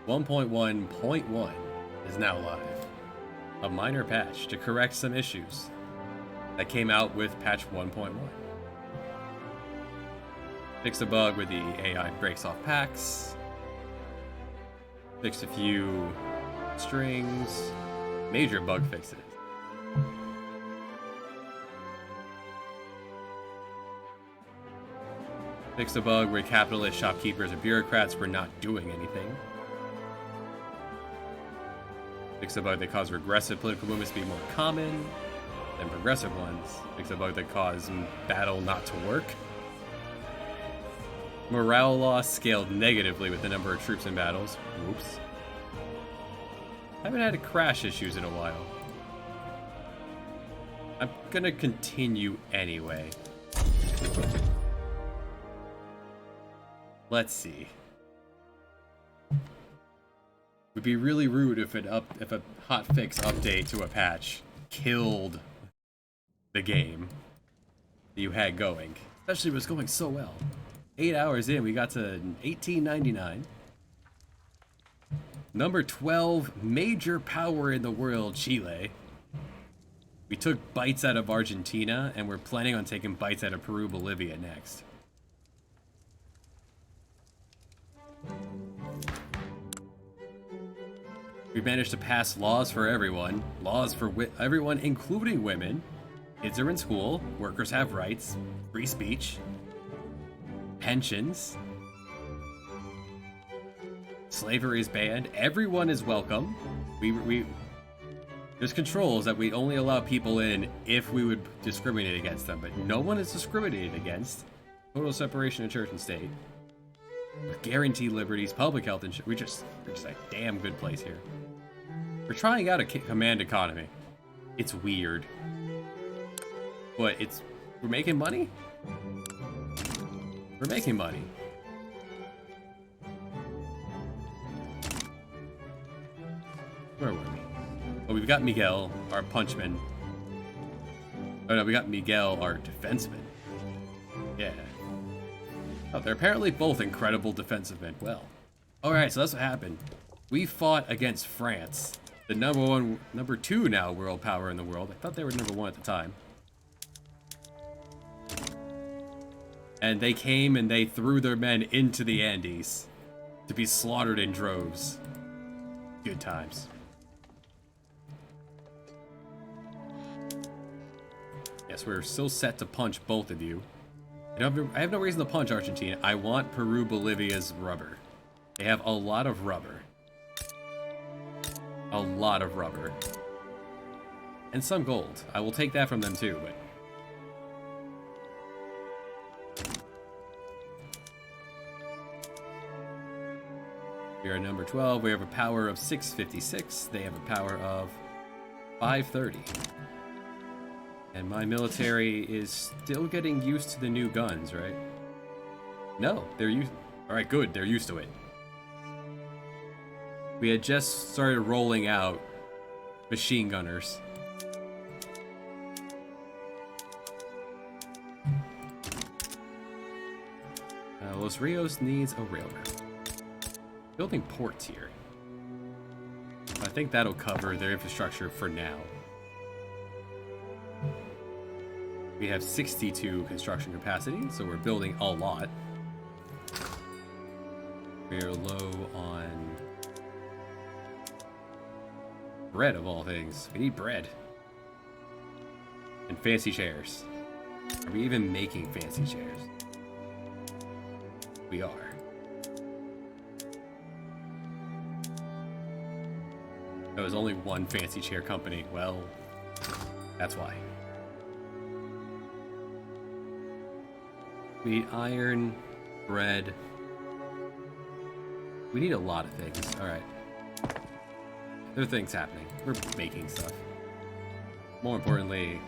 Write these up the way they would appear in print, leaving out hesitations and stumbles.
1.1.1 is now live. A minor patch to correct some issues that came out with patch 1.1. Fix a bug where the AI breaks off packs. Fixed a few strings. Major bug fixes. Fixed a bug where capitalist shopkeepers and bureaucrats were not doing anything. Fixed a bug that caused regressive political movements to be more common than progressive ones. Fixed a bug that caused battle not to work. Morale loss scaled negatively with the number of troops in battles. Oops. Haven't had crash issues in a while. I'm gonna continue anyway. Let's see. Would be really rude if a hotfix update to a patch killed the game that you had going. Especially if it was going so well. 8 hours in, we got to 1899. Number 12, major power in the world, Chile. We took bites out of Argentina, and we're planning on taking bites out of Peru, Bolivia next. We managed to pass laws for everyone. Laws for everyone, including women. Kids are in school. Workers have rights. Free speech. Pensions. Slavery is banned. Everyone is welcome. There's controls that we only allow people in if we would discriminate against them, but no one is discriminated against. Total separation of church and state. With guaranteed liberties, public health insurance. We're just a damn good place here. We're trying out a command economy. It's weird. But we're making money? We're making money. Where were we? Oh, we've got Miguel, our punchman. Oh no, we got Miguel, our defenseman. Yeah. Oh, they're apparently both incredible defensive men. Well. Alright, so that's what happened. We fought against France. The number two now world power in the world. I thought they were number one at the time. And they came and they threw their men into the Andes to be slaughtered in droves. Good times. Yes, we're still set to punch both of you. I have no reason to punch Argentina. I want Peru, Bolivia's rubber. They have a lot of rubber. A lot of rubber. And some gold. I will take that from them too, but... We are number 12. We have a power of 656. They have a power of 530. And my military is still getting used to the new guns, right? No, they're used... Alright, good. They're used to it. We had just started rolling out machine gunners. Los Rios needs a railroad. Building ports here. I think that'll cover their infrastructure for now. We have 62 construction capacity, so we're building a lot. We are low on bread, of all things. We need bread. And fancy chairs. Are we even making fancy chairs? We are. There was only one fancy chair company. Well, that's why. We need iron, bread. We need a lot of things. Alright. There are things happening. We're making stuff. More importantly...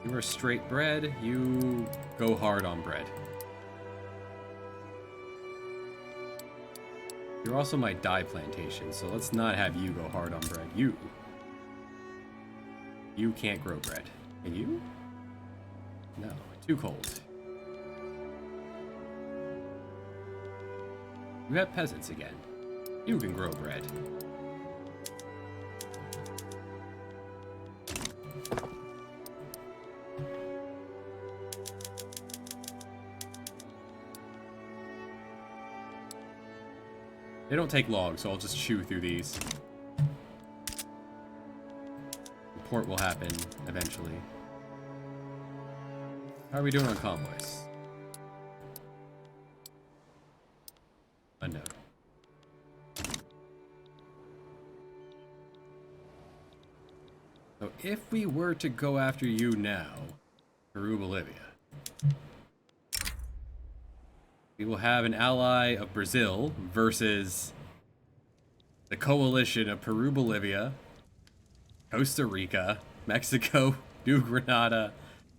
You are straight bread. You go hard on bread. You're also my dye plantation, so let's not have you go hard on bread. You can't grow bread. Can you? No, too cold. You have peasants again. You can grow bread. They don't take long, so I'll just chew through these. The port will happen eventually. How are we doing on convoys? Unknown. So if we were to go after you now, Peru, Bolivia, we will have an ally of Brazil versus the coalition of Peru, Bolivia, Costa Rica, Mexico, New Granada,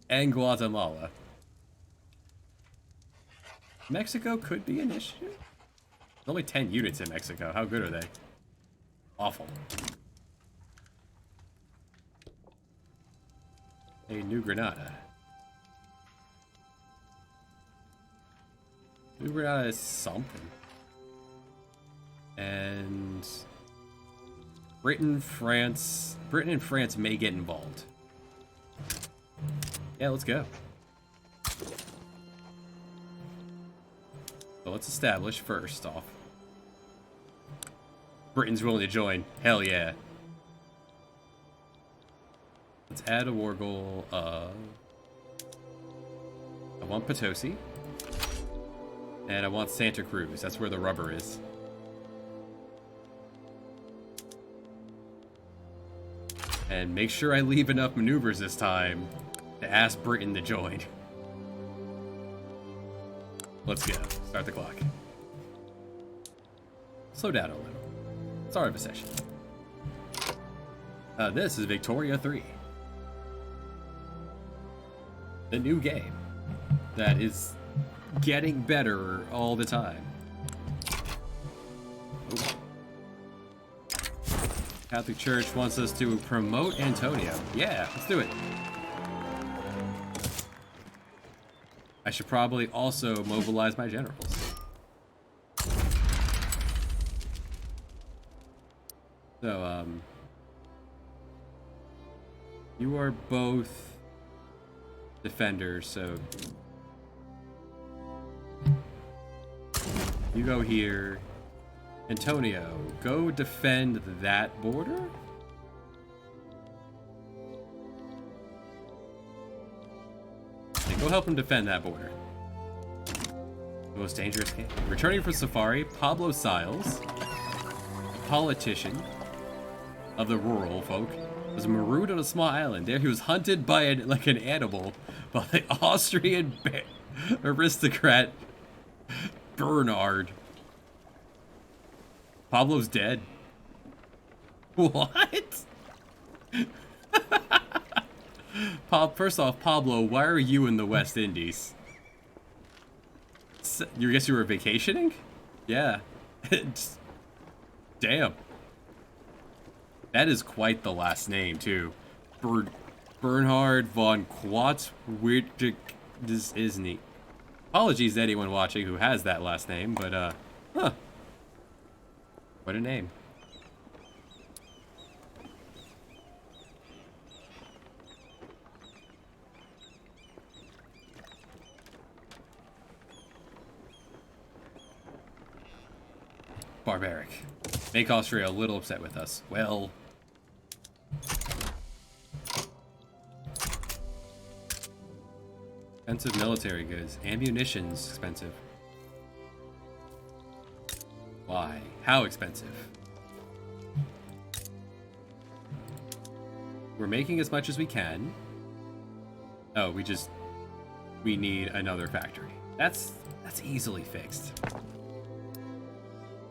and Guatemala. Mexico could be an issue. There's only 10 units in Mexico. How good are they? Awful. Hey, New Granada. New Granada is something. And Britain and France may get involved. Yeah, let's go. So let's establish first off. Britain's willing to join. Hell yeah. Let's add a war goal of... I want Potosi. And I want Santa Cruz. That's where the rubber is. And make sure I leave enough maneuvers this time to ask Britain to join. Let's go. Start the clock. Slow down a little. Start of a session. This is Victoria 3. The new game that is getting better all the time. Ooh. Catholic Church wants us to promote Antonio. Yeah, let's do it. I should probably also mobilize my generals. So, you are both defenders, so you go here. Antonio, go defend that border? Yeah, go help him defend that border. The most dangerous game. Returning from safari, Pablo Siles, a politician of the rural folk, was marooned on a small island. There he was hunted by an animal by the Austrian aristocrat Bernard. Pablo's dead. What? First off, Pablo, why are you in the West Indies? You guess you were vacationing? Yeah. Damn. That is quite the last name, too. Bernhard von Quatzwirtig. This is neat. Apologies to anyone watching who has that last name, but, huh. What a name. Barbaric. Make Austria a little upset with us. Well... Expensive military goods. Ammunition's expensive. Why? How expensive? We're making as much as we can. Oh, we need another factory. That's easily fixed.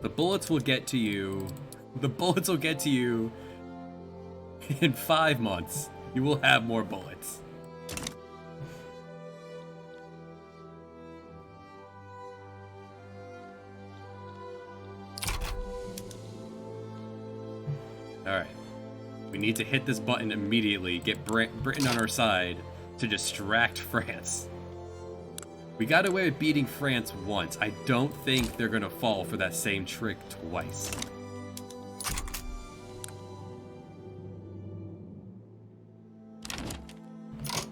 The bullets will get to you. The bullets will get to you in 5 months. You will have more bullets. Alright. We need to hit this button immediately, get Britain on our side to distract France. We got away with beating France once. I don't think they're gonna fall for that same trick twice.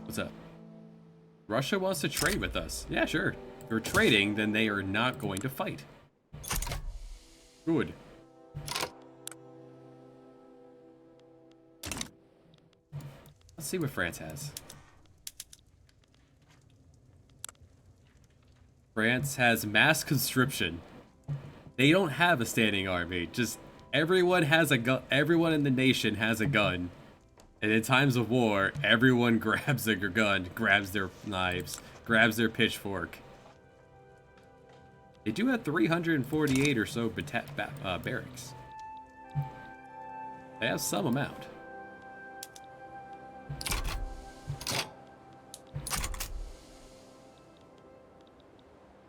What's up? Russia wants to trade with us. Yeah, sure. If they're trading, then they are not going to fight. Good. Let's see what France has. France has mass conscription. They don't have a standing army. Just everyone has a gun. Everyone in the nation has a gun. And in times of war, everyone grabs their gun, grabs their knives, grabs their pitchfork. They do have 348 or so barracks. They have some amount.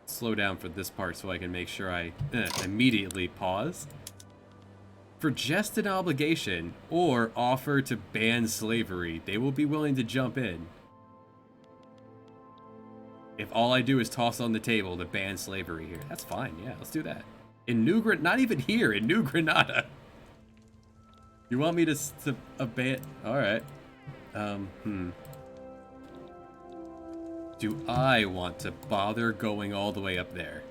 Slow down for this part so I can make sure I immediately pause. For just an obligation or offer to ban slavery, they will be willing to jump in. If all I do is toss on the table to ban slavery here, that's fine. Yeah, let's do that. In New Granada, not even here, in New Granada. You want me to ban? All right. Do I want to bother going all the way up there?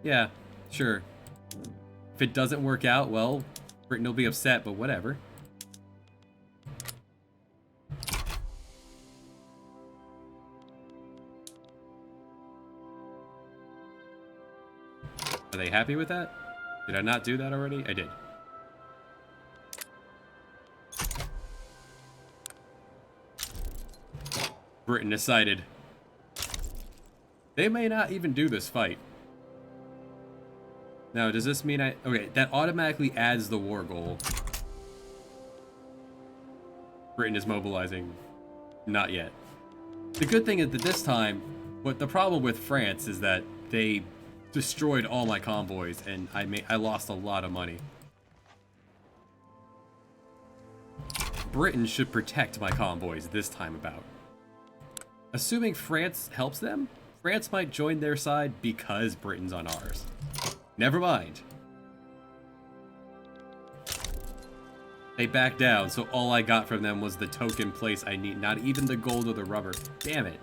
Yeah, sure. If it doesn't work out, well, Britain will be upset, but whatever. Are they happy with that? Did I not do that already? I did. Britain decided. They may not even do this fight. Now, does this mean okay, that automatically adds the war goal. Britain is mobilizing. Not yet. The good thing is that this time, what the problem with France is that they destroyed all my convoys and I lost a lot of money. Britain should protect my convoys this time about. Assuming France helps them, France might join their side because Britain's on ours. Never mind. They backed down, so all I got from them was the token place I need, not even the gold or the rubber. Damn it.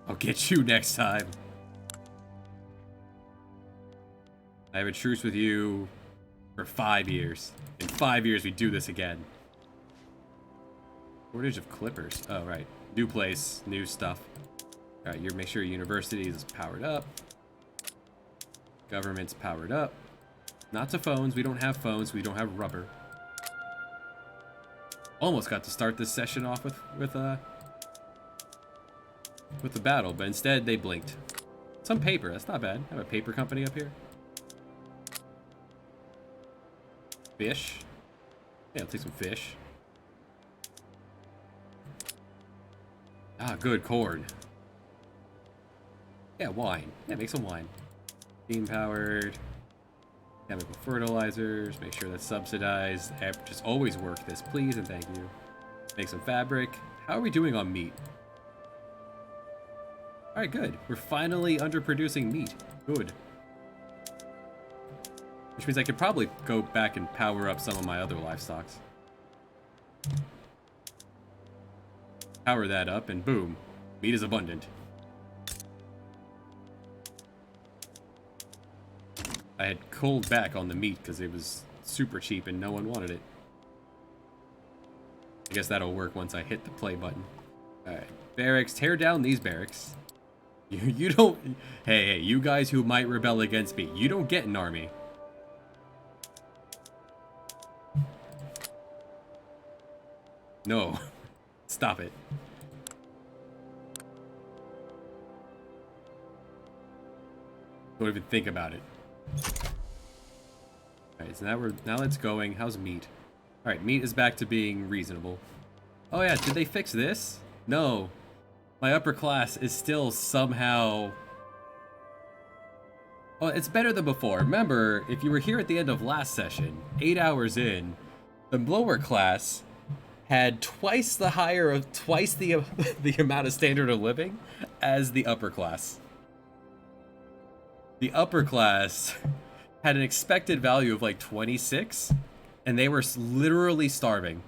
I'll get you next time. I have a truce with you for 5 years. In 5 years, we do this again. Shortage of clippers. Oh, right. New place, new stuff. All right, make sure your university is powered up. Government's powered up. Not to phones. We don't have phones. We don't have rubber. Almost got to start this session off with the battle, but instead they blinked. Some paper. That's not bad. I have a paper company up here. Fish. Yeah, I'll take some fish. Ah, good, corn. Yeah, wine. Yeah, make some wine. Steam powered. Chemical fertilizers. Make sure that's subsidized. Just always work this, please, and thank you. Make some fabric. How are we doing on meat? Alright, good. We're finally underproducing meat. Good. Which means I could probably go back and power up some of my other livestock. Power that up, and boom. Meat is abundant. I had culled back on the meat because it was super cheap and no one wanted it. I guess that'll work once I hit the play button. Alright. Barracks. Tear down these barracks. You don't... Hey, you guys who might rebel against me, you don't get an army. No. Stop it. Don't even think about it. Alright, so now it's going. How's meat? Alright, meat is back to being reasonable. Oh yeah, did they fix this? No. My upper class is still somehow... Well, it's better than before. Remember, if you were here at the end of last session, 8 hours in, the lower class had twice the the amount of standard of living as the upper class. The upper class had an expected value of like 26, and they were literally starving.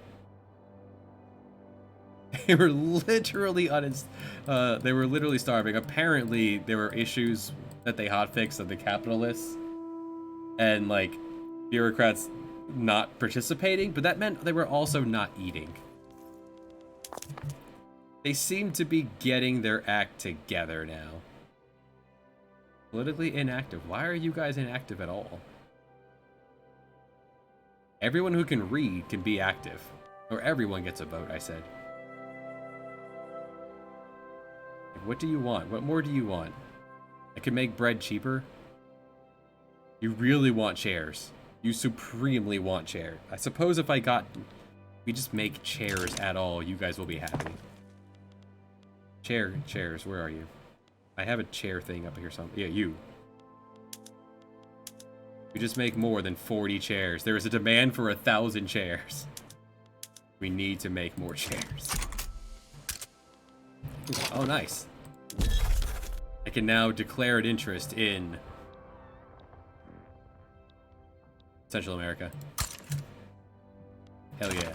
They were literally they were literally starving. Apparently, there were issues that they hotfixed of the capitalists and like bureaucrats not participating, but that meant they were also not eating. They seem to be getting their act together now. Politically inactive. Why are you guys inactive at all? Everyone who can read can be active. Or everyone gets a vote, I said. What do you want? What more do you want? I can make bread cheaper? You really want chairs. You supremely want chairs. I suppose if we just make chairs at all, you guys will be happy. Chairs, where are you? I have a chair thing up here somewhere. Yeah, you. We just make more than 40 chairs. There is a demand for 1,000 chairs. We need to make more chairs. Oh, nice. I can now declare an interest in Central America. Hell yeah.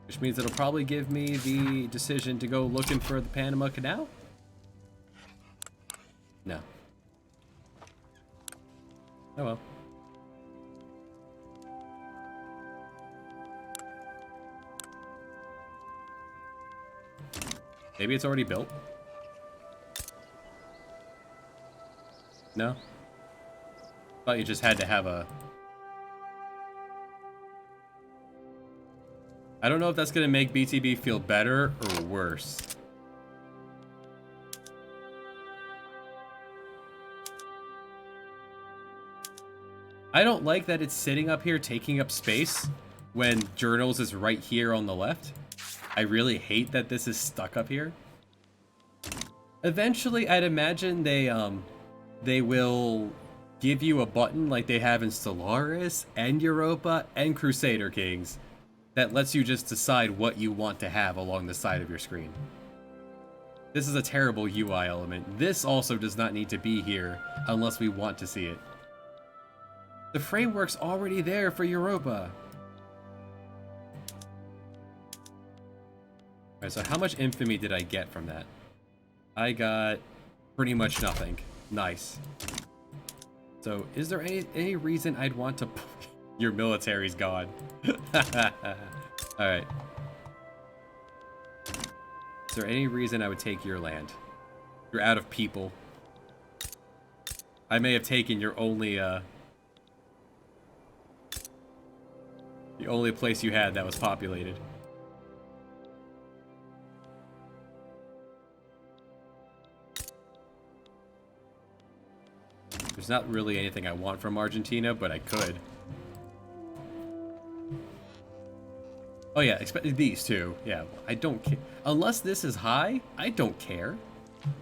Which means it'll probably give me the decision to go looking for the Panama Canal? No. Oh well. Maybe it's already built? No? Thought you just had to have a... I don't know if that's gonna make BTB feel better or worse. I don't like that it's sitting up here taking up space when journals is right here on the left. I really hate that this is stuck up here. Eventually, I'd imagine they will give you a button like they have in Stellaris and Europa and Crusader Kings that lets you just decide what you want to have along the side of your screen. This is a terrible UI element. This also does not need to be here unless we want to see it. The framework's already there for Europa. Alright, so how much infamy did I get from that? I got pretty much nothing. Nice. So, is there any reason I'd want to... Your military's gone. Alright. Is there any reason I would take your land? You're out of people. I may have taken your only, the only place you had that was populated. There's not really anything I want from Argentina, but I could. Oh yeah, expect these too. Yeah, I don't care. Unless this is high, I don't care.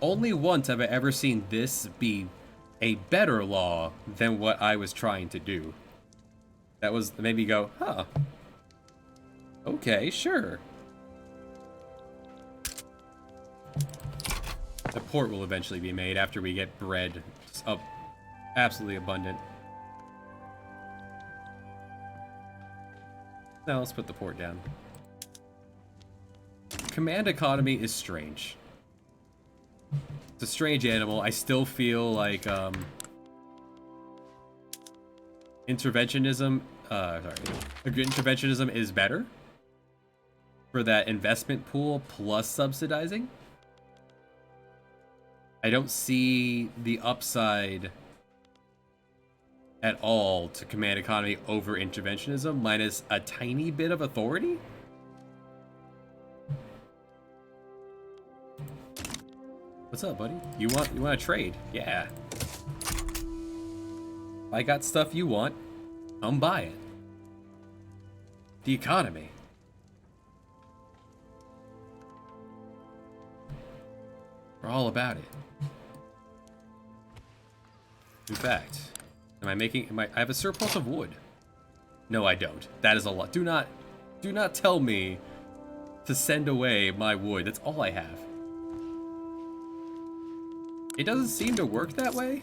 Only once have I ever seen this be a better law than what I was trying to do. That was made me go, huh. Okay, sure. The port will eventually be made after we get bread up absolutely abundant. Now let's put the port down. Command economy is strange. It's a strange animal. I still feel like interventionism is better for that investment pool plus subsidizing. I don't see the upside at all to command economy over interventionism minus a tiny bit of authority. What's up, buddy? You want to trade? Yeah. If I got stuff you want, come buy it. The economy. We're all about it. In fact, I have a surplus of wood. No, I don't. That is a lot. Do not tell me to send away my wood. That's all I have. It doesn't seem to work that way.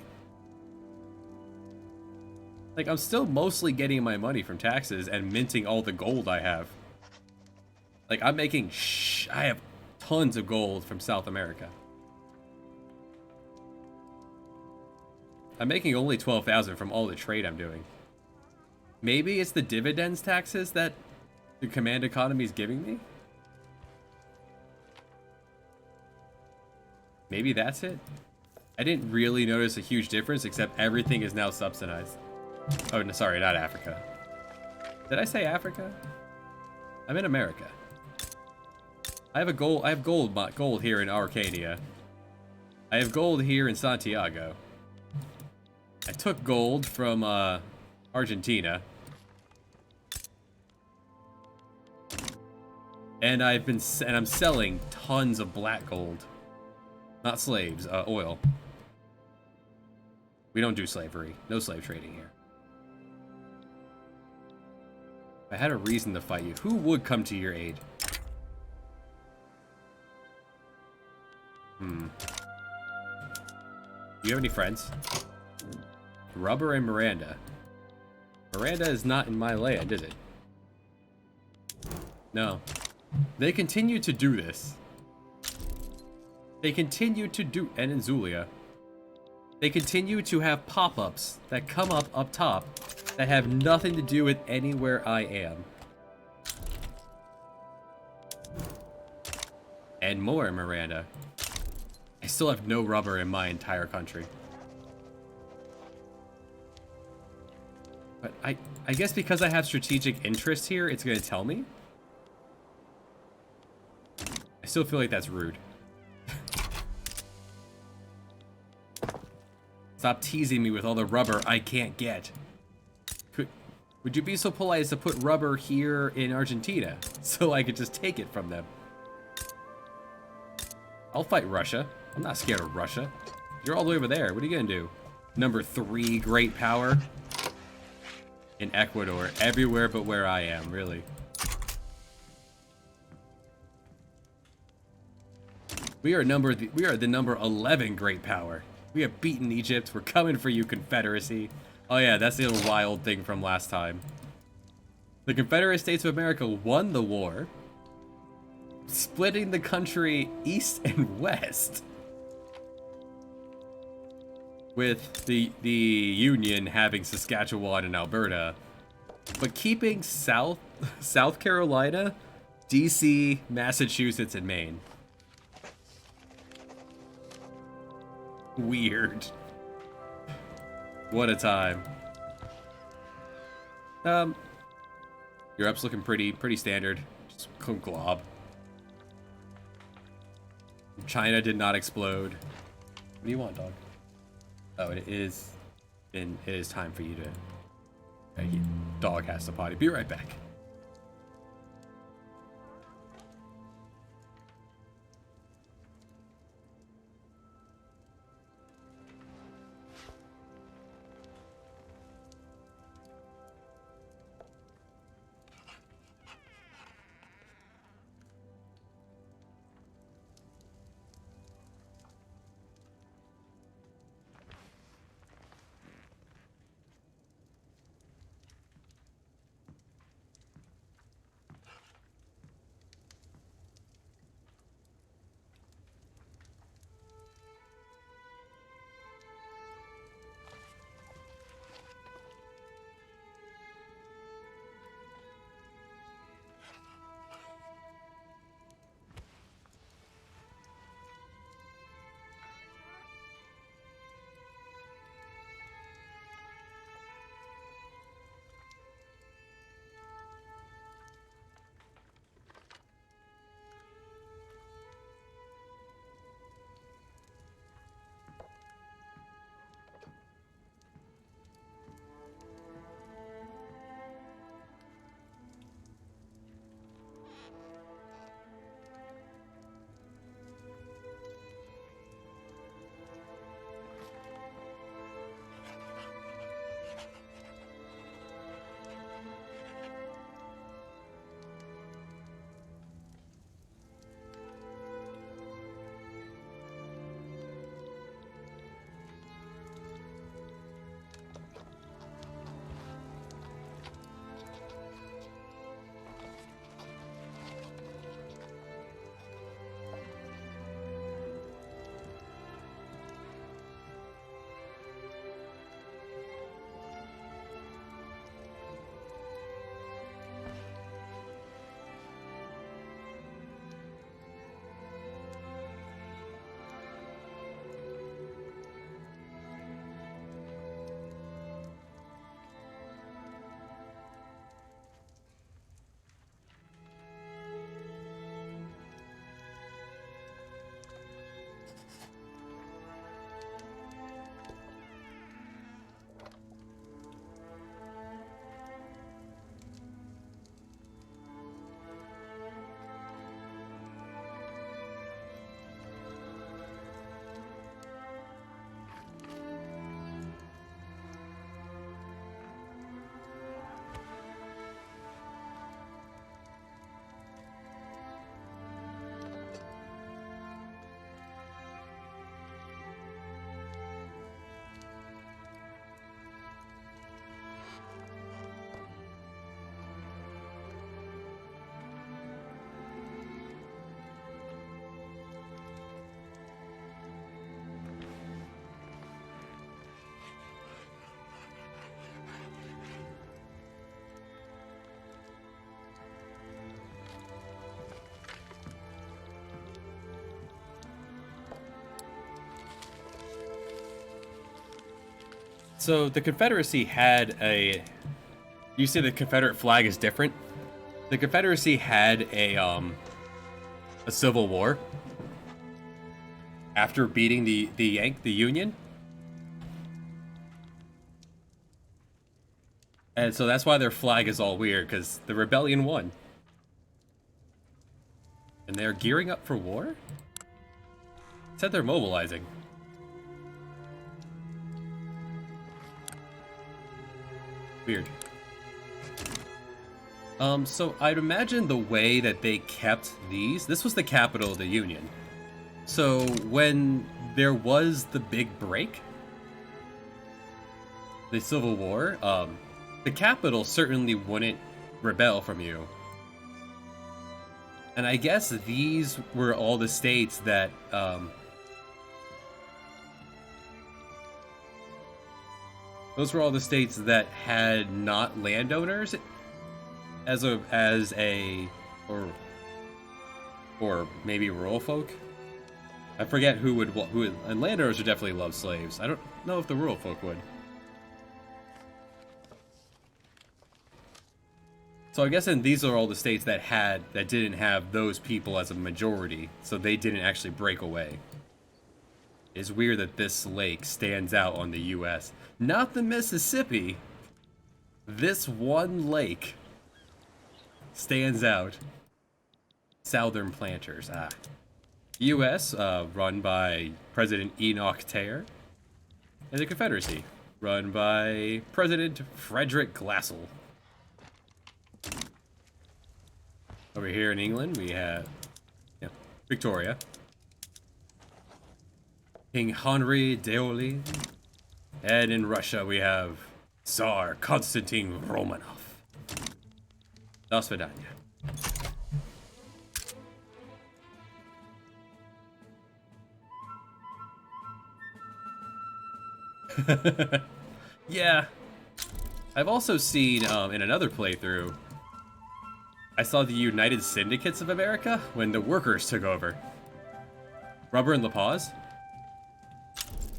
Like, I'm still mostly getting my money from taxes and minting all the gold I have. Like, I'm making I have tons of gold from South America. I'm making only 12,000 from all the trade I'm doing. Maybe it's the dividends taxes that the command economy is giving me? Maybe that's it? I didn't really notice a huge difference, except everything is now subsidized. Oh, no, sorry, not Africa. Did I say Africa? I'm in America. I have gold here in Arcadia. I have gold here in Santiago. I took gold from Argentina. And I'm selling tons of black gold. Not slaves, oil. We don't do slavery. No slave trading here. If I had a reason to fight you, who would come to your aid? Do you have any friends? Rubber and Miranda. Miranda is not in my land, is it? No. They continue to do this. They continue to do, and in Zulia. They continue to have pop-ups that come up top that have nothing to do with anywhere I am. And more, Miranda. I still have no rubber in my entire country. But I guess because I have strategic interest here, it's gonna tell me. I still feel like that's rude. Stop teasing me with all the rubber I can't get. Would you be so polite as to put rubber here in Argentina so I could just take it from them? I'll fight Russia. I'm not scared of Russia. You're all the way over there. What are you gonna do? Number 3 great power? In Ecuador. Everywhere but where I am, really. We are the number 11 great power. We have beaten Egypt. We're coming for you, Confederacy. Oh yeah, that's the little wild thing from last time. The Confederate States of America won the war, splitting the country east and west, with the Union having Saskatchewan and Alberta, but keeping South Carolina, DC, Massachusetts, and Maine. Weird. What a time. Europe's looking pretty standard. Just glob. China did not explode. What do you want, dog? Oh, it is time for you to. Dog has to potty. Be right back. So the Confederacy had a... You say the Confederate flag is different? The Confederacy had a civil war after beating the Union. And so that's why their flag is all weird, because the rebellion won. And they're gearing up for war? It said they're mobilizing. Weird. So I'd imagine the way that they kept these... This was the capital of the Union. So when there was the big break, the Civil War, the capital certainly wouldn't rebel from you. And I guess these were all the states that, those were all the states that had not landowners or maybe rural folk. I forget who would, and landowners would definitely love slaves. I don't know if the rural folk would. So I guess then these are all the states that didn't have those people as a majority, so they didn't actually break away. It's weird that this lake stands out on the U.S. Not the Mississippi. This one lake stands out. Southern planters. U.S. Run by President Enoch Taylor, and the Confederacy run by President Frederick Glassell. Over here in England, we have Victoria, King Henry d'Orléans, and in Russia we have Tsar Konstantin Romanov. До свидания. Yeah, I've also seen in another playthrough, I saw the United Syndicates of America when the workers took over. Rubber and La Paz?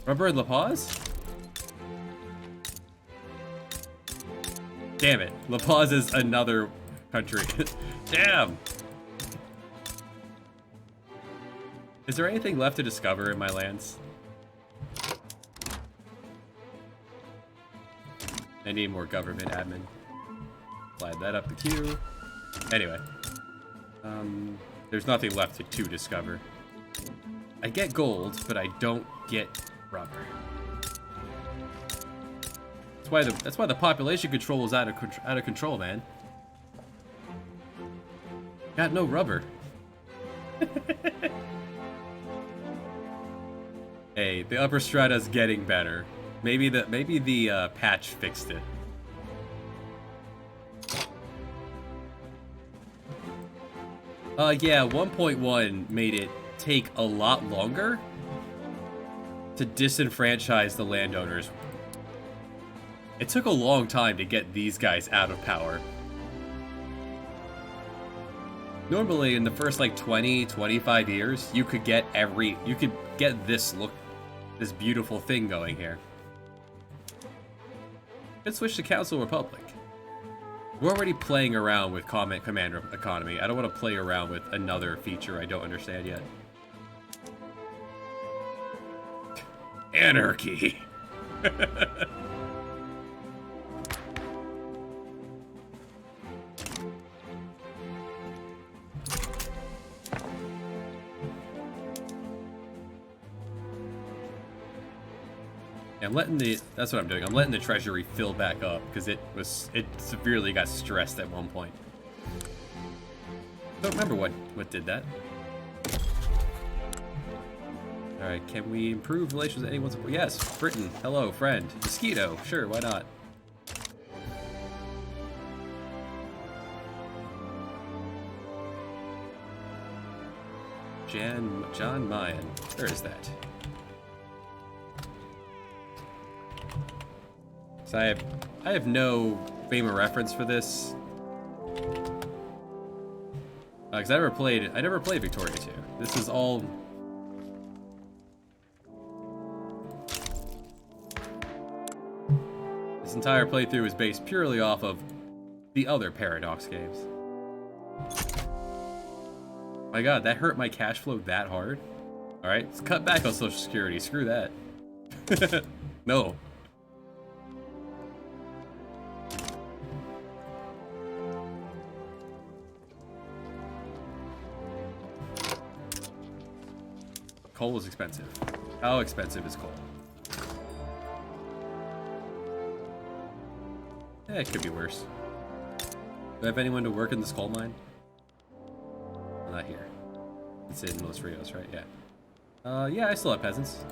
Rubber and La Paz? Damn it, La Paz is another country. Damn! Is there anything left to discover in my lands? I need more government admin. Slide that up the queue. Anyway. There's nothing left to discover. I get gold, but I don't get rubber. That's why the population control is out of control, man. Got no rubber. Hey, the upper strata's getting better. Maybe the patch fixed it. Yeah, 1.1 made it take a lot longer to disenfranchise the landowners. It took a long time to get these guys out of power. Normally, in the first like 20, 25 years, you could get this beautiful thing going here. Let's switch to Council Republic. We're already playing around with Commander Economy. I don't want to play around with another feature I don't understand yet. Anarchy! That's what I'm doing. I'm letting the treasury fill back up because it severely got stressed at one point. Don't remember what did that. All right, can we improve relations with anyone? Yes, Britain. Hello, friend. Mosquito. Sure, why not? John Mayan. Where is that? So I have no frame of reference for this. Because I never played Victoria 2. This is all... This entire playthrough is based purely off of the other Paradox games. My god, that hurt my cash flow that hard? Alright, let's cut back on Social Security. Screw that. No. Coal is expensive. How expensive is coal? It could be worse. Do I have anyone to work in this coal mine? I'm not here. It's in Los Rios, right? Yeah. Yeah, I still have peasants.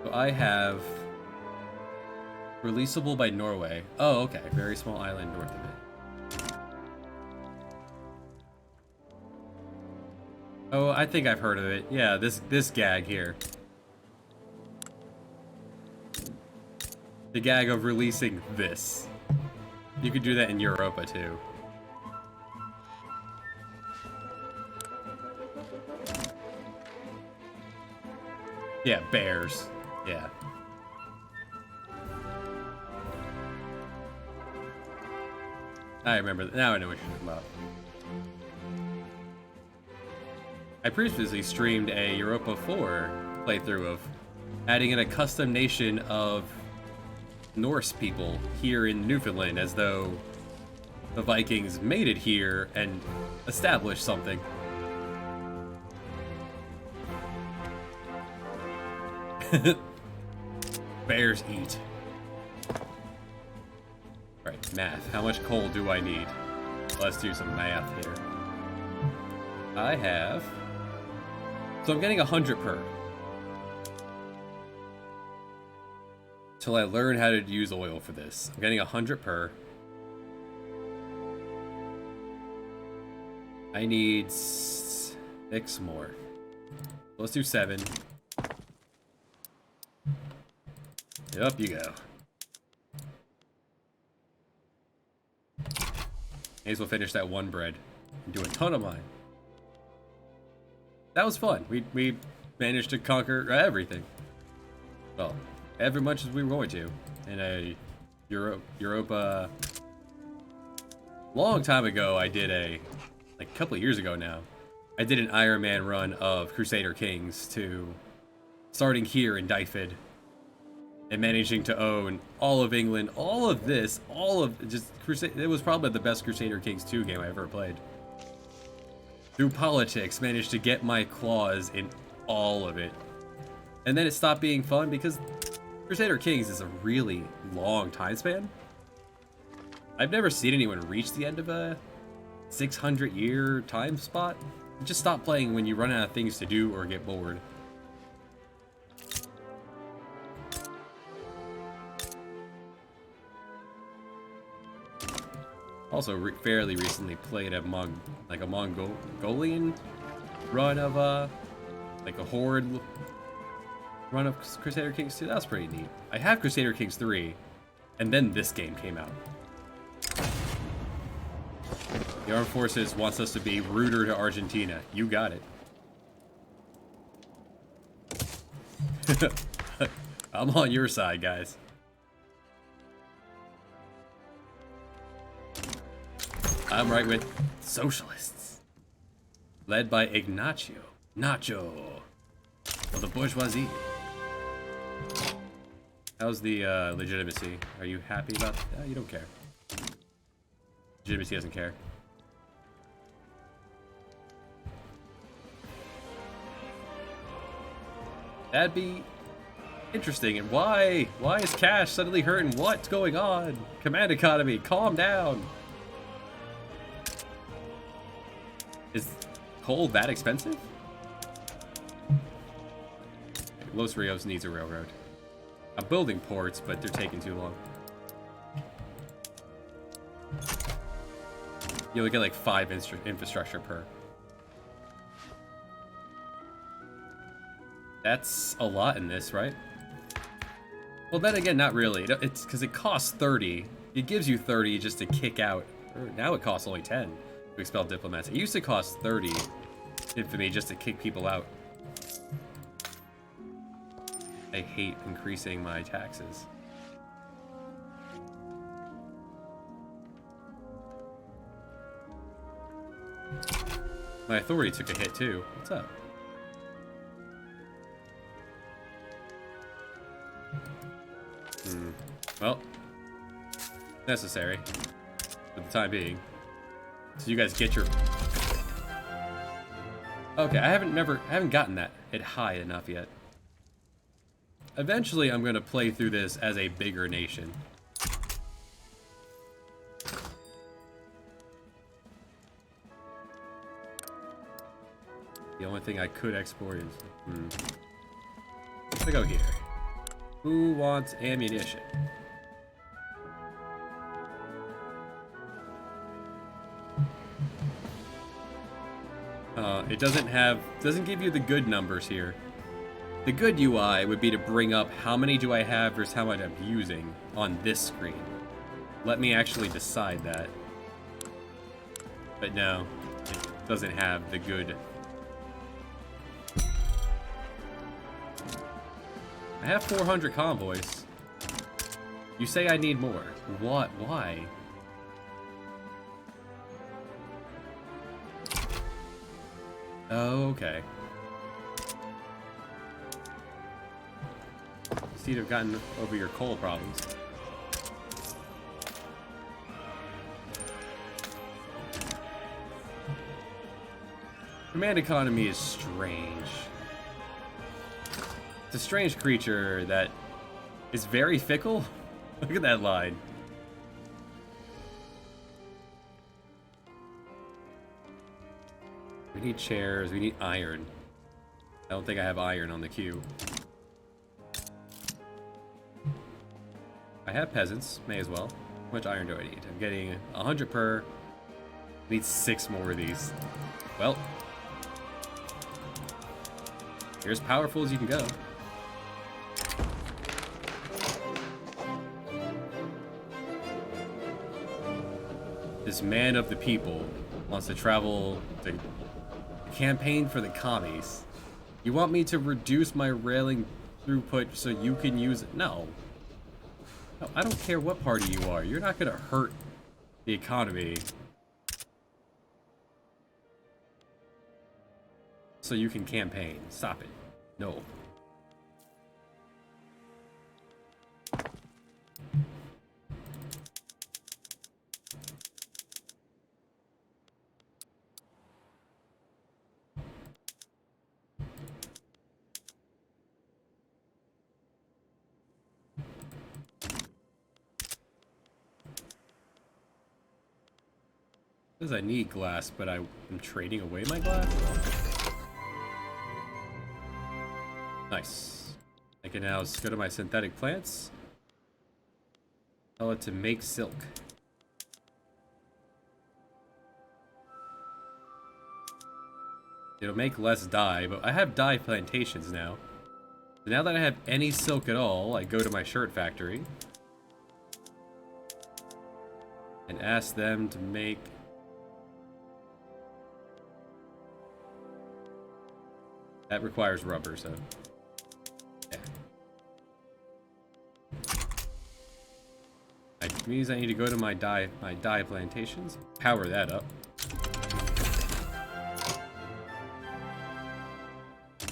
So I have releasable by Norway. Oh, okay. Very small island north of it. Oh, I think I've heard of it. Yeah, this gag here. The gag of releasing this. You could do that in Europa too. Yeah, bears. Yeah. I remember that. Now I know what you're talking about. I previously streamed a Europa 4 playthrough of adding in a custom nation of Norse people here in Newfoundland, as though the Vikings made it here and established something. Bears eat. Right, math. How much coal do I need? Let's do some math here. I have... So I'm getting 100 per. Till I learn how to use oil for this. I'm getting 100 per. I need 6 more. Let's do 7. Up you go. May as well finish that one bread and do a ton of mine. That was fun. We managed to conquer everything. Well, every much as we were going to in a Europa. Long time ago, I did like a couple of years ago now. I did an Iron Man run of Crusader Kings to starting here in Dyfed and managing to own all of England, all of this, all of just Crusade. It was probably the best Crusader Kings 2 game I ever played. Through politics, managed to get my claws in all of it. And then it stopped being fun because Crusader Kings is a really long time span. I've never seen anyone reach the end of a 600-year time spot. Just stop playing when you run out of things to do or get bored. Also, fairly recently played a Mongolian run of like a horde run of Crusader Kings 2. That was pretty neat. I have Crusader Kings 3, and then this game came out. The Armed Forces wants us to be ruder to Argentina. You got it. I'm on your side, guys. I'm right with socialists. Led by Ignacio. Nacho. Of the bourgeoisie. How's the legitimacy? Are you happy about that? You don't care. Legitimacy doesn't care. That'd be interesting. And why? Why is cash suddenly hurting? What's going on? Command economy, calm down. Is coal that expensive? Los Rios needs a railroad. I'm building ports, but they're taking too long. You only get like 5 infrastructure per. That's a lot in this, right? Well, then again, not really. It's because it costs 30. It gives you 30 just to kick out. Now it costs only 10 to expel diplomats. It used to cost 30 infamy just to kick people out. I hate increasing my taxes. My authority took a hit too. What's up? Well, necessary for the time being. So you guys get your. Okay, I haven't gotten that hit high enough yet. Eventually, I'm gonna play through this as a bigger nation. The only thing I could export is. Let's go here. Who wants ammunition? It doesn't give you the good numbers here. The good UI would be to bring up how many do I have versus how much I'm using on this screen. Let me actually decide that. But no, it doesn't have the good. I have 400 convoys. You say I need more. What? Why? Oh, okay. You seem to have gotten over your coal problems. Command economy is strange. It's a strange creature that is very fickle. Look at that line. We need chairs, we need iron. I don't think I have iron on the queue. I have peasants, may as well. How much iron do I need? I'm getting 100 per. Need 6 more of these. Well, you're as powerful as you can go. This man of the people wants to travel to campaign for the commies. You want me to reduce my railing throughput so you can use it? No. No, I don't care what party you are. You're not gonna hurt the economy so you can campaign. Stop it. No. Says I need glass, but I'm trading away my glass? Nice. I can now go to my synthetic plants. Tell it to make silk. It'll make less dye, but I have dye plantations now. So now that I have any silk at all, I go to my shirt factory and ask them to make. That requires rubber, so yeah. That means I need to go to my dye plantations, power that up.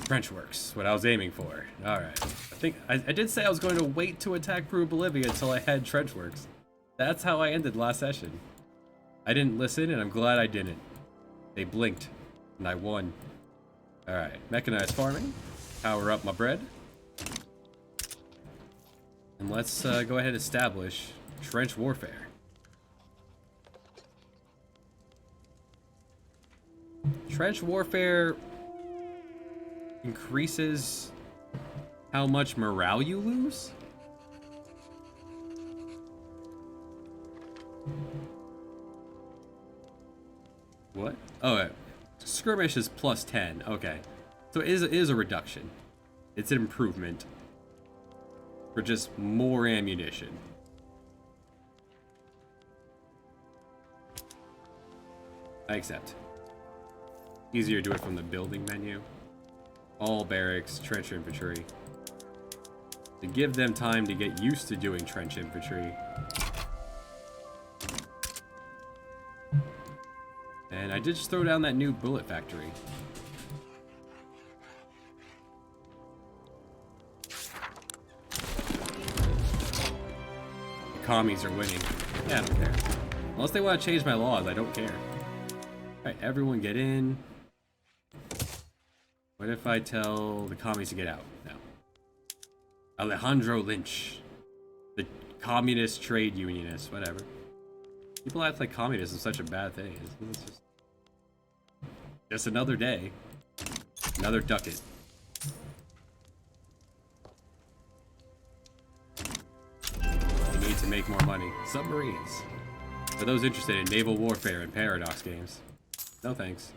French works, what I was aiming for. Alright. I think I did say I was going to wait to attack Peru Bolivia until I had trench works. That's how I ended last session. I didn't listen, and I'm glad I didn't. They blinked, and I won. Alright, mechanized farming. Power up my bread. And let's go ahead and establish trench warfare. Trench warfare increases how much morale you lose? What? Oh, skirmish is plus 10. Okay. So it is a reduction. It's an improvement for just more ammunition. I accept. Easier to do it from the building menu. All barracks, trench infantry. To give them time to get used to doing trench infantry. And I I did just throw down that new bullet factory. The commies are winning. Yeah, I don't care. Unless they want to change my laws, I don't care. Alright, everyone get in. What if I tell the commies to get out? No. Alejandro Lynch. The communist trade unionist, whatever. People act like communism is such a bad thing. It's just another day. Another ducat. We need to make more money. Submarines. For those interested in naval warfare and Paradox games. No thanks.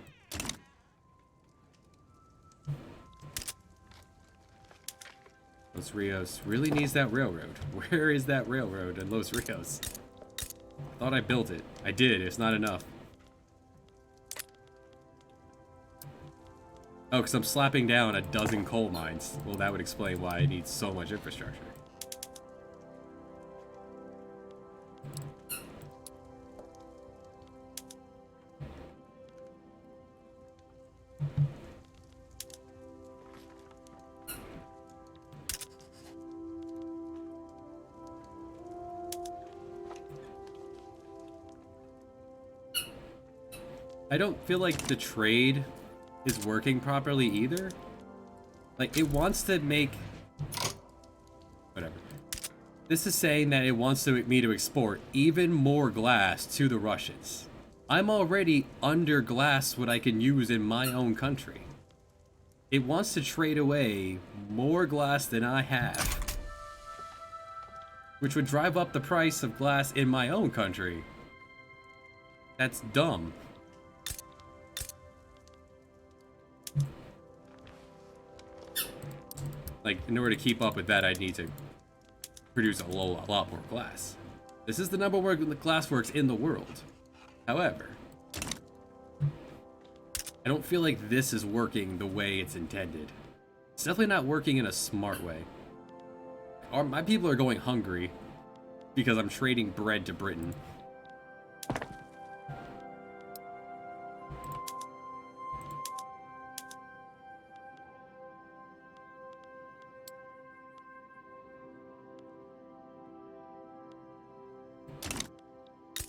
Los Rios really needs that railroad. Where is that railroad in Los Rios? I thought I built it. I did. It's not enough. Oh, because I'm slapping down a dozen coal mines. Well, that would explain why I need so much infrastructure. I don't feel like the trade is working properly either. Like, it wants to make... Whatever. This is saying that it wants me to export even more glass to the Russians. I'm already under glass what I can use in my own country. It wants to trade away more glass than I have. Which would drive up the price of glass in my own country. That's dumb. Like, in order to keep up with that, I'd need to produce a lot more glass. This is the number one glass works in the world. However, I don't feel like this is working the way it's intended. It's definitely not working in a smart way. My people are going hungry because I'm trading bread to Britain.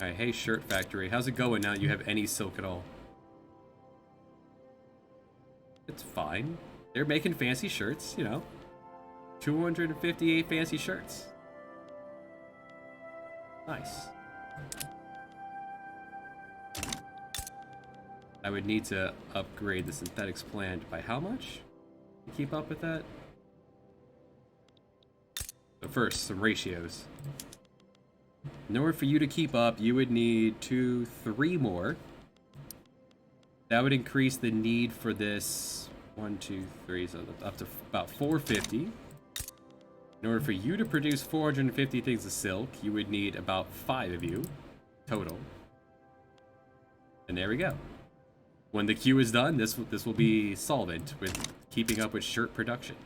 Alright, hey shirt factory, how's it going now that you have any silk at all? It's fine. They're making fancy shirts, you know. 258 fancy shirts. Nice. I would need to upgrade the synthetics plant by how much to keep up with that? But first, some ratios. In order for you to keep up, you would need 3 more. That would increase the need for this 1, 2, 3, so up to about 450. In order for you to produce 450 things of silk, you would need about 5 of you total. And there we go. When the queue is done, this will be solvent with keeping up with shirt production.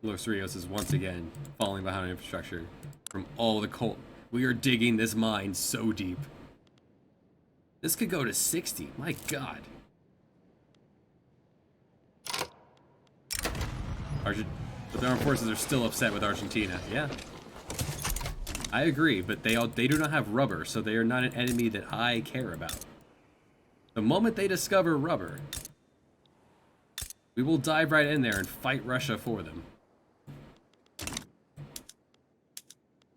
Los Rios is once again falling behind on infrastructure from all the coal. We are digging this mine so deep. This could go to 60. My God. But the armed forces are still upset with Argentina. Yeah. I agree, but they do not have rubber, so they are not an enemy that I care about. The moment they discover rubber, we will dive right in there and fight Russia for them.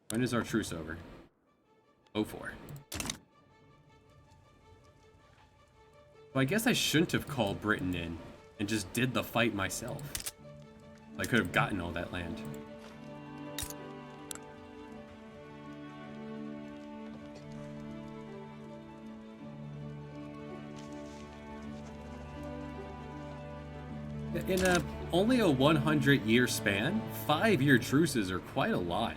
When is our truce over? 04. Well, I guess I shouldn't have called Britain in and just did the fight myself. I could have gotten all that land. In only a 100-year span, 5-year truces are quite a lot.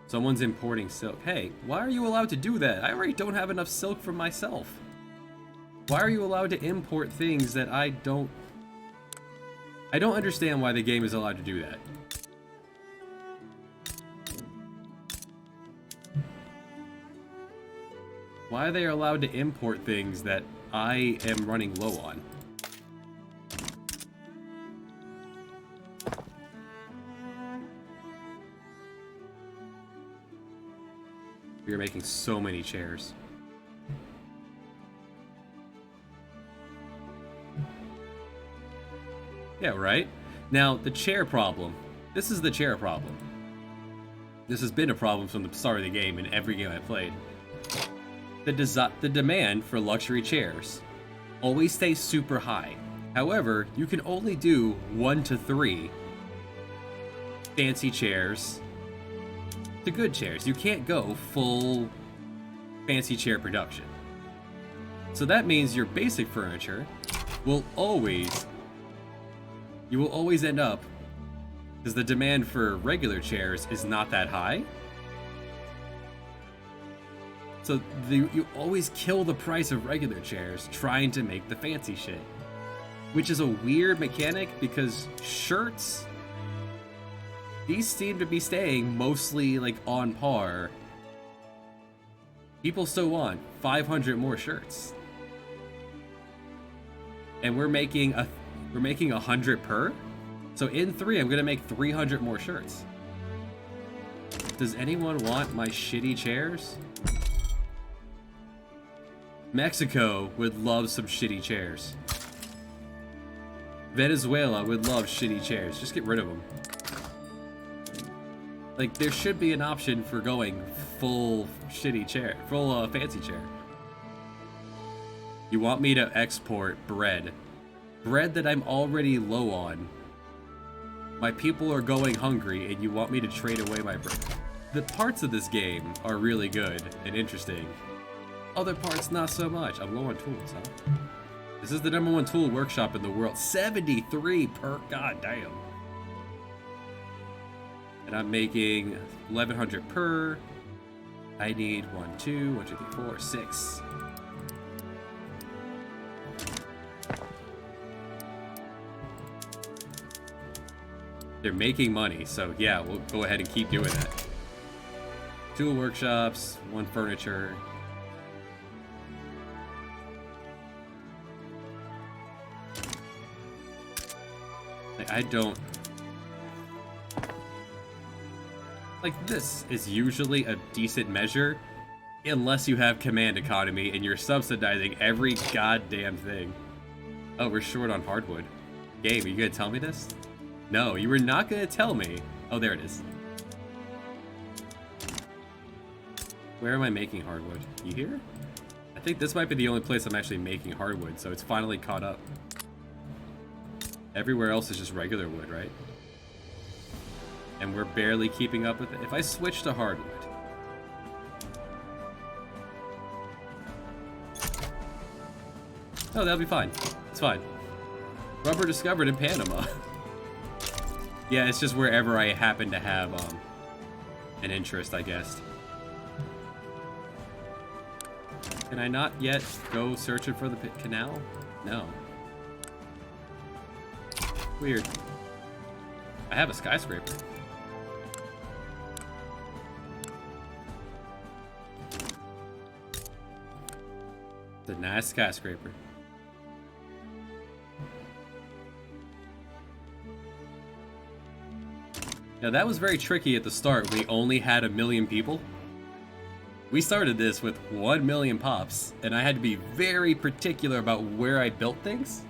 Someone's importing silk. Hey, why are you allowed to do that? I already don't have enough silk for myself. Why are you allowed to import things that I don't understand why the game is allowed to do that. Why are they allowed to import things that I am running low on? We are making so many chairs. Yeah, right? Now, the chair problem. This is the chair problem. This has been a problem from the start of the game in every game I played. The demand for luxury chairs always stays super high. However, you can only do 1 to 3 fancy chairs to good chairs. You can't go full fancy chair production. So that means your basic furniture will always... You will always end up... Because the demand for regular chairs is not that high. So you always kill the price of regular chairs trying to make the fancy shit. Which is a weird mechanic because shirts... These seem to be staying mostly like on par. People still want 500 more shirts. And we're making 100 per? So in 3, I'm gonna make 300 more shirts. Does anyone want my shitty chairs? Mexico would love some shitty chairs. Venezuela would love shitty chairs. Just get rid of them. Like, there should be an option for going full shitty chair, full fancy chair. You want me to export bread. Bread that I'm already low on. My people are going hungry and you want me to trade away my bread. The parts of this game are really good and interesting. Other parts, not so much. I'm low on tools, huh? This is the #1 tool workshop in the world. 73 per, god damn. And I'm making 1100 per. I need 1, 2, 1, 2, 3, 4, 6. They're making money, so yeah, we'll go ahead and keep doing that. 2 workshops, 1 furniture. I don't... Like, this is usually a decent measure, unless you have command economy and you're subsidizing every goddamn thing. Oh, we're short on hardwood. Game, are you gonna tell me this? No, you were not gonna tell me. Oh, there it is. Where am I making hardwood? You here? I think this might be the only place I'm actually making hardwood, so it's finally caught up. Everywhere else is just regular wood, right? And we're barely keeping up with it. If I switch to hardwood... Oh, that'll be fine. It's fine. Rubber discovered in Panama. Yeah, it's just wherever I happen to have an interest, I guess. Can I not yet go searching for the canal? No. Weird. I have a skyscraper. It's a nice skyscraper. Now that was very tricky at the start. We only had 1 million people. We started this with 1 million pops, and I had to be very particular about where I built things.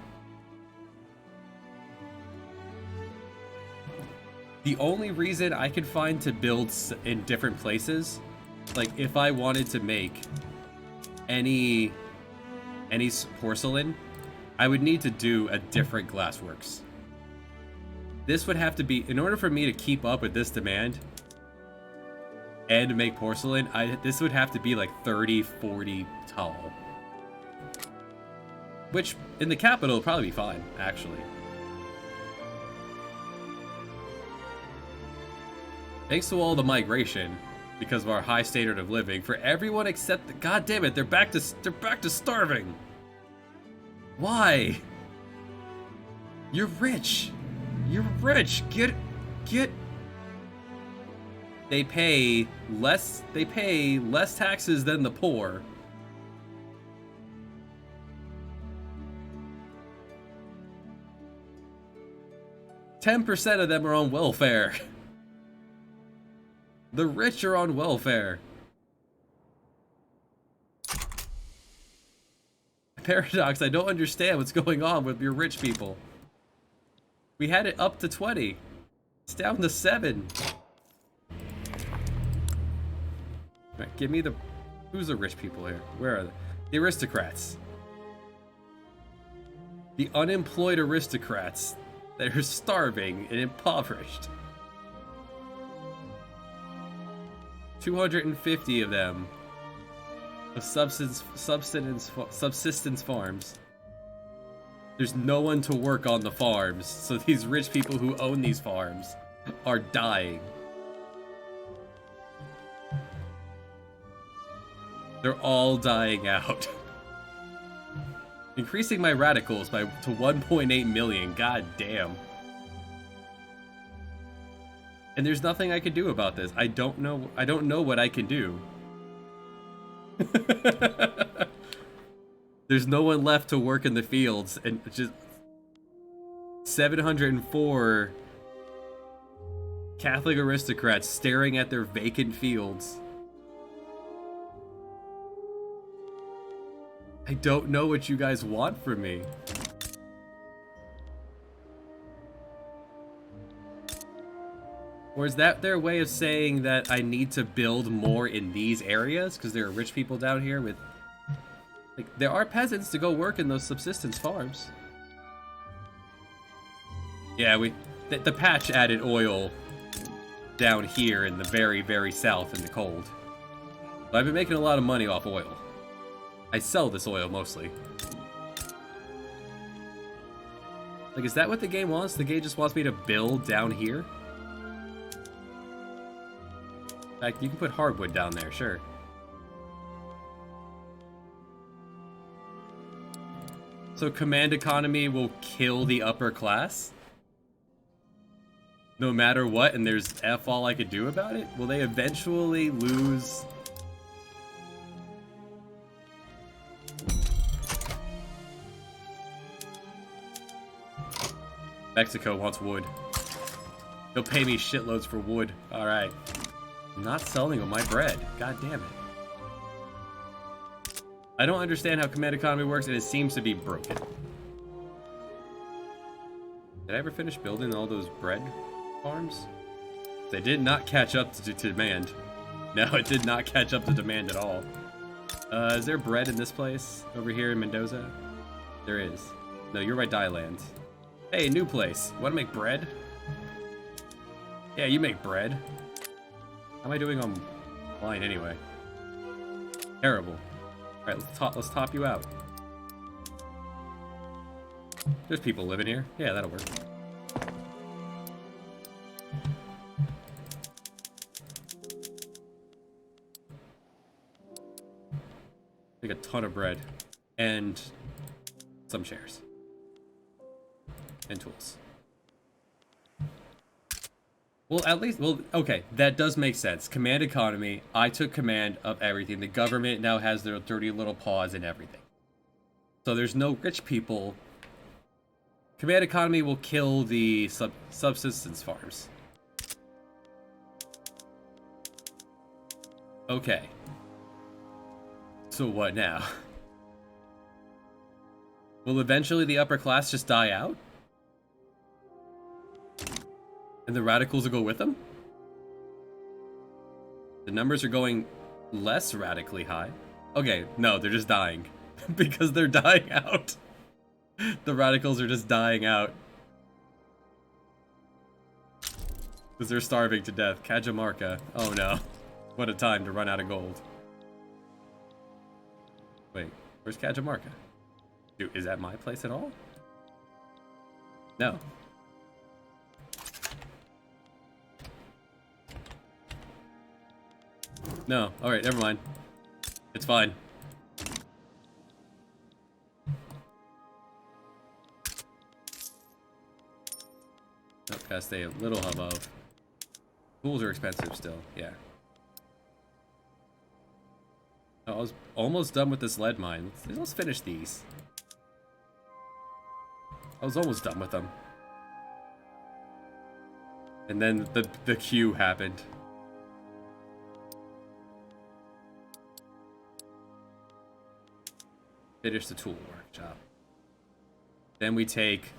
The only reason I could find to build in different places, like if I wanted to make any porcelain, I would need to do a different glassworks. This would have to be, in order for me to keep up with this demand and to make porcelain, this would have to be like 30, 40 tall. Which, in the capital, would probably be fine, actually. Thanks to all the migration, because of our high standard of living, for everyone except the... God damn it, they're back to starving! Why? You're rich! You're rich! Get... They pay less taxes than the poor, 10% of them are on welfare. The rich are on welfare. Paradox, I don't understand what's going on with your rich people. We had it up to 20. It's down to 7. Alright, give me the... Who's the rich people here? Where are they? The aristocrats. The unemployed aristocrats that are starving and impoverished. 250 of them. Of subsistence farms. There's no one to work on the farms, so these rich people who own these farms are dying. They're all dying out. Increasing my radicals to 1.8 million, god damn. And there's nothing I can do about this. I don't know what I can do. There's no one left to work in the fields, and just 704 Catholic aristocrats staring at their vacant fields. I don't know what you guys want from me. Or is that their way of saying that I need to build more in these areas? Because there are rich people down here with... Like, there are peasants to go work in those subsistence farms. Yeah, the patch added oil down here in the very, very south in the cold. But I've been making a lot of money off oil. I sell this oil mostly. Like, is that what the game wants? The game just wants me to build down here? In fact, you can put hardwood down there, sure. So command economy will kill the upper class? No matter what, and there's F all I could do about it? Will they eventually lose... Mexico wants wood. They'll pay me shitloads for wood. Alright. I'm not selling them my bread. God damn it. I don't understand how command economy works, and it seems to be broken. Did I ever finish building all those bread farms? They did not catch up to demand. No, it did not catch up to demand at all. Is there bread in this place? Over here in Mendoza? There is. No, you're right, Dieland. Hey, new place. Want to make bread? Yeah, you make bread. How am I doing online anyway? Terrible. Alright, let's top you out. There's people living here. Yeah, that'll work. Make a ton of bread. And some chairs. And tools. Well, at least, okay, that does make sense. Command economy, I took command of everything. The government now has their dirty little paws in everything. So there's no rich people. Command economy will kill the subsistence farms. Okay. So what now? Will eventually the upper class just die out? And the radicals will go with them? The numbers are going less radically high. Okay, no, they're just dying. Because they're dying out. The radicals are just dying out. Because they're starving to death. Cajamarca. Oh no. What a time to run out of gold. Wait, where's Cajamarca? Dude, is that my place at all? No. No. Alright, never mind. It's fine. Nope, gotta stay a little above. Tools are expensive still, yeah. Oh, I was almost done with this lead mine. Let's finish these. I was almost done with them. And then the queue happened. Finish the tool workshop. Then we take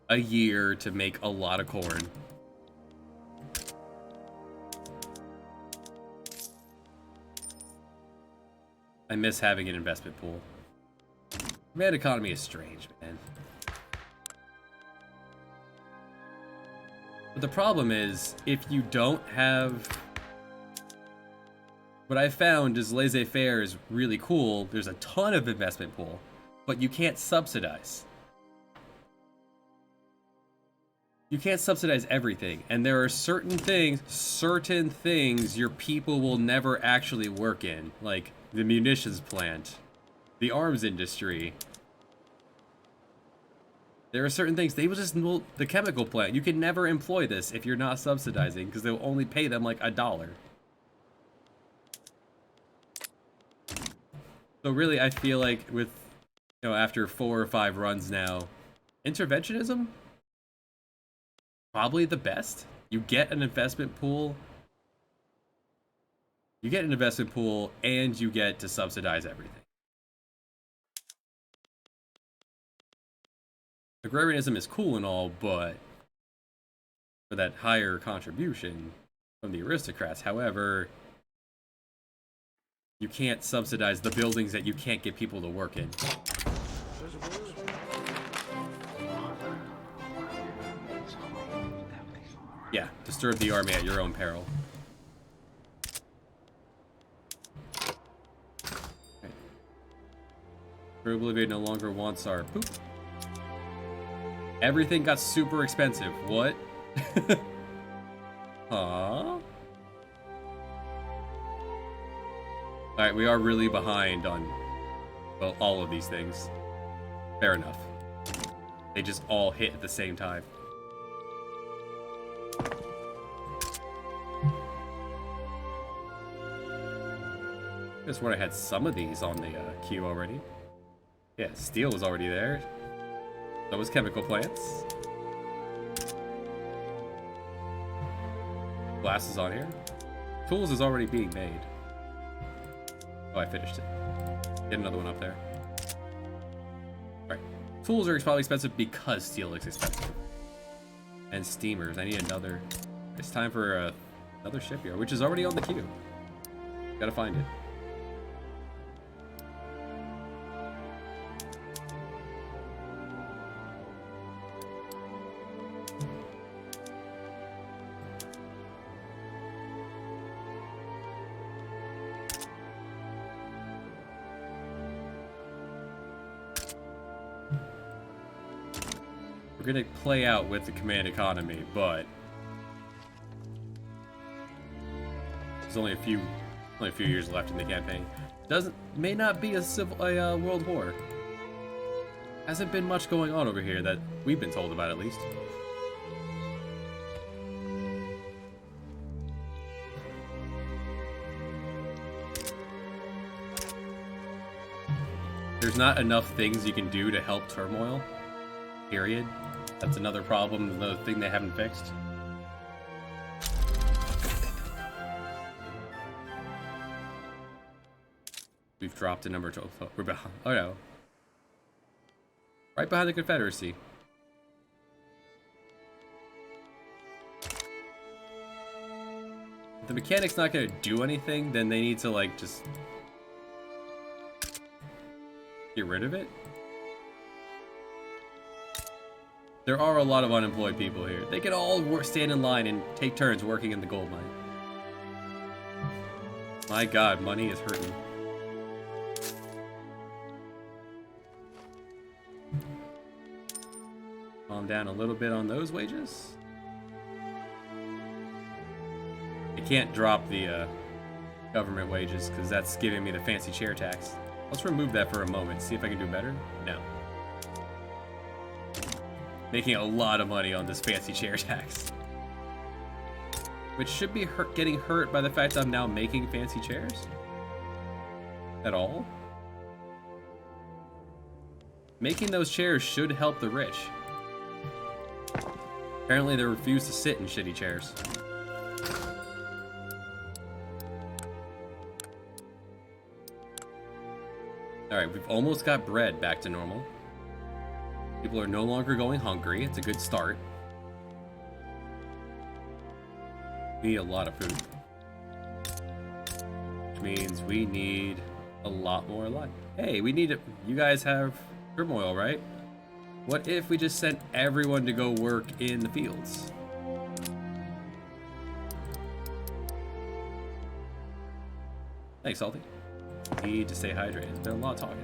a year to make a lot of corn. I miss having an investment pool. Man, economy is strange, man. But the problem is, if you don't have... What I found is laissez-faire is really cool. There's a ton of investment pool, but you can't subsidize. You can't subsidize everything, and there are certain things your people will never actually work in, like the munitions plant, the arms industry. There are certain things, they will just, the chemical plant, you can never employ this if you're not subsidizing, because they'll only pay them like $1. So really, I feel like with, after 4 or 5 runs now, interventionism? Probably the best. You get an investment pool. You get an investment pool, and you get to subsidize everything. Agrarianism is cool and all, but for that higher contribution from the aristocrats, however, you can't subsidize the buildings that you can't get people to work in. Yeah, disturb the army at your own peril. Okay. Oblivion no longer wants our poop. Everything got super expensive. What? Huh? Alright, we are really behind on, well, all of these things. Fair enough. They just all hit at the same time. I just swear I had some of these on the queue already. Yeah, steel was already there. So was chemical plants. Glass is on here. Tools is already being made. Oh, I finished it. Get another one up there. Alright. Tools are probably expensive because steel is expensive. And steamers. I need another. It's time for another shipyard, which is already on the queue. Gotta find it. We're gonna play out with the command economy, but there's only a few years left in the campaign. May not be a world war. Hasn't been much going on over here that we've been told about, at least. There's not enough things you can do to help turmoil. Period. That's another problem, another thing they haven't fixed. We've dropped to number 12. We're behind. Oh no. Right behind the Confederacy. If the mechanic's not gonna do anything, then they need to, like, just get rid of it. There are a lot of unemployed people here. They can all stand in line and take turns working in the gold mine. My god, money is hurting. Calm down a little bit on those wages. I can't drop the government wages because that's giving me the fancy chair tax. Let's remove that for a moment, see if I can do better. No. Making a lot of money on this fancy chair tax. Which should be getting hurt by the fact I'm now making fancy chairs? At all? Making those chairs should help the rich. Apparently they refuse to sit in shitty chairs. Alright, we've almost got bread back to normal. People are no longer going hungry. It's a good start. We need a lot of food. Which means we need a lot more life. Hey, we need it. You guys have turmoil, right? What if we just sent everyone to go work in the fields? Thanks, Salty. Need to stay hydrated. It's been a lot of talking.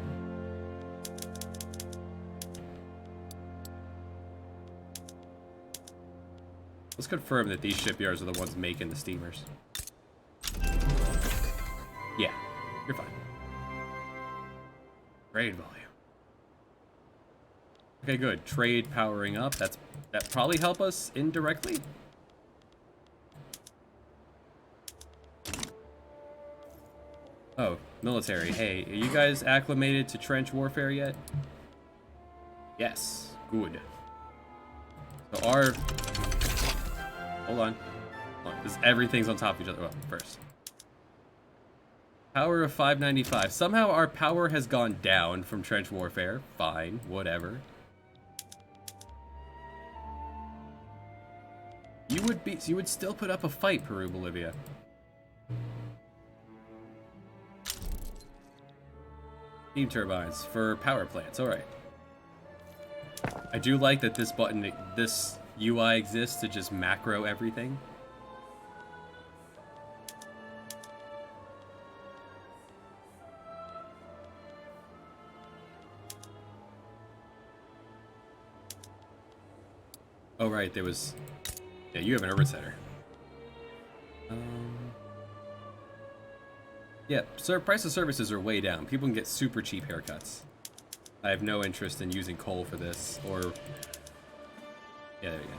Let's confirm that these shipyards are the ones making the steamers. Yeah, you're fine. Trade volume. Okay, good. Trade powering up. That probably help us indirectly. Oh, military. Hey, are you guys acclimated to trench warfare yet? Yes. Good. So our... Hold on. This, everything's on top of each other. Well, first. Power of 595. Somehow our power has gone down from trench warfare. Fine. Whatever. You would still put up a fight, Peru, Bolivia. Steam turbines for power plants. All right. I do like that this button, this UI exists to just macro everything. Oh right, there was. Yeah, you have an urban center. Yeah, sir, price of services are way down. People can get super cheap haircuts. I have no interest in using coal for this, or... Yeah, there we go.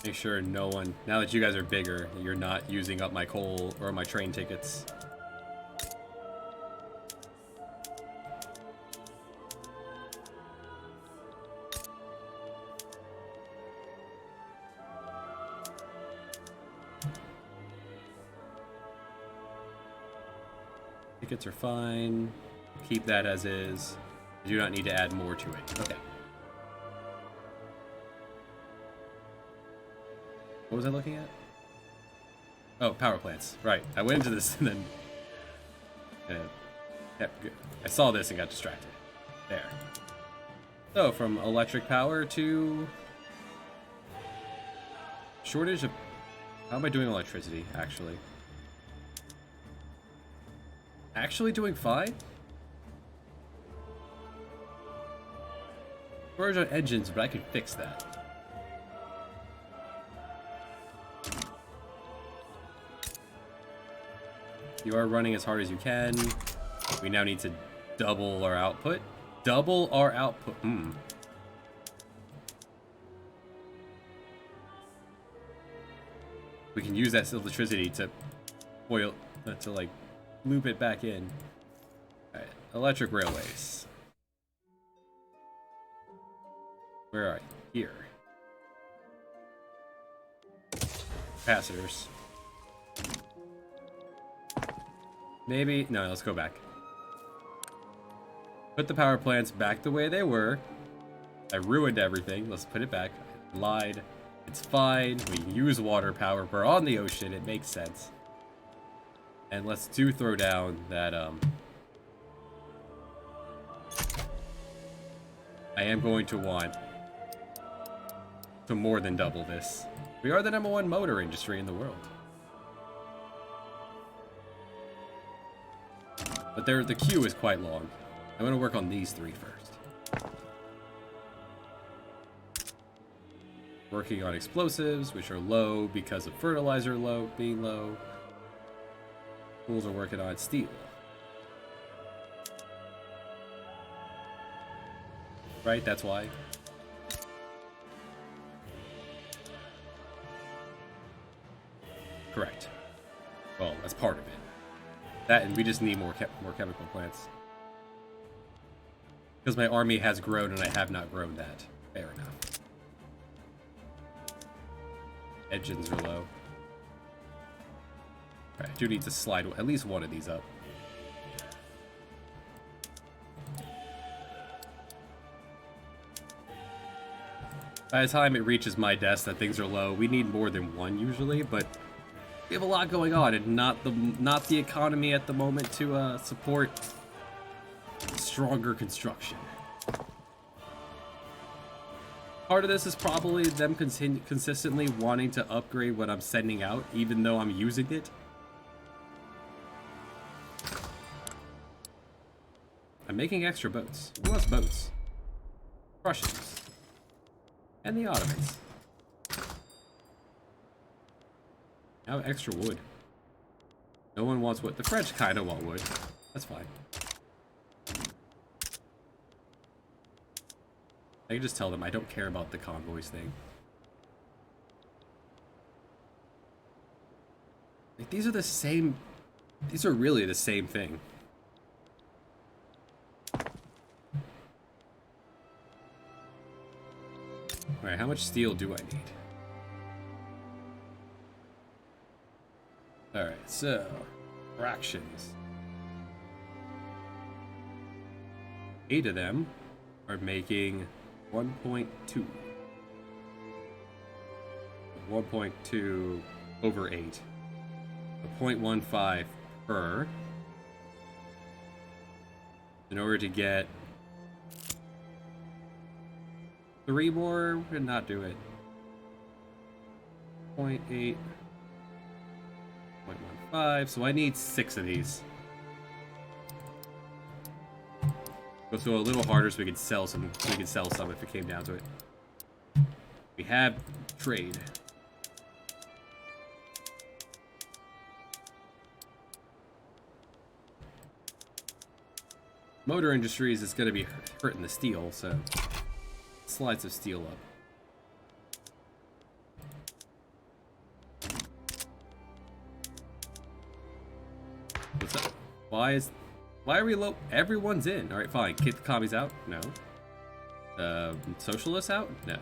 Make sure no one... Now that you guys are bigger, you're not using up my coal or my train tickets. Tickets are fine. Keep that as is. I do not need to add more to it. Okay. What was I looking at? Oh, power plants. Right. I went into this and then... I saw this and got distracted. There. So, from electric power to... Shortage of... How am I doing electricity, actually? Actually doing fine? Shortage on engines, but I can fix that. You are running as hard as you can. We now need to double our output. Double our output. We can use that electricity to oil, to like loop it back in. Alright, electric railways. Where are you? Here. Capacitors. Maybe, no, let's go back. Put the power plants back the way they were. I ruined everything. Let's put it back. I lied. It's fine. We can use water power. We're on the ocean. It makes sense. And let's throw down that, I am going to want to more than double this. We are the #1 motor industry in the world. But the queue is quite long. I'm going to work on these three first. Working on explosives, which are low because of fertilizer being low. Tools are working on steel. Right, that's why. Correct. Well, that's part of it. That, and we just need more chemical plants. Because my army has grown and I have not grown that. Fair enough. Engines are low. Alright, I do need to slide at least one of these up. By the time it reaches my desk that things are low, we need more than one usually, but we have a lot going on and not the economy at the moment to support stronger construction. Part of this is probably them consistently wanting to upgrade what I'm sending out, even though I'm using it. I'm making extra boats. Who wants boats? Prussians. And the Ottomans. Now extra wood. No one wants wood. The French kind of want wood. That's fine. I can just tell them I don't care about the convoys thing. Like, these are the same... These are really the same thing. Alright, how much steel do I need? Alright, so... Fractions. 8 of them are making 1.2. 1.2 over 8. A 0.15 per. In order to get 3 more, we're gonna not do it. 0.8. 0.15, so I need 6 of these. Let's go a little harder so we can sell some. We can sell some if it came down to it. We have trade. Motor Industries is going to be hurting the steel, so slide some steel up. What's up? Why are we low? Everyone's in. All right, fine. Kick the commies out? No. Socialists out? No.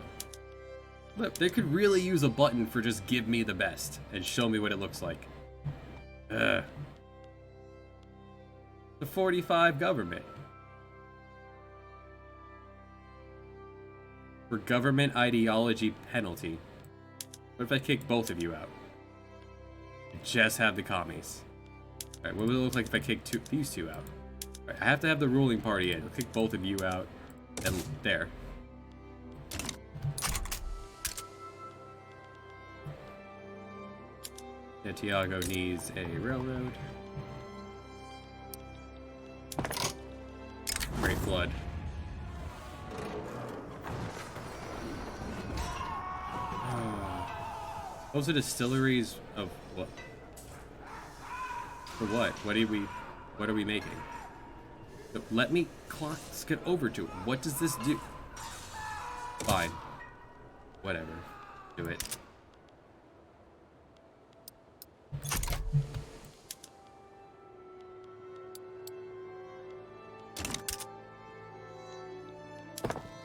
Look, they could really use a button for just give me the best and show me what it looks like. The 45 government. For government ideology penalty. What if I kick both of you out? Just have the commies. Alright, what would it look like if I kick these two out? Right, I have to have the ruling party in. I'll kick both of you out. And there. Santiago needs a railroad. Great flood. Those are distilleries of what? For what? What are we making? Let me get over to it. What does this do? Fine. Whatever. Do it.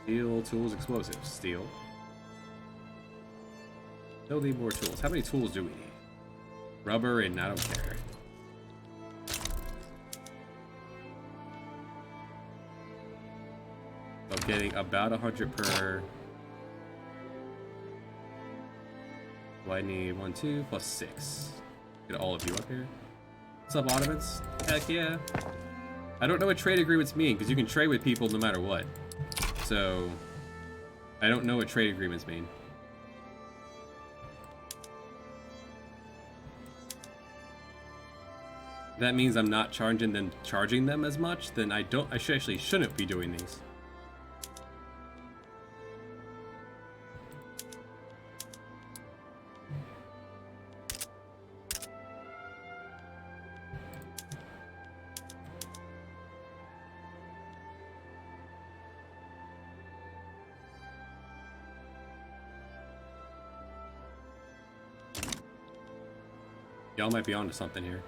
Steel, tools, explosives. Steel. Still need more tools. How many tools do we need? Rubber and I don't care. I'm getting about 100 per. Do I need 1, 2, plus 6? Get all of you up here. What's up, Ottomans? Heck yeah. I don't know what trade agreements mean, because you can trade with people no matter what. So, I don't know what trade agreements mean. That means I'm not charging them as much, then I actually shouldn't be doing these. Y'all might be onto something here.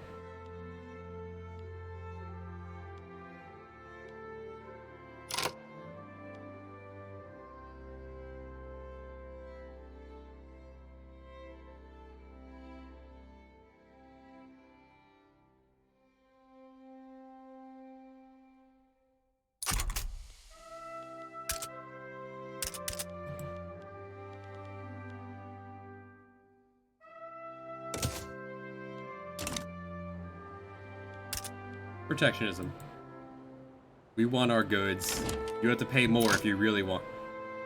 Protectionism. We want our goods. You have to pay more if you really want.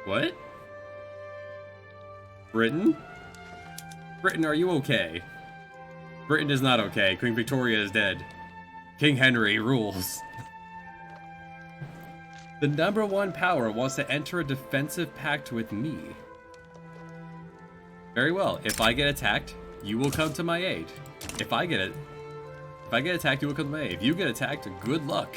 What? Britain? Britain, are you okay? Britain is not okay. Queen Victoria is dead. King Henry rules. The #1 power wants to enter a defensive pact with me. Very well. If I get attacked, you will come to my aid. If I get attacked, you will come to my aid. If you get attacked, good luck.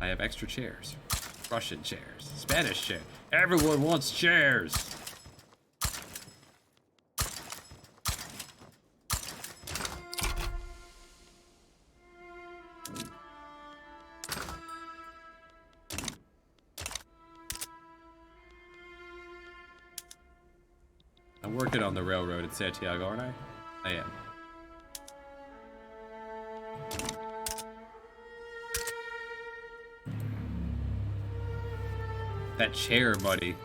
I have extra chairs. Russian chairs. Spanish chairs. Everyone wants chairs. I'm working on the railroad in Santiago, aren't I? I am. That chair, buddy.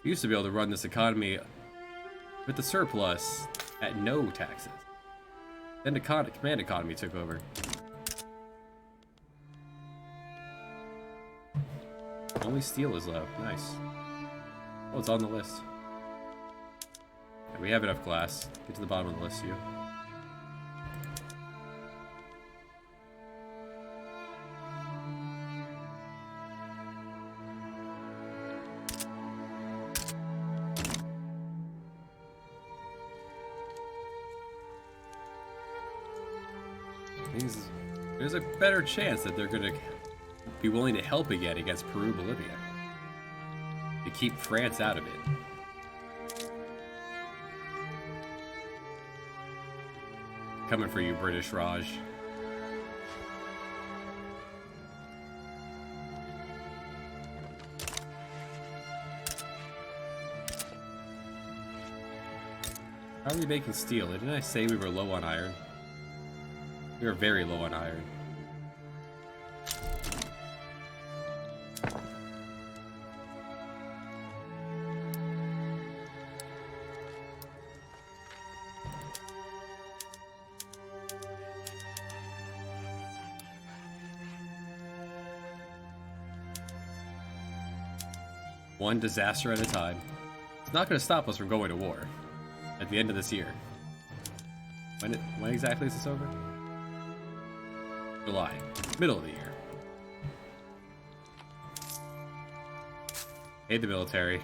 We used to be able to run this economy with the surplus at no taxes. Then the command economy took over. Only steel is left. Nice. Oh, it's on the list. Yeah, we have enough glass. Get to the bottom of the list, you. There's a better chance that they're gonna be willing to help again against Peru, Bolivia. To keep France out of it. Coming for you, British Raj. How are we making steel? Didn't I say we were low on iron? We are very low on iron. One disaster at a time. It's not going to stop us from going to war at the end of this year. When exactly is this over? July. Middle of the year. Aid the military.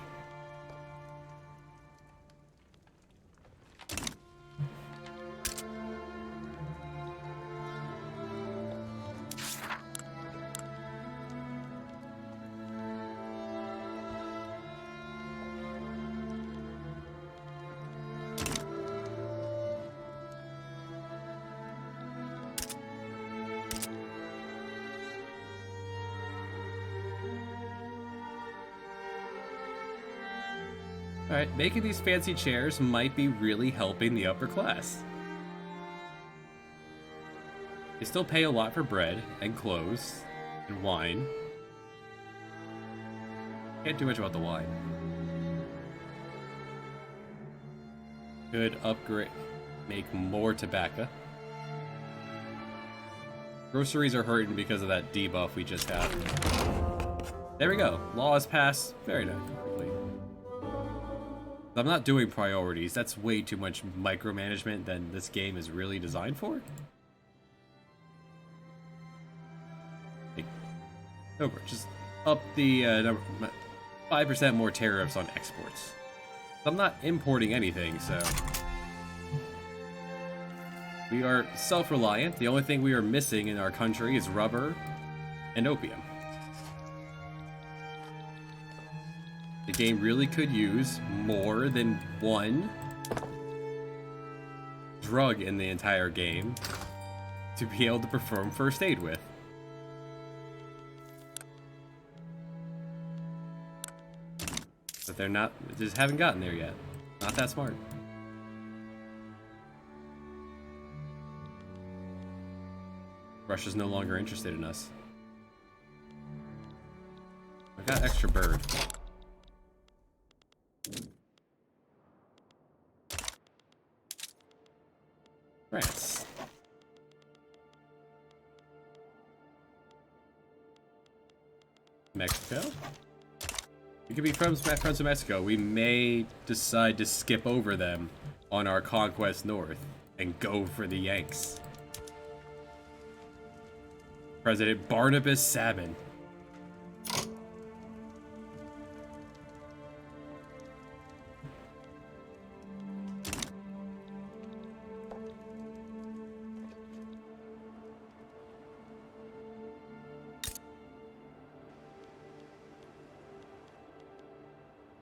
Alright, making these fancy chairs might be really helping the upper class. They still pay a lot for bread, and clothes, and wine. Can't do much about the wine. Could upgrade, make more tobacco. Groceries are hurting because of that debuff we just had. There we go. Law is passed. Very nice. I'm not doing priorities. That's way too much micromanagement than this game is really designed for. Like, over. Just up the 5% more tariffs on exports. I'm not importing anything, so we are self-reliant. The only thing we are missing in our country is rubber and opium. The game really could use more than one drug in the entire game to be able to perform first aid with. But they're not, just haven't gotten there yet. Not that smart. Russia's no longer interested in us. I got extra bird. France. Mexico? We could be friends with Mexico. We may decide to skip over them on our conquest north and go for the Yanks. President Barnabas Sabin.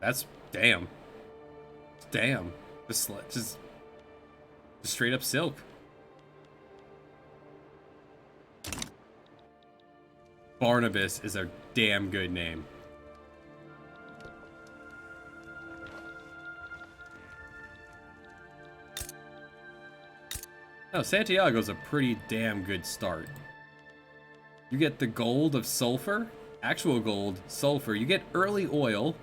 That's damn. Damn. Just straight up silk. Barnabas is a damn good name. No, Santiago's a pretty damn good start. You get the gold of sulfur, actual gold, sulfur. You get early oil.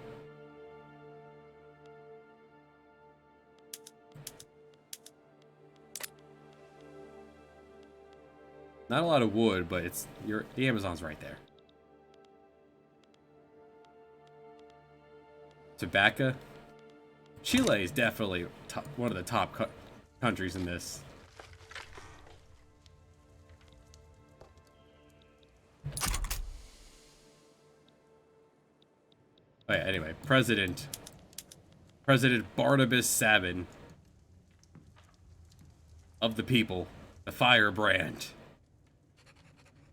Not a lot of wood, but it's the Amazon's right there. Tobacco. Chile is definitely one of the top countries in this. Oh yeah, anyway, President Barnabas Sabin of the people, the firebrand.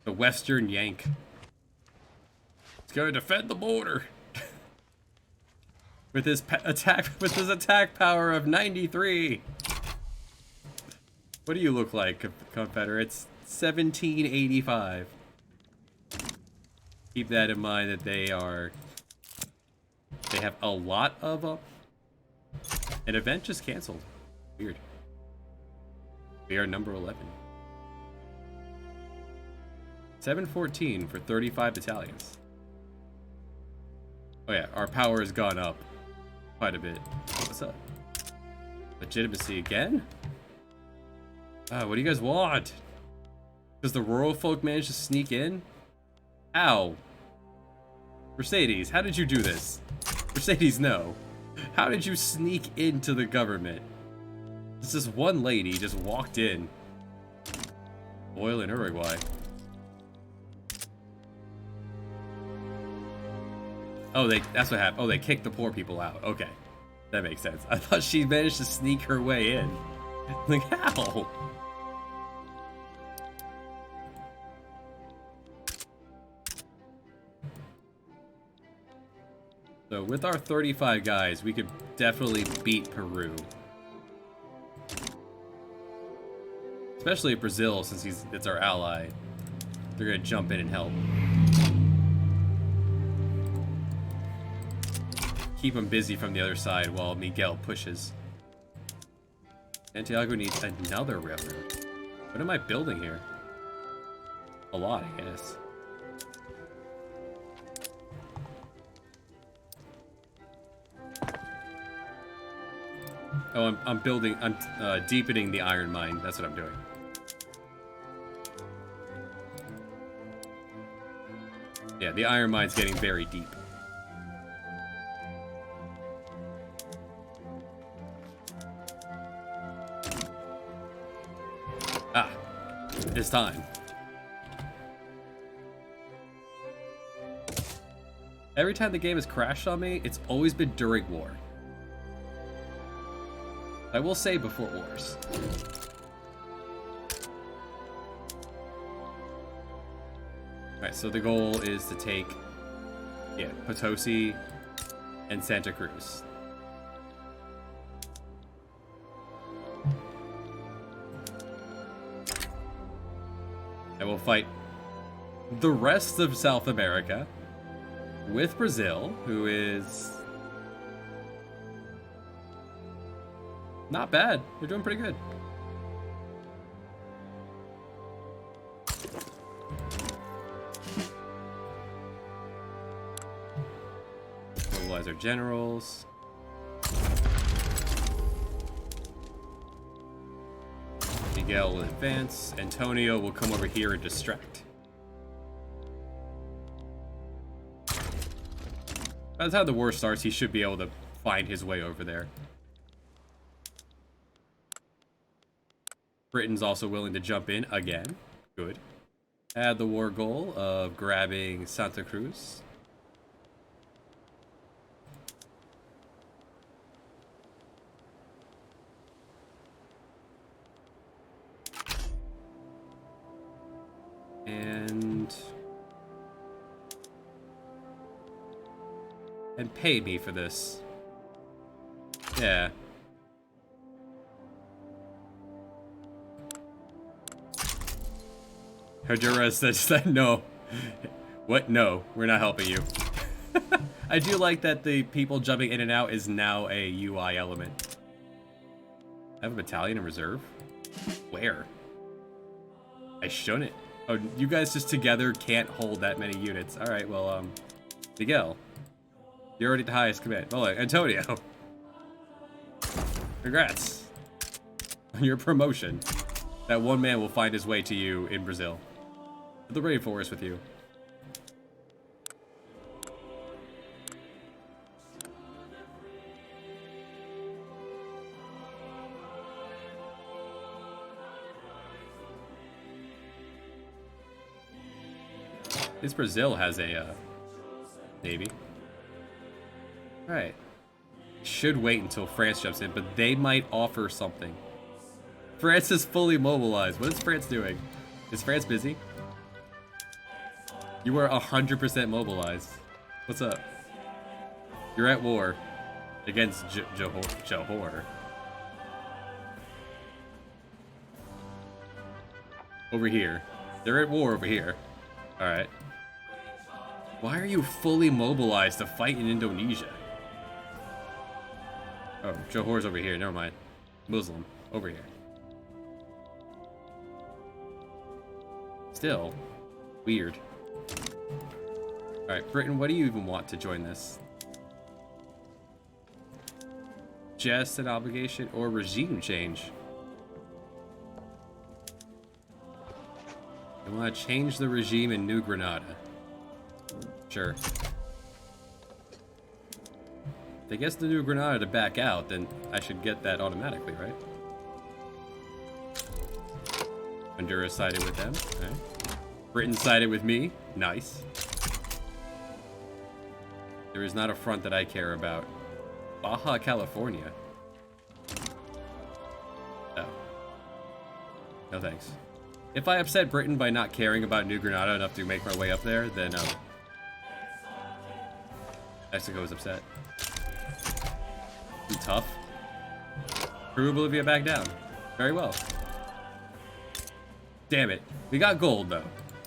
The Western Yank. He's gonna defend the border with his attack power of 93. What do you look like, Confederates? 1785. Keep that in mind that they have a lot of an event just canceled. Weird. We are number 11. 714 for 35 battalions. Oh yeah, our power has gone up quite a bit. What's up? Legitimacy again? What do you guys want? Does the rural folk manage to sneak in? Ow. Mercedes, how did you do this? Mercedes, no. How did you sneak into the government? This one lady just walked in. Oil in Uruguay. Oh, that's what happened. Oh, they kicked the poor people out. Okay. That makes sense. I thought she managed to sneak her way in. Like, how? So, with our 35 guys, we could definitely beat Peru. Especially Brazil, since it's our ally. They're gonna jump in and help. Keep him busy from the other side while Miguel pushes. Santiago needs another railroad. What am I building here? A lot, I guess. Oh, I'm deepening the iron mine. That's what I'm doing. Yeah, the iron mine's getting very deep. This time. Every time the game has crashed on me, it's always been during war. I will say before wars. Alright, so the goal is to take, Potosi and Santa Cruz. I will fight the rest of South America with Brazil, who is not bad. They're doing pretty good. mobilize our generals. Miguel will advance. Antonio will come over here and distract. By the time the war starts, he should be able to find his way over there. Britain's also willing to jump in again. Good. Had the war goal of grabbing Santa Cruz. And pay me for this. Yeah. Honduras said no. What? No, we're not helping you. I do like that the people jumping in and out is now a UI element. I have a battalion in reserve? Where? I shouldn't. Oh, you guys just together can't hold that many units. Alright, well, Miguel. You're already the highest command. Oh, Antonio. Congrats on your promotion. That one man will find his way to you in Brazil. The rainforest with you. This Brazil has a navy. Alright. Should wait until France jumps in, but they might offer something. France is fully mobilized. What is France doing? Is France busy? You are 100% mobilized. What's up? You're at war against Johor. Over here. They're at war over here. Alright. Why are you fully mobilized to fight in Indonesia? Oh, Johor's over here. Never mind. Muslim. Over here. Still. Weird. Alright, Britain, what do you even want to join this? Just an obligation or regime change? You want to change the regime in New Granada? Sure. If they get the New Granada to back out, then I should get that automatically, right? Honduras sided with them. Okay. Britain sided with me. Nice. There is not a front that I care about. Baja California. Oh. No thanks. If I upset Britain by not caring about New Granada enough to make my way up there, then Mexico is upset. You tough. Peru, Bolivia back down. Very well. Damn it. We got gold, though.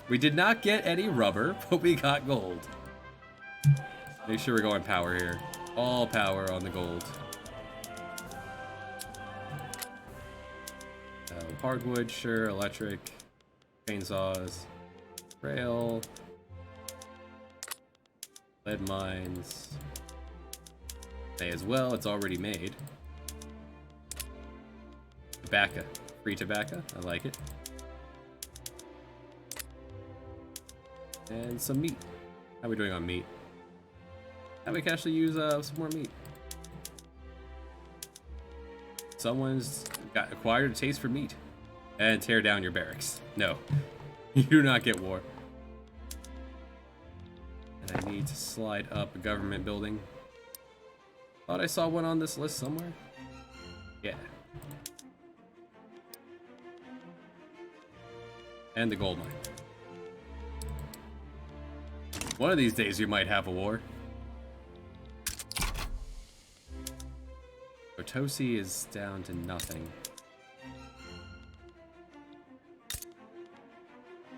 We did not get any rubber, but we got gold. Make sure we're going power here. All power on the gold. Hardwood, sure. Electric. Chainsaws. Rail. Lead mines. May as well. It's already made. Tobacco. Free tobacco. I like it. And some meat. How are we doing on meat? Now we can actually use some more meat. Someone's got acquired a taste for meat. And tear down your barracks. No. You do not get war. And I need to slide up a government building. Thought I saw one on this list somewhere. Yeah. And the gold mine. One of these days we might have a war. Potosi is down to nothing.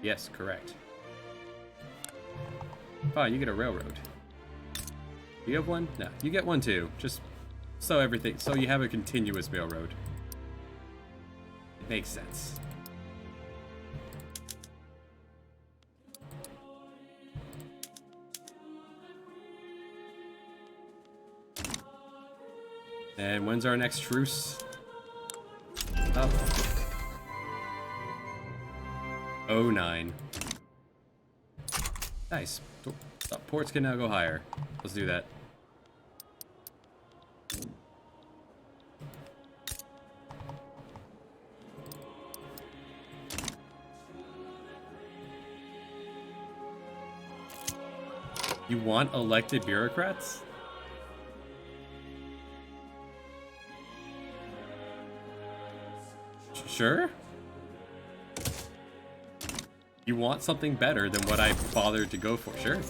Yes, correct. Oh, you get a railroad. You have one? No, you get one too. Just so everything, so you have a continuous railroad. It makes sense. And when's our next truce? Up. 09. Nice. Ports can now go higher. Let's do that. You want elected bureaucrats? Sure? You want something better than what I bothered to go for, sure.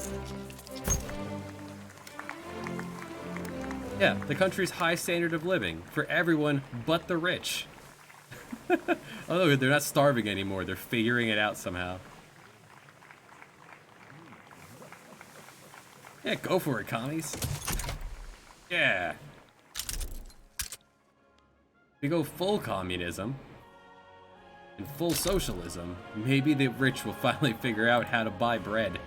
Yeah, the country's high standard of living for everyone but the rich. Oh, they're not starving anymore. They're figuring it out somehow. Yeah, go for it, commies. Yeah. We go full communism and full socialism. Maybe the rich will finally figure out how to buy bread.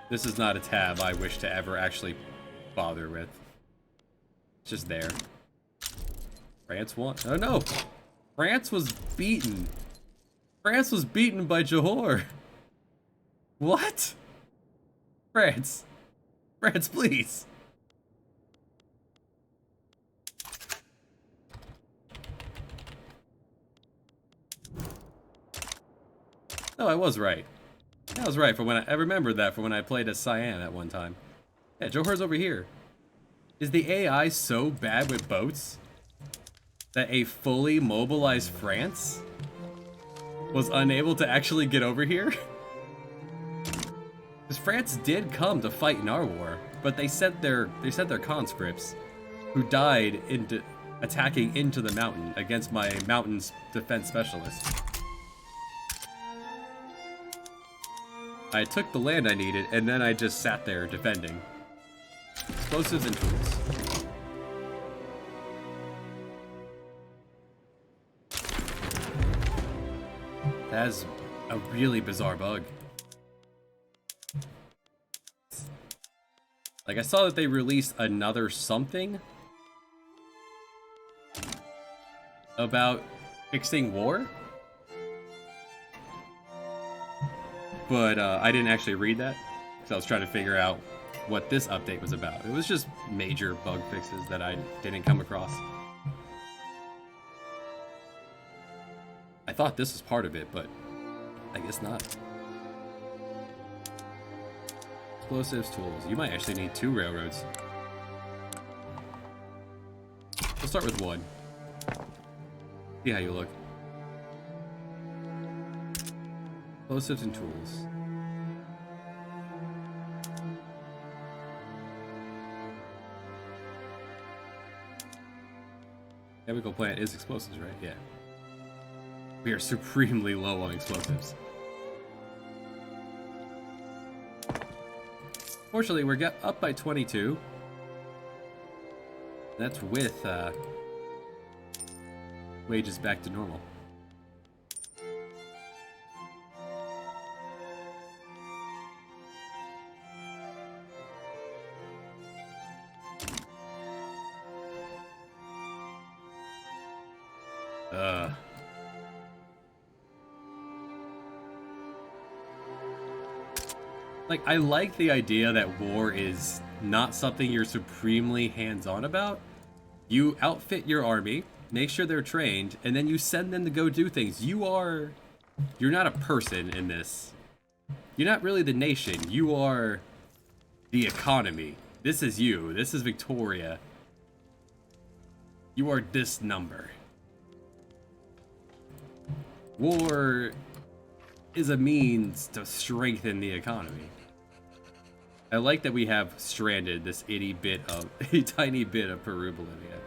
This is not a tab I wish to ever actually bother with. It's just there. France won. Oh no! France was beaten. France was beaten by Johor. What? France. France, please. No, I was right. I was right for when I remembered that from when I played as Siam at one time. Yeah, Johor's over here. Is the AI so bad with boats that a fully mobilized France was unable to actually get over here? Because France did come to fight in our war, but they sent their conscripts who died into attacking into the mountain against my mountain's defense specialist. I took the land I needed, and then I just sat there defending. Explosives and tools. That's a really bizarre bug. Like, I saw that they released another something about fixing war, but I didn't actually read that because I was trying to figure out what this update was about. It was just major bug fixes that I didn't come across. I thought this was part of it, but I guess not. Explosives, tools. You might actually need 2 railroads. We'll start with 1. See how you look. Explosives and tools. Chemical plant is explosives, right? Yeah. We are supremely low on explosives. Fortunately, we're up by 22. That's with wages back to normal. Like, I like the idea that war is not something you're supremely hands-on about. You outfit your army, make sure they're trained, and then you send them to go do things. You're not a person in this. You're not really the nation. You are the economy. This is you. This is Victoria. You are this number. War is a means to strengthen the economy. I like that we have stranded this a tiny bit of Peru, Bolivia.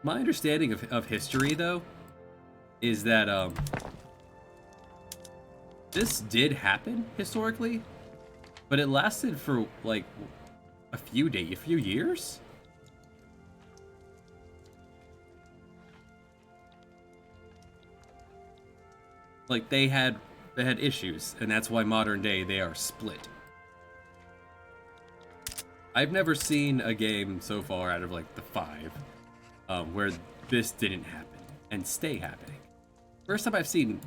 My understanding of history, though, is that this did happen historically, but it lasted for like a few years. Like, they had they had issues, and that's why modern day they are split. I've never seen a game so far out of like the 5 where this didn't happen and stay happening. First time I've seen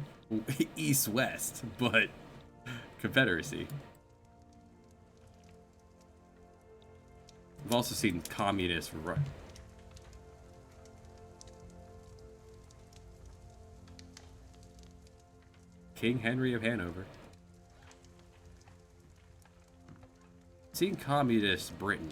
East-West, but Confederacy. I've also seen communist run. King Henry of Hanover. Seen communist Britain.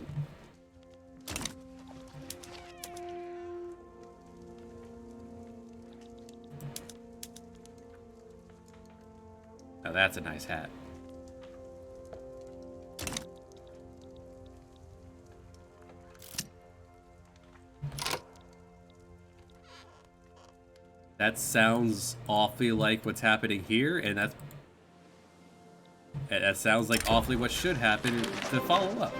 Now that's a nice hat. That sounds awfully like what's happening here, and that sounds like awfully what should happen to follow up.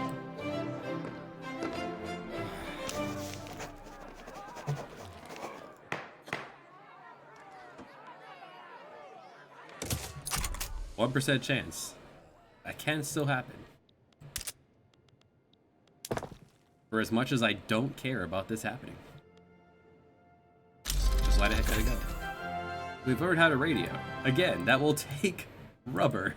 %1 chance. That can still happen. For as much as I don't care about this happening. Just let it go. We've learned how to radio. Again, that will take rubber.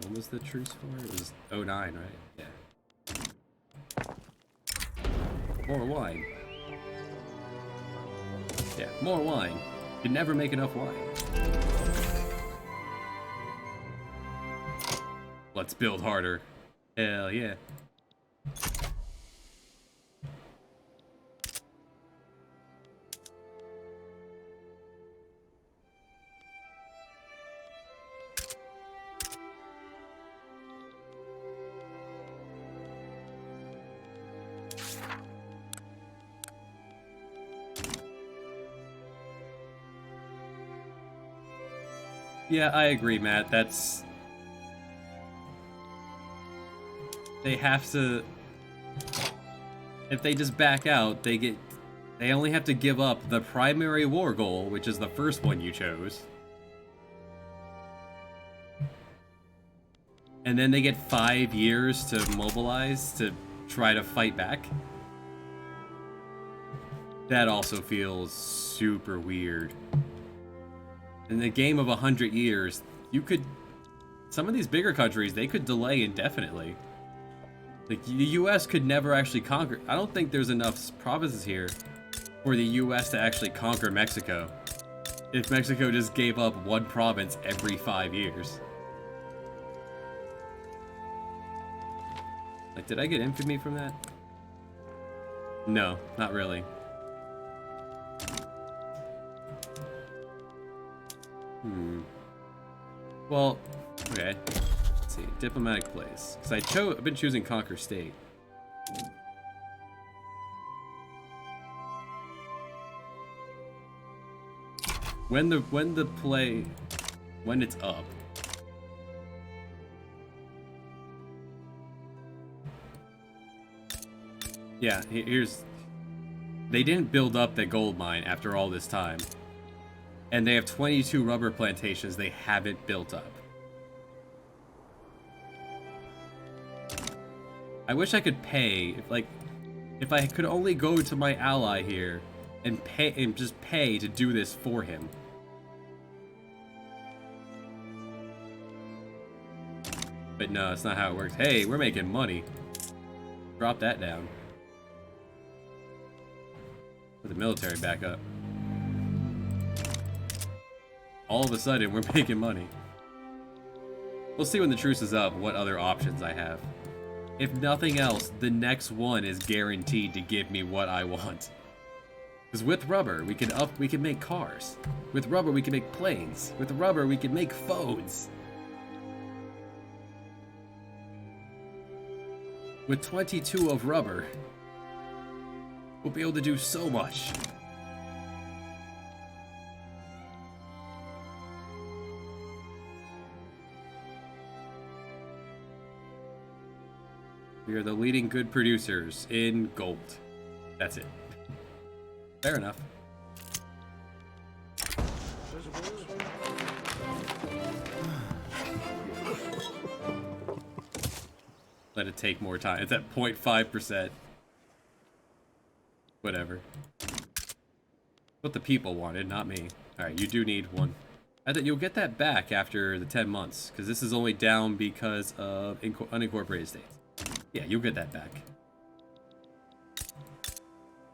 When was the truce for? It was 09, right? Yeah. More wine. Yeah, more wine. You can never make enough wine. Let's build harder. Hell yeah. Yeah, I agree, Matt. That's... They have to... If they just back out, they only have to give up the primary war goal, which is the first one you chose. And then they get 5 years to mobilize to try to fight back. That also feels super weird. In the game of 100 years, you could... Some of these bigger countries, they could delay indefinitely. Like, the US could never actually conquer... I don't think there's enough provinces here for the US to actually conquer Mexico. If Mexico just gave up one province every 5 years. Like, did I get infamy from that? No, not really. Well, okay. Let's see. Diplomatic place. Because I've been choosing Conquer State. When it's up. Yeah, here's... They didn't build up the gold mine after all this time. And they have 22 rubber plantations they haven't built up. I wish I could pay, if I could only go to my ally here and just pay to do this for him. But no, that's not how it works. Hey, we're making money. Drop that down. Put the military back up. All of a sudden, we're making money. We'll see when the truce is up what other options I have. If nothing else, the next one is guaranteed to give me what I want. Because with rubber, we can make cars. With rubber, we can make planes. With rubber, we can make phones. With 22 of rubber, we'll be able to do so much. We are the leading good producers in gold. That's it. Fair enough. Let it take more time. It's at 0.5%. Whatever. What the people wanted, not me. Alright, you do need one. I think you'll get that back after the 10 months, because this is only down because of unincorporated states. Yeah, you'll get that back.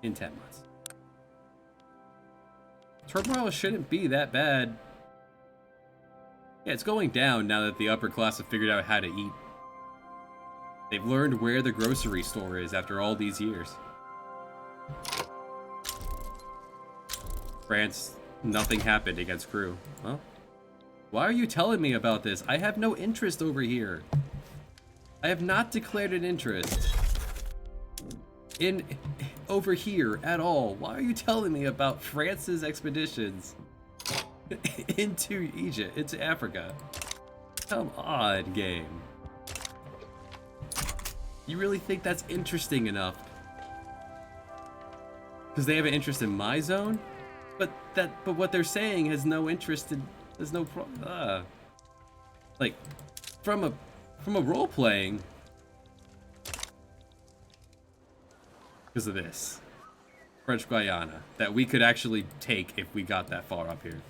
In 10 months. Turmoil shouldn't be that bad. Yeah, it's going down now that the upper class have figured out how to eat. They've learned where the grocery store is after all these years. France, nothing happened against Crew. Well, why are you telling me about this? I have no interest over here. I have not declared an interest in over here at all. Why are you telling me about France's expeditions into Egypt, into Africa? Come on, game. You really think that's interesting enough? Because they have an interest in my zone? But what they're saying has no interest in, there's no like, from a role playing, because of this French Guiana that we could actually take if we got that far up here.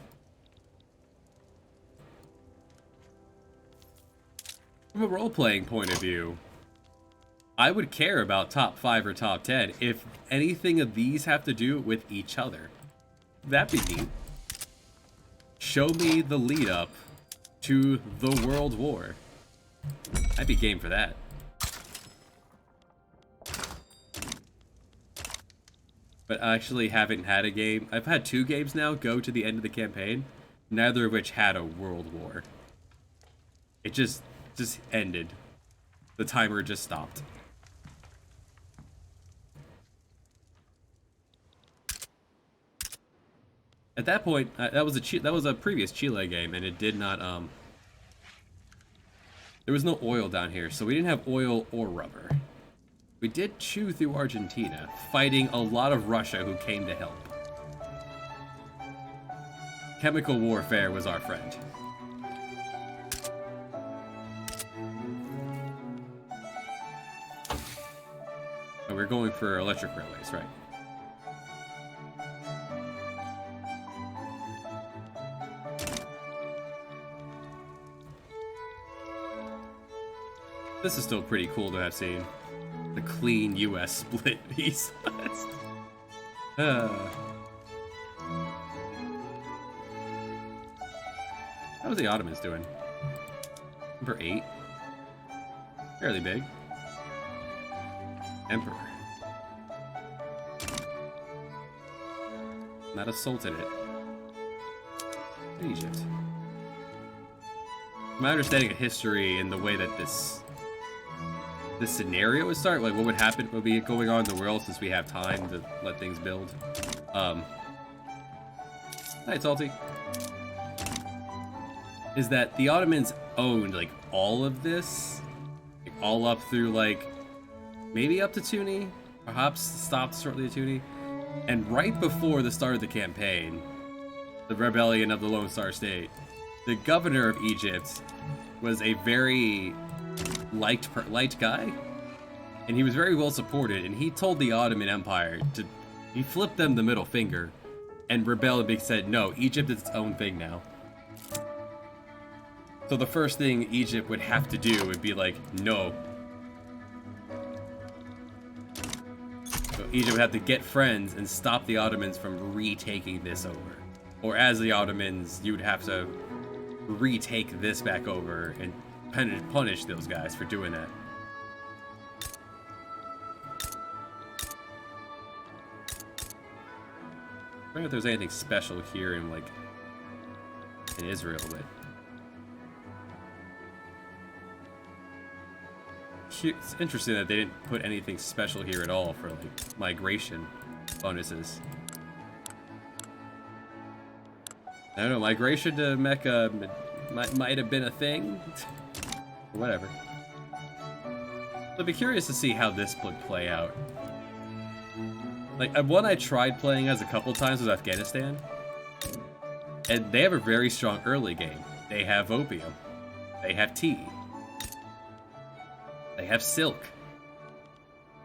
From a role playing point of view, I would care about top 5 or top 10 if anything of these have to do with each other. That'd be neat. Show me the lead up to the World War. I'd be game for that. But I actually haven't had a game. I've had 2 games now go to the end of the campaign, neither of which had a World War. It just ended. The timer just stopped. At that point, that was a previous Chile game, and it did not. There was no oil down here, so we didn't have oil or rubber. We did chew through Argentina, fighting a lot of Russia who came to help. Chemical warfare was our friend. And we're going for electric railways, right? This is still pretty cool to have seen. The clean US split piece. How are the Ottomans doing? Number 8. Fairly big. Emperor. Not assaulted it. Egypt. My understanding of history and the way that this scenario would start, like what would happen, would be going on in the world since we have time to let things build. Hi, Salty. Is that the Ottomans owned like all of this, like, all up through like maybe up to Tuni, perhaps stopped shortly at Tuni, and right before the start of the campaign, the rebellion of the Lone Star State, the governor of Egypt was a very liked guy, and he was very well supported, and he told the Ottoman Empire he flipped them the middle finger and rebelled and said, no, Egypt is its own thing now. So the first thing Egypt would have to do would be like, no. So Egypt would have to get friends and stop the Ottomans from retaking this over. Or as the Ottomans, you would have to retake this back over and punish those guys for doing that. I don't know if there's anything special here in like in Israel, but it's interesting that they didn't put anything special here at all for like migration bonuses. I don't know, migration to Mecca might have been a thing. Whatever. I'd be curious to see how this would play out. Like, one I tried playing as a couple times was Afghanistan. And they have a very strong early game. They have opium. They have tea. They have silk.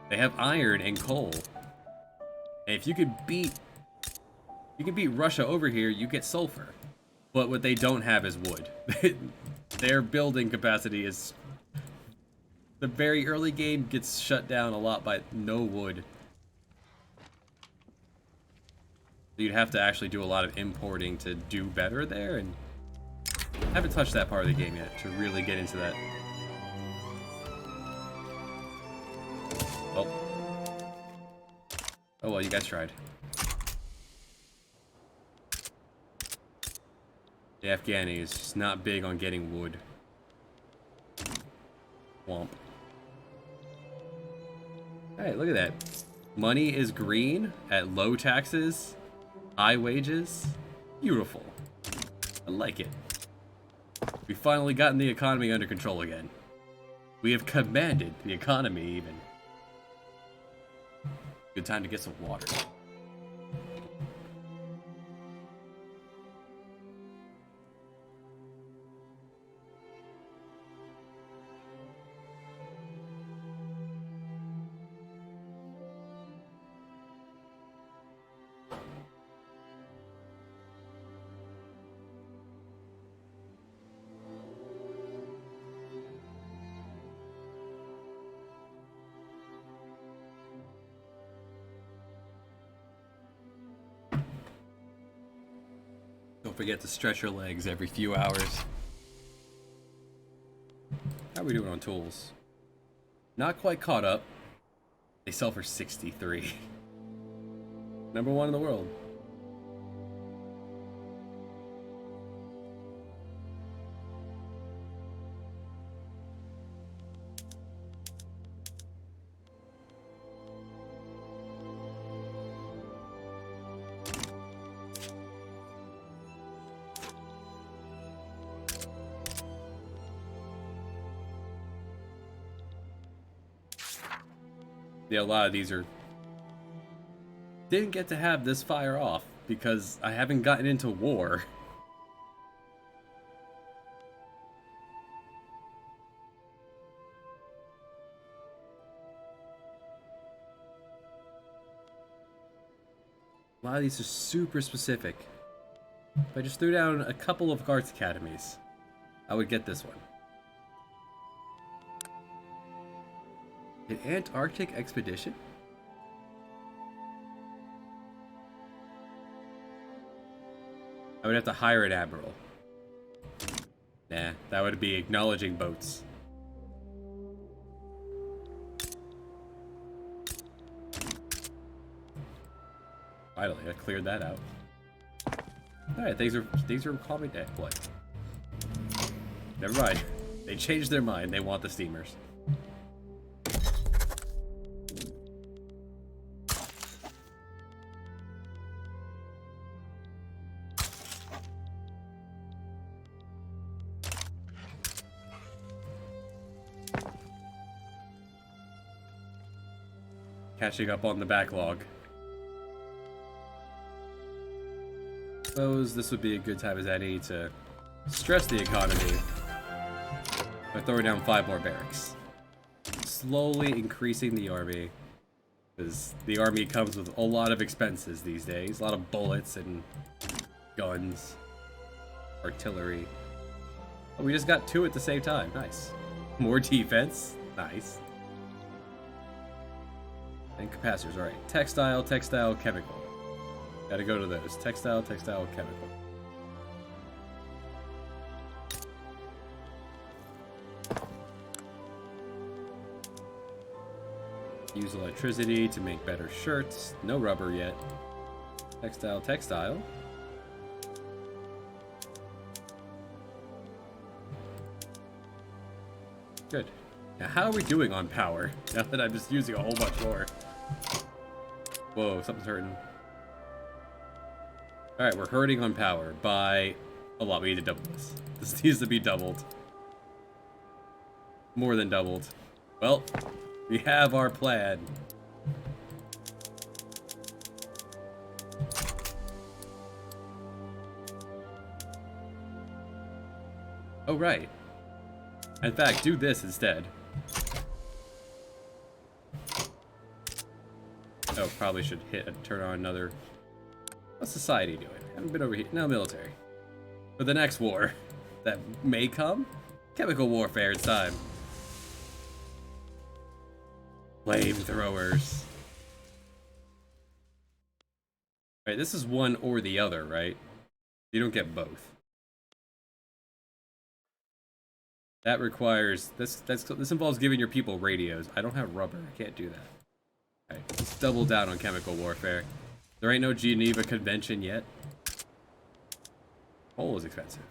They have iron and coal. And if you could beat Russia over here, you get sulfur. But what they don't have is wood. Their building capacity is... The very early game gets shut down a lot by no wood. You'd have to actually do a lot of importing to do better there, and I haven't touched that part of the game yet to really get into that. Oh. Oh well, you guys tried. The Afghani is just not big on getting wood. Womp. Hey, look at that. Money is green at low taxes, high wages. Beautiful. I like it. We finally gotten the economy under control again. We have commanded the economy even. Good time to get some water. Don't forget to stretch your legs every few hours. How are we doing on tools? Not quite caught up. They sell for 63. Number one in the world. Yeah, a lot of these didn't get to have this fire off because I haven't gotten into war. A lot of these are super specific. If I just threw down a couple of arts academies, I would get this one. An Antarctic expedition? I would have to hire an admiral. Nah, that would be acknowledging boats. Finally, I cleared that out. Alright, things are calming down. What? Never mind. They changed their mind. They want the steamers. Catching up on the backlog. Suppose this would be a good time as any to stress the economy by throwing down 5 more barracks. Slowly increasing the army, because the army comes with a lot of expenses these days. A lot of bullets and guns, artillery. Oh, we just got 2 at the same time. Nice. More defense. Nice. And capacitors, alright. Textile, textile, chemical. Gotta go to those. Textile, textile, chemical. Use electricity to make better shirts. No rubber yet. Textile, textile. Good. Now, how are we doing on power? Now that I'm just using a whole bunch more. Whoa, something's hurting. Alright, we're hurting on power by a lot. We need to double this. This needs to be doubled. More than doubled. Well, we have our plan. Oh, right. In fact, do this instead. Oh, probably should turn on another... What's society doing? Haven't been over here. No, military. For the next war that may come? Chemical warfare, it's time. Flamethrowers. Right, this is one or the other, right? You don't get both. That requires... This involves giving your people radios. I don't have rubber. I can't do that. Alright, let's double down on chemical warfare. There ain't no Geneva Convention yet. Coal is expensive.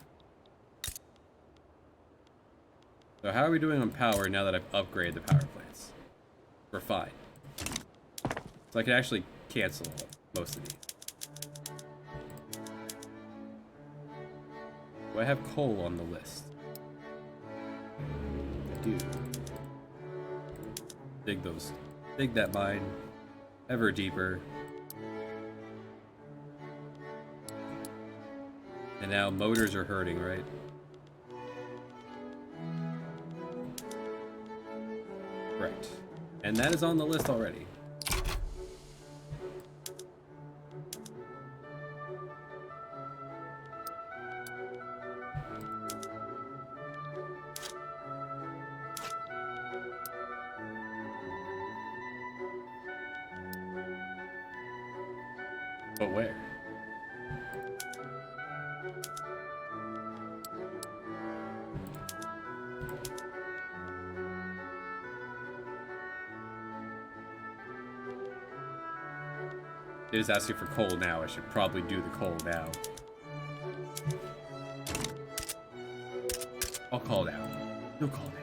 So how are we doing on power now that I've upgraded the power plants? We're fine. So I can actually cancel most of these. Do I have coal on the list? I do. Dig that mine. Ever deeper. And now motors are hurting, right? Correct. And that is on the list already. But where? It is asking for coal now. I should probably do the coal now. I'll call it out. You'll call it out.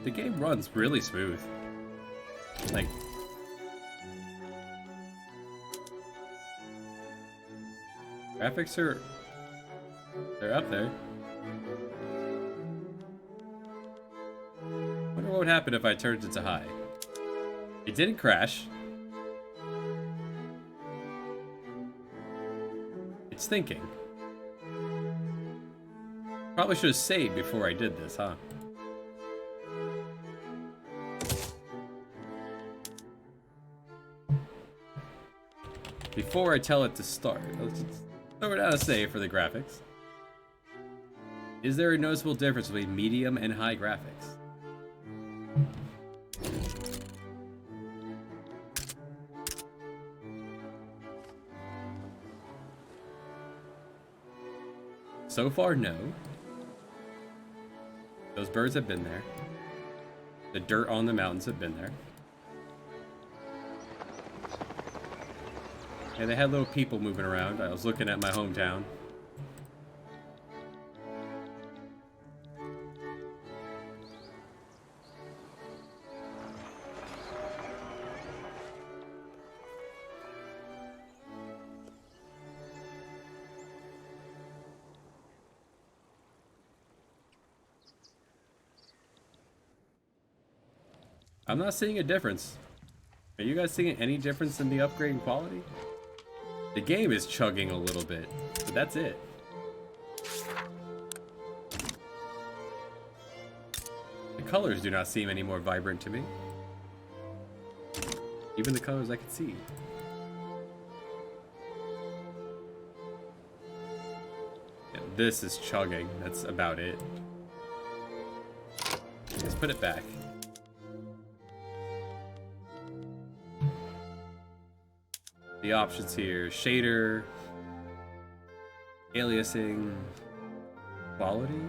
The game runs really smooth. Like... Graphics are... They're up there. Wonder what would happen if I turned it to high. It didn't crash. It's thinking. Probably should have saved before I did this, huh? Before I tell it to start, let's throw it out a save for the graphics. Is there a noticeable difference between medium and high graphics? So far, no. Those birds have been there. The dirt on the mountains have been there. Yeah, they had little people moving around. I was looking at my hometown. I'm not seeing a difference. Are you guys seeing any difference in the upgrade in quality? The game is chugging a little bit, but that's it. The colors do not seem any more vibrant to me. Even the colors I can see. Yeah, this is chugging, that's about it. Let's put it back. The options here: shader, aliasing, quality.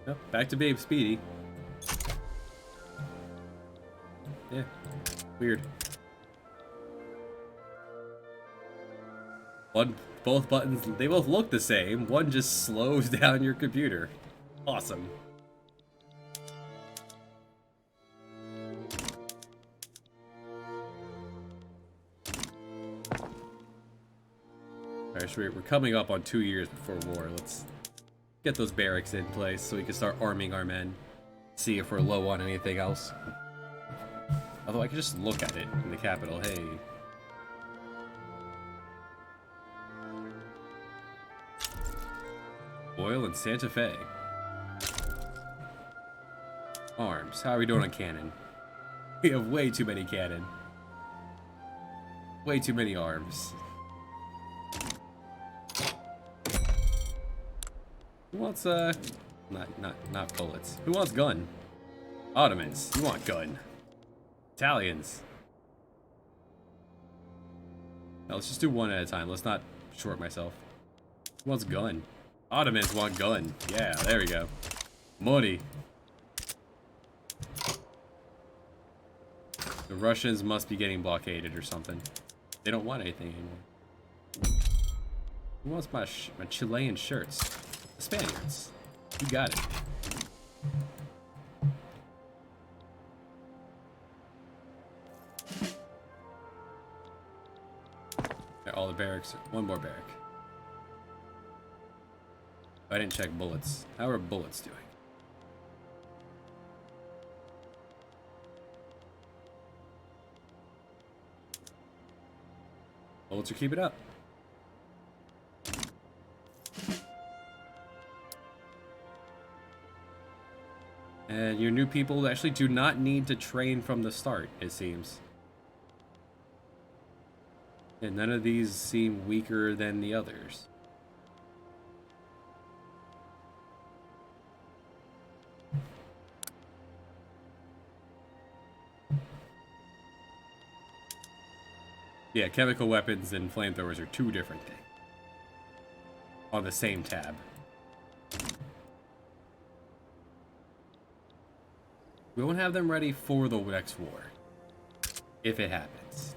Oh, back to Babe Speedy. Yeah, weird. Both buttons, they both look the same. One just slows down your computer. Awesome. We're coming up on 2 years before war. Let's get those barracks in place so we can start arming our men. See if we're low on anything else. Although I could just look at it in the capital. Hey. Oil and Santa Fe. Arms. How are we doing on cannon? We have way too many cannon. Way too many arms. Who wants not bullets? Who wants gun? Ottomans. You want gun. Italians. Now let's just do one at a time. Let's not short myself. Who wants gun? Ottomans want gun. Yeah, there we go. Money. The Russians must be getting blockaded or something. They don't want anything anymore. Who wants my Chilean shirts? The Spaniards. You got it. Okay, all the barracks. One more barrack. I didn't check bullets. How are bullets doing? Bullets are keeping up. And your new people actually do not need to train from the start, it seems. And none of these seem weaker than the others. Yeah, chemical weapons and flamethrowers are two different things. On the same tab. We won't have them ready for the next war. If it happens.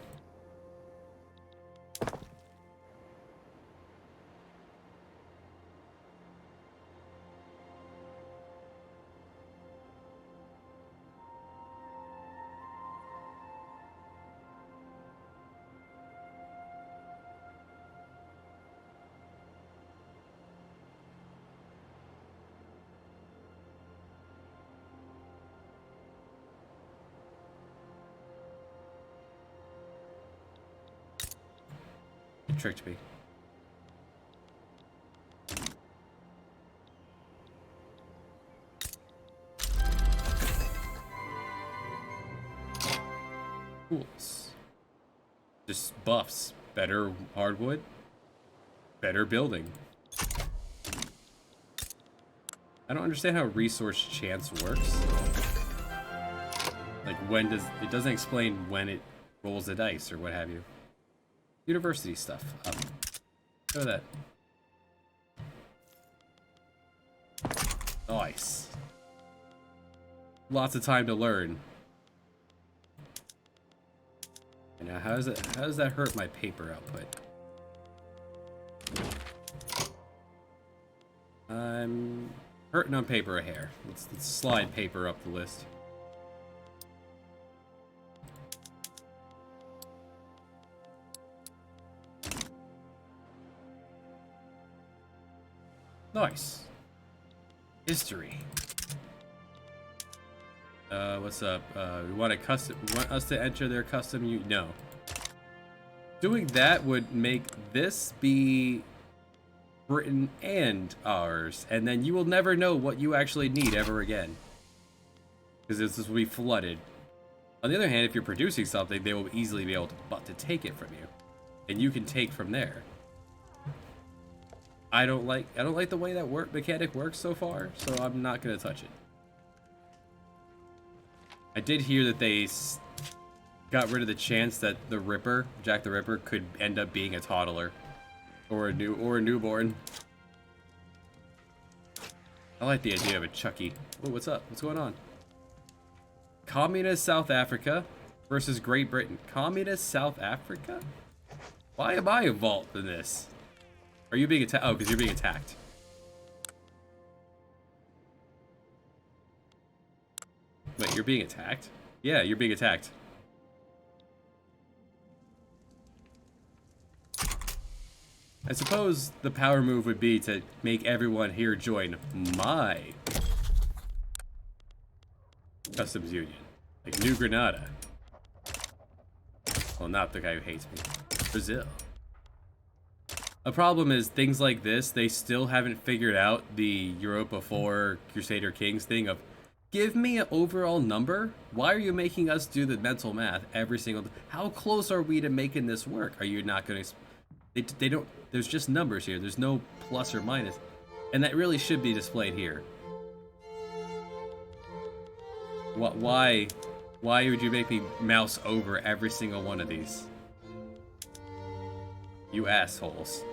You tricked me. Tools. Just buffs. Better hardwood. Better building. I don't understand how resource chance works. Like when does it doesn't explain when it rolls the dice or what have you. University stuff. Show that. Nice. Lots of time to learn. And now how does that hurt my paper output? I'm hurting on paper a hair. Let's slide paper up the list. Nice. History. What's up? We want us to enter their custom no. Doing that would make this be Britain and ours, and then you will never know what you actually need ever again. Because this will be flooded. On the other hand, if you're producing something, they will easily be able to take it from you. And you can take from there. I don't like the way that mechanic works so far, so I'm not gonna touch it. I did hear that they got rid of the chance that the Ripper, Jack the Ripper, could end up being a toddler or a newborn. I like the idea of a Chucky. Oh, what's up? What's going on? Communist South Africa versus Great Britain. Communist South Africa? Why am I involved in this? Are you being attacked? Oh, because you're being attacked. Wait, you're being attacked? Yeah, you're being attacked. I suppose the power move would be to make everyone here join my customs union. Like New Granada. Well, not the guy who hates me. Brazil. The problem is things like this, they still haven't figured out the Europa 4 Crusader Kings thing of give me an overall number. Why are you making us do the mental math every single? How close are we to making this work? Are you not going to? They don't. There's just numbers here. There's no plus or minus, and that really should be displayed here. Why would you make me mouse over every single one of these? You assholes.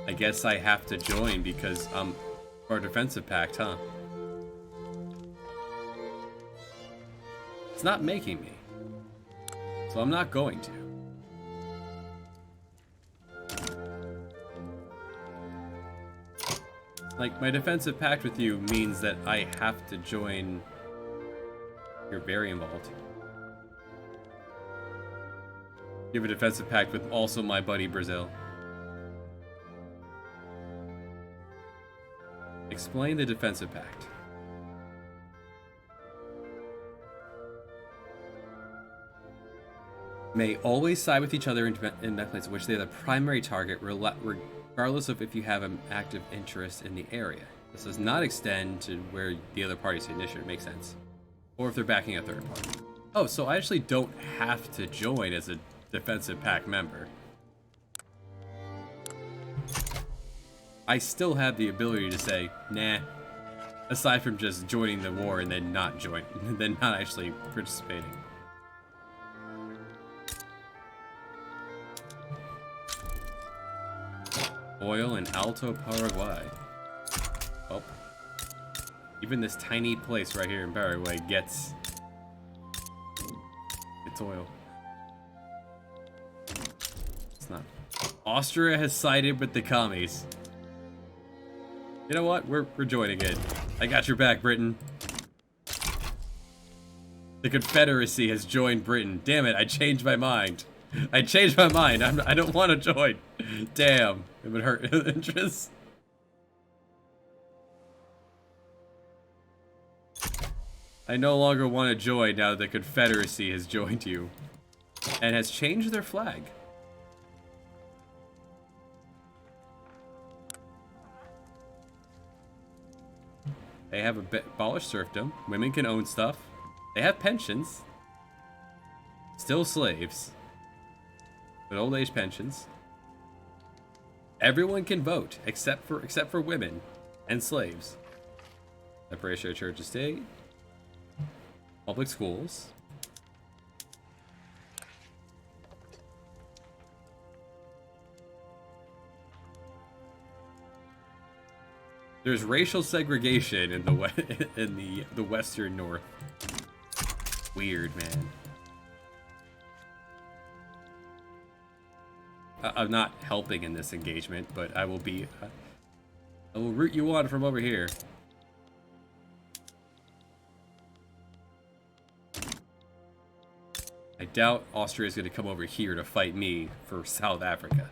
I guess I have to join because I'm our defensive pact, huh? It's not making me. So I'm not going to. Like, my defensive pact with you means that I have to join. You're very involved. You have a defensive pact with also my buddy Brazil. Explain the defensive pact. May always side with each other in methods in which they are the primary target, regardless of if you have an active interest in the area. This does not extend to where the other party's initiative makes sense, or if they're backing a third party. Oh, so I actually don't have to join as a defensive pact member. I still have the ability to say, nah, aside from just joining the war and then not then not actually participating. Oil in Alto Paraguay. Oh. Even this tiny place right here in Paraguay gets oil. It's not. Austria has sided with the commies. You know what? We're joining it. I got your back, Britain. The Confederacy has joined Britain. Damn it, I changed my mind. I changed my mind. I don't want to join. Damn. It would hurt interest. I no longer want to join now that the Confederacy has joined you. And has changed their flag. They have abolished serfdom. Women can own stuff. They have pensions. Still slaves. But old age pensions. Everyone can vote except for women and slaves. Separation of church and state. Public schools. There's racial segregation in the Western North. Weird, man. I'm not helping in this engagement, but I will root you on from over here. I doubt Austria is going to come over here to fight me for South Africa.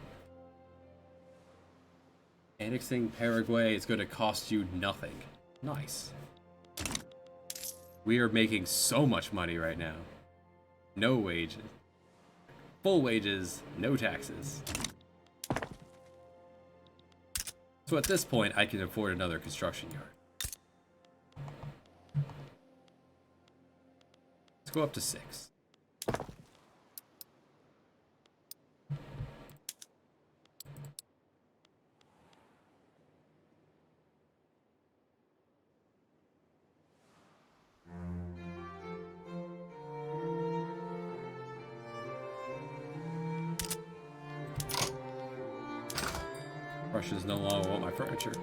Annexing Paraguay is going to cost you nothing. Nice. We are making so much money right now. No wages. Full wages, no taxes. So at this point, I can afford another construction yard. Let's go up to 6. Russians no longer want my furniture.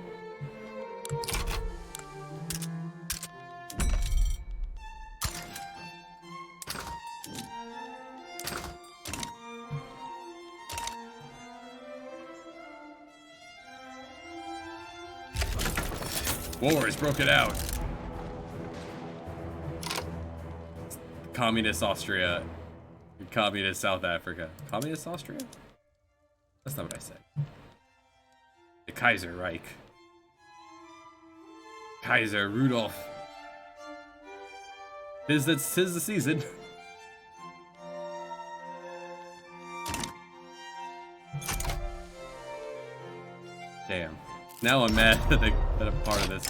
War has broken out. Communist Austria. communist South Africa. Communist Austria? That's not what I said. The Kaiser Reich. Kaiser Rudolph. Tis the season. Damn. Now I'm mad that I'm part of this.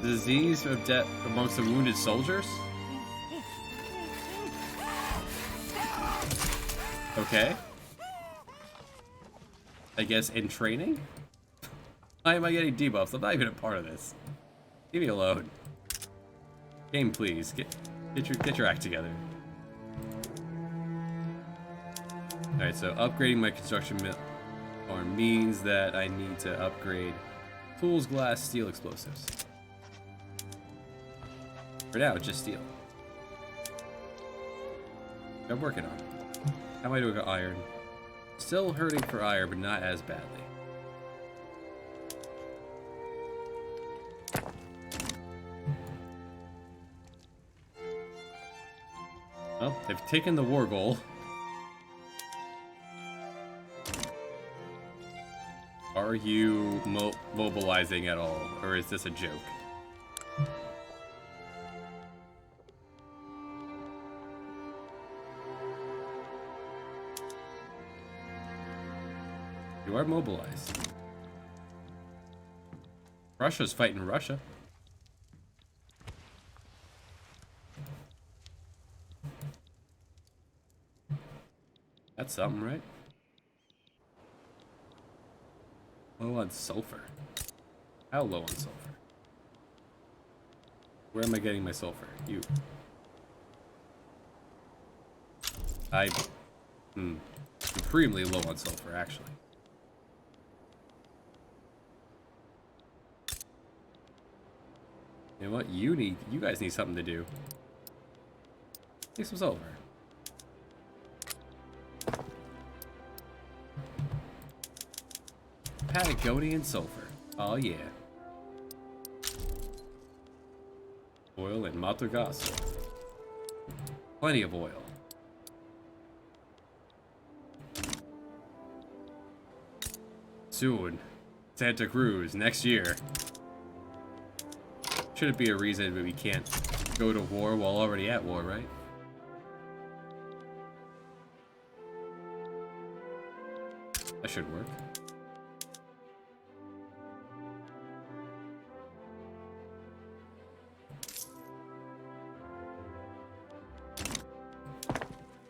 Disease of death amongst the wounded soldiers? Okay. I guess in training? Why am I getting debuffs? I'm not even a part of this. Leave me alone. Game, please. Get your act together. Alright, so upgrading my construction arm means that I need to upgrade tools, glass, steel, explosives. For now, just steel. I'm working on it. How am I doing with iron? Still hurting for iron, but not as badly. Well, they've taken the war goal. Are you mobilizing at all, or is this a joke? You are mobilized. Russia's fighting Russia. That's something, right? Low on sulfur. How low on sulfur? Where am I getting my sulfur? You. Supremely low on sulfur, actually. You know what? You guys need something to do. Take some sulfur. Patagonian sulfur. Oh yeah. Oil and Matogasso. Plenty of oil. Soon. Santa Cruz next year. Shouldn't be a reason that we can't go to war while already at war, right? That should work.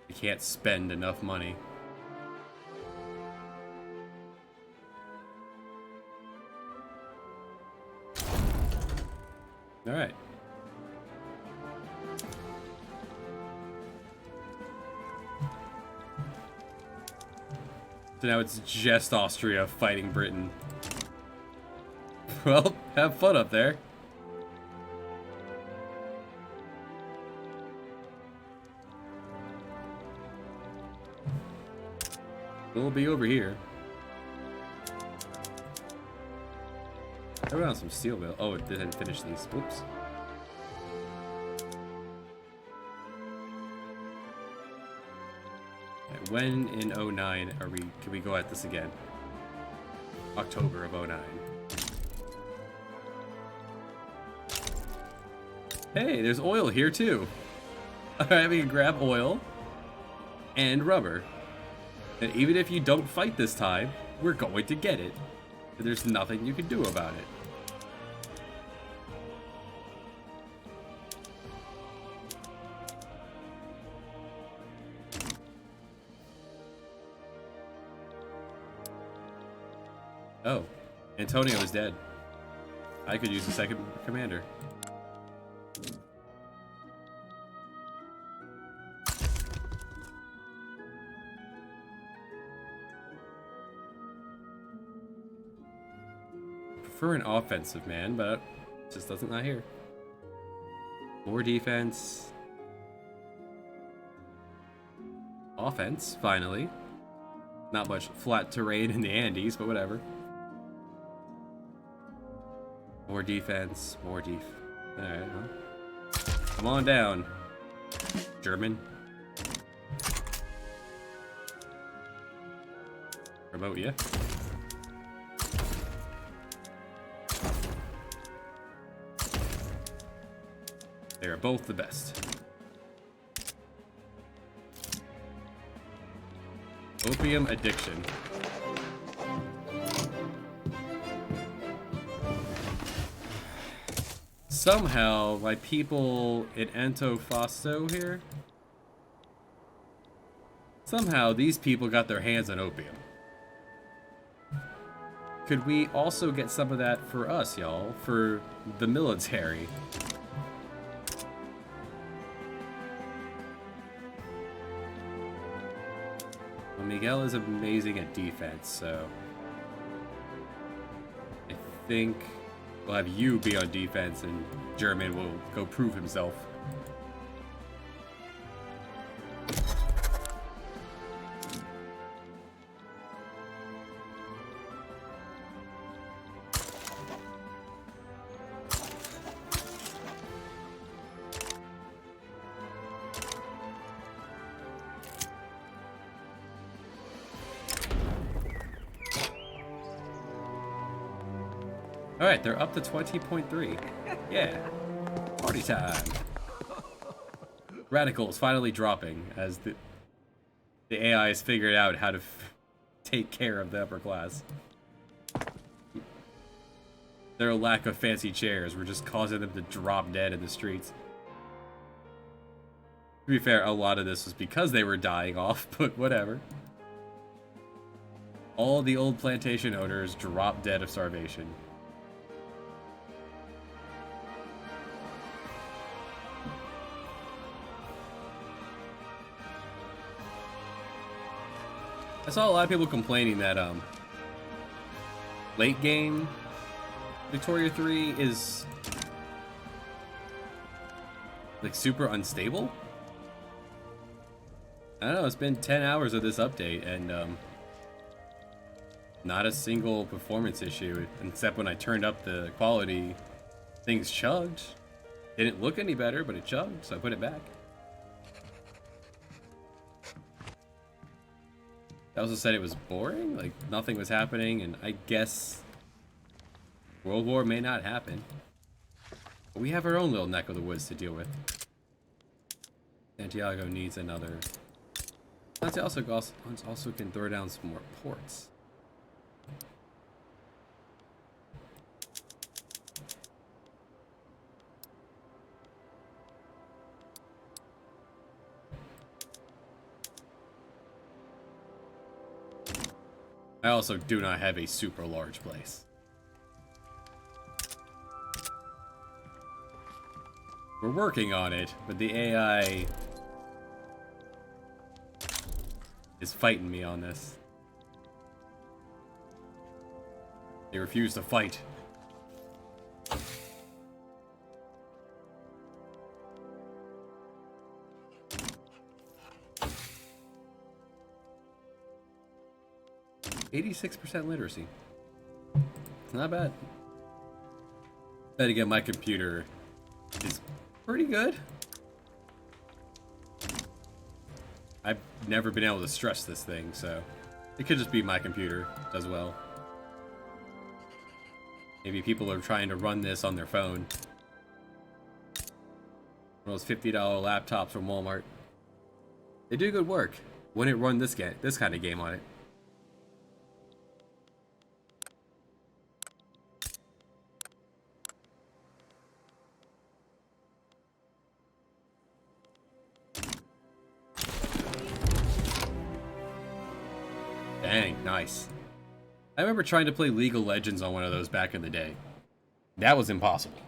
We can't spend enough money. All right. So now it's just Austria fighting Britain. Well, have fun up there. We'll be over here. I went on some steel mill. Oh, it didn't finish these. Whoops. Okay, when in 09 can we go at this again? October of 09. Hey, there's oil here too. Alright, we can grab oil and rubber. And even if you don't fight this time, we're going to get it. There's nothing you can do about it. Oh, Antonio is dead. I could use a second commander. Prefer an offensive man, but it just doesn't not here. More defense. Offense, finally. Not much flat terrain in the Andes, but whatever. More defense, more Alright, well. Come on down, German. Promote you. They are both the best. Opium addiction. Somehow, my people in Antofasto here, somehow these people got their hands on opium. Could we also get some of that for us, y'all? For the military? Well, Miguel is amazing at defense, so I think we'll have you be on defense and German will go prove himself. Alright, they're up to 20.3. Yeah. Party time. Radicals finally dropping as the AI has figured out how to take care of the upper class. Their lack of fancy chairs were just causing them to drop dead in the streets. To be fair, a lot of this was because they were dying off, but whatever. All the old plantation owners dropped dead of starvation. I saw a lot of people complaining that late game Victoria 3 is like super unstable. I don't know, it's been 10 hours of this update and not a single performance issue, except when I turned up the quality, things chugged. Didn't look any better, but it chugged, so I put it back. I also said it was boring, like nothing was happening, and I guess World War may not happen. But we have our own little neck of the woods to deal with. Santiago needs another. Santiago also can throw down some more ports. I also do not have a super large place. We're working on it, but the AI is fighting me on this. They refuse to fight. %86 literacy. It's not bad. Then again, my computer is pretty good. I've never been able to stress this thing, so it could just be my computer as well. Maybe people are trying to run this on their phone. One of those $50 laptops from Walmart. They do good work. Wouldn't run this kind of game on it. Dang, nice. I remember trying to play League of Legends on one of those back in the day. That was impossible.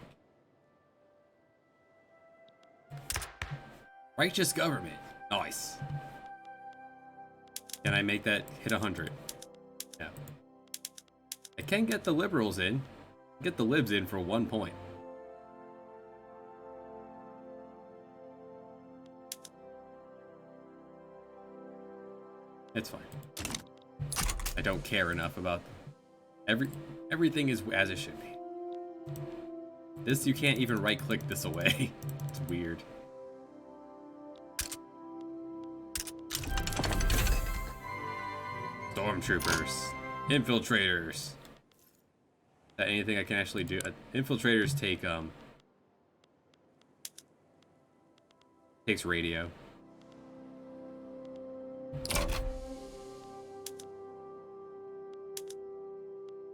Righteous government. Nice. Can I make that hit 100? No. I can get the liberals in. Get the libs in for 1 point. It's fine. I don't care enough about everything is as it should be. This, you can't even right click this away. It's weird. Stormtroopers. Infiltrators. Is that anything I can actually do? Infiltrators take, takes radio.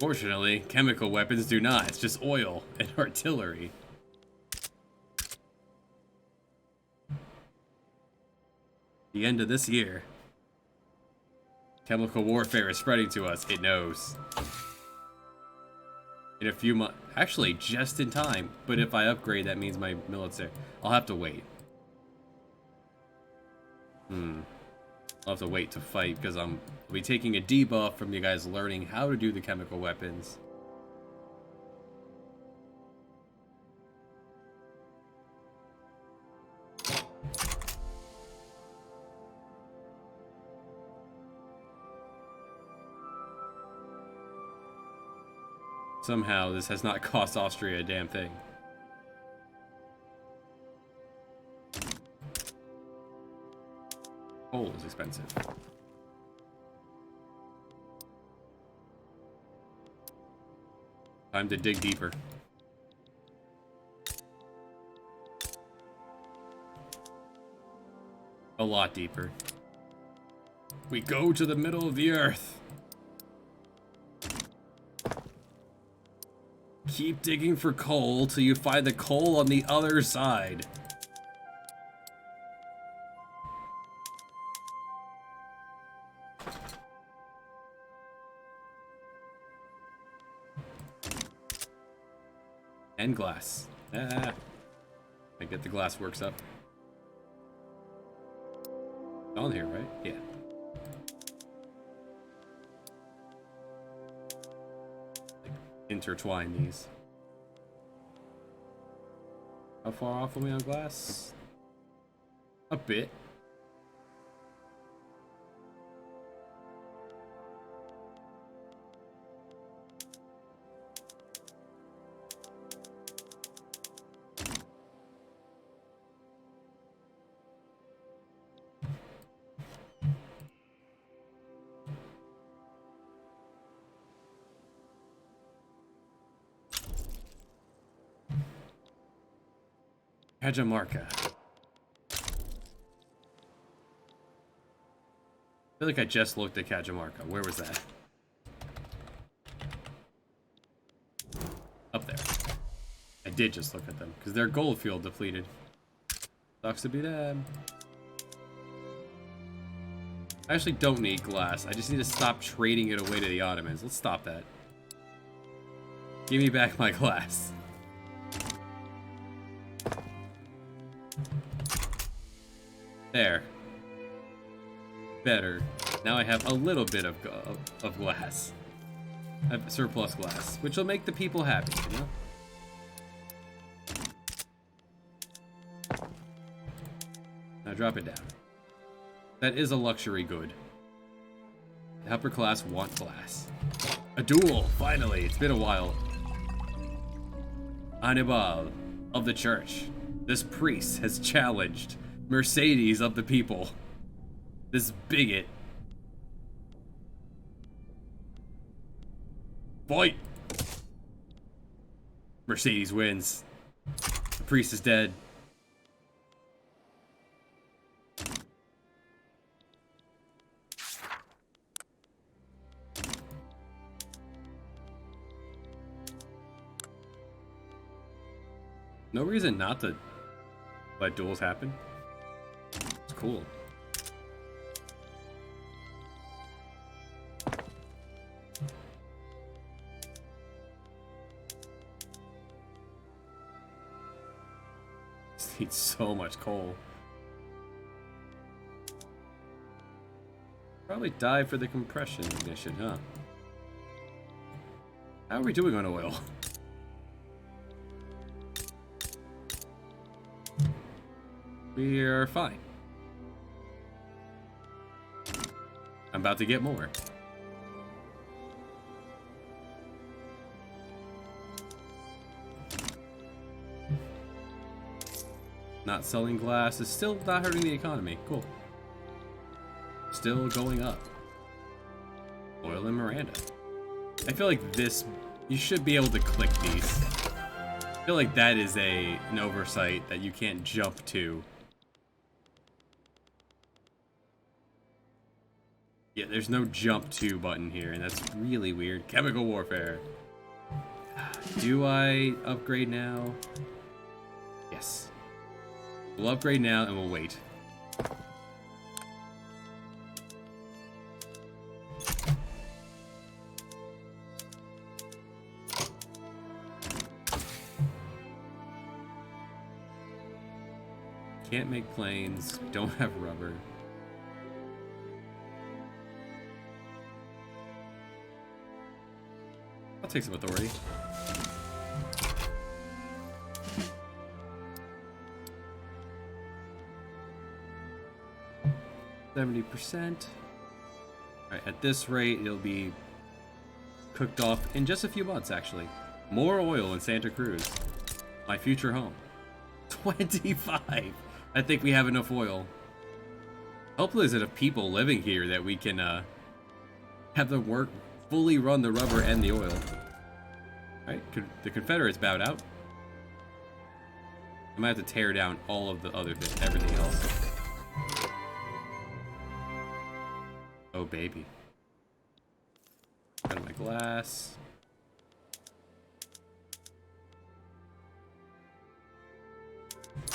Fortunately, chemical weapons do not. It's just oil and artillery. The end of this year. Chemical warfare is spreading to us. It knows. In a few months. Actually, just in time. But if I upgrade, that means my military. I'll have to wait. I'll have to wait to fight because I'll be taking a debuff from you guys learning how to do the chemical weapons. Somehow this has not cost Austria a damn thing. Coal is expensive. Time to dig deeper. A lot deeper. We go to the middle of the earth. Keep digging for coal till you find the coal on the other side. And glass. I get the glass works up. It's on here, right? Yeah. Intertwine these. How far off are we on glass? A bit. Cajamarca. I feel like I just looked at Cajamarca. Where was that? Up there. I did just look at them, because their gold field depleted. Sucks to be them. I actually don't need glass. I just need to stop trading it away to the Ottomans. Let's stop that. Give me back my glass. There. Better. Now I have a little bit of glass. I have surplus glass, which will make the people happy, you know? Now drop it down. That is a luxury good. The upper class want glass. A duel! Finally! It's been a while. Hannibal of the church. This priest has challenged Mercedes of the people. This bigot. Fight! Mercedes wins. The priest is dead. No reason not to let duels happen. It's cool. This needs so much coal. Probably die for the compression ignition, huh? How are we doing on oil? We're fine. I'm about to get more. Not selling glass is still not hurting the economy. Cool. Still going up. Oil and Miranda. I feel like this, you should be able to click these. I feel like that is an oversight that you can't jump to. Yeah, there's no jump to button here, and that's really weird. Chemical warfare. Do I upgrade now? Yes. We'll upgrade now and we'll wait. Can't make planes. Don't have rubber. I'll take some authority. %. Alright, at this rate, it'll be cooked off in just a few months, actually. More oil in Santa Cruz. My future home. 25! I think we have enough oil. Hopefully there's enough people living here that we can have them work, fully run the rubber and the oil. Alright, the Confederates bowed out. I might have to tear down all of the other things, everything else. Oh, baby. Out of my glass.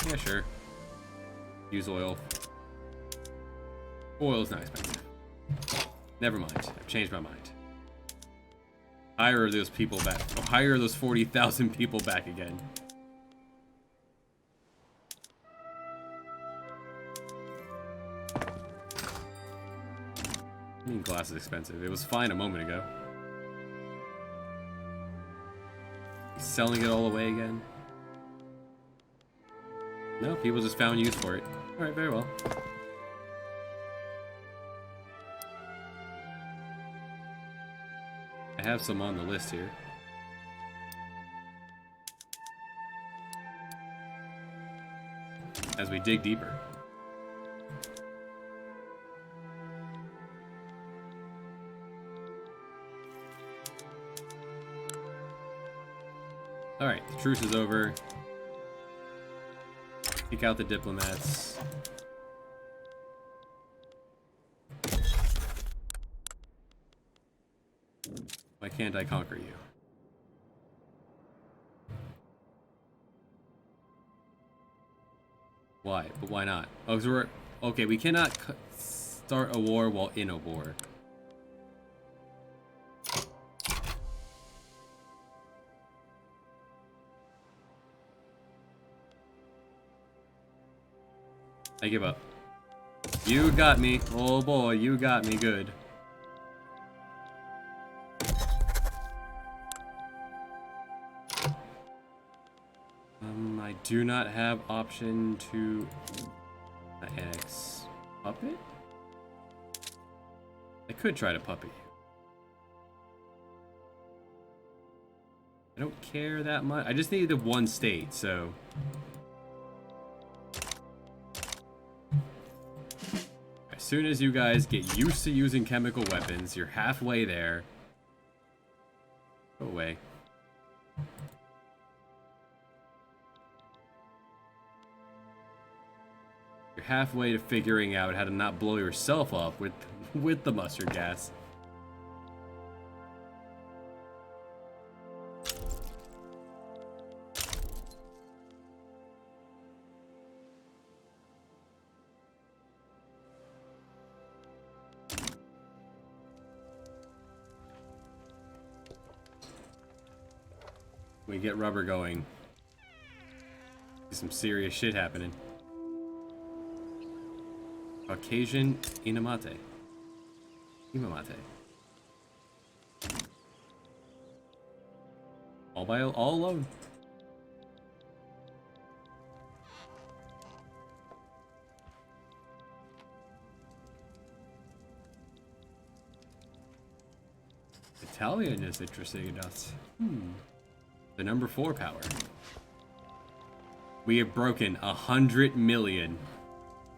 Yeah, sure. Use oil. Oil's not expensive. Never mind. I've changed my mind. Hire those people back. Oh, hire those 40,000 people back again. I mean, glass is expensive. It was fine a moment ago. Selling it all away again? No, people just found use for it. Alright, very well. I have some on the list here. As we dig deeper. Alright, the truce is over. Kick out the diplomats. Why can't I conquer you? Why? But why not? Oh, because we're... Okay, we cannot start a war while in a war. I give up. You got me. Oh boy, you got me good. I do not have option to annex puppet? I could try to puppet you. I don't care that much. I just needed the one state, so... As soon as you guys get used to using chemical weapons, you're halfway there. Go away. You're halfway to figuring out how to not blow yourself up with the mustard gas. We get rubber going. Some serious shit happening. Caucasian Inamate. Imamate. All alone. Italian is interesting enough. The number 4 power. We have broken 100 million.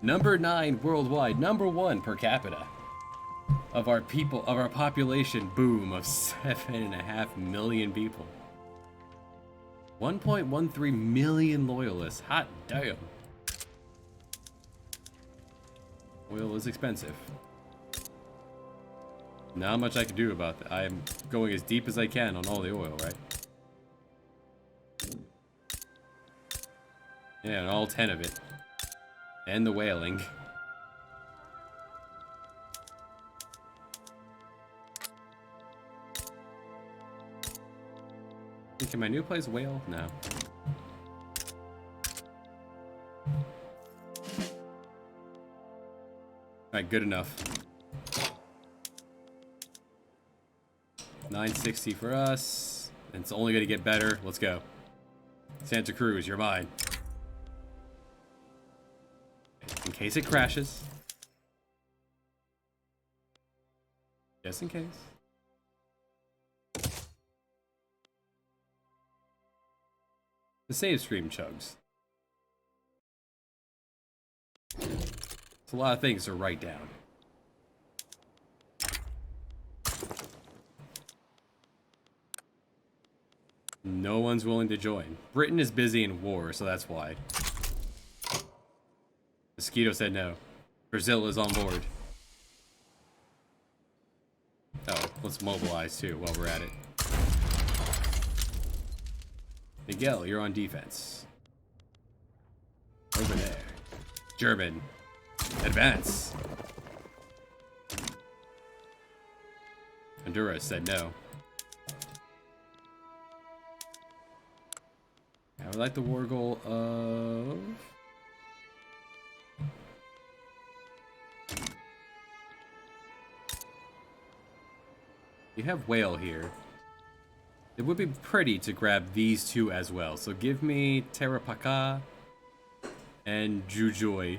Number 9 worldwide. Number 1 per capita. of our people, of our population boom of 7.5 million people. 1.13 million loyalists. Hot damn. Oil is expensive. Not much I can do about that. I am going as deep as I can on all the oil, right? Yeah, and all 10 of it. And the whaling. Can my new place whale? No. Alright, good enough. 960 for us. And it's only gonna get better. Let's go. Santa Cruz, you're mine. In case it crashes. Just in case. The save stream chugs. It's a lot of things to write down. No one's willing to join. Britain is busy in war, so that's why. Mosquito said no. Brazil is on board. Oh, let's mobilize too while we're at it. Miguel, you're on defense. Over there. German. Advance. Honduras said no. I would like the war goal of... You have whale here. It would be pretty to grab these two as well. So give me Terapaka and Jujoy.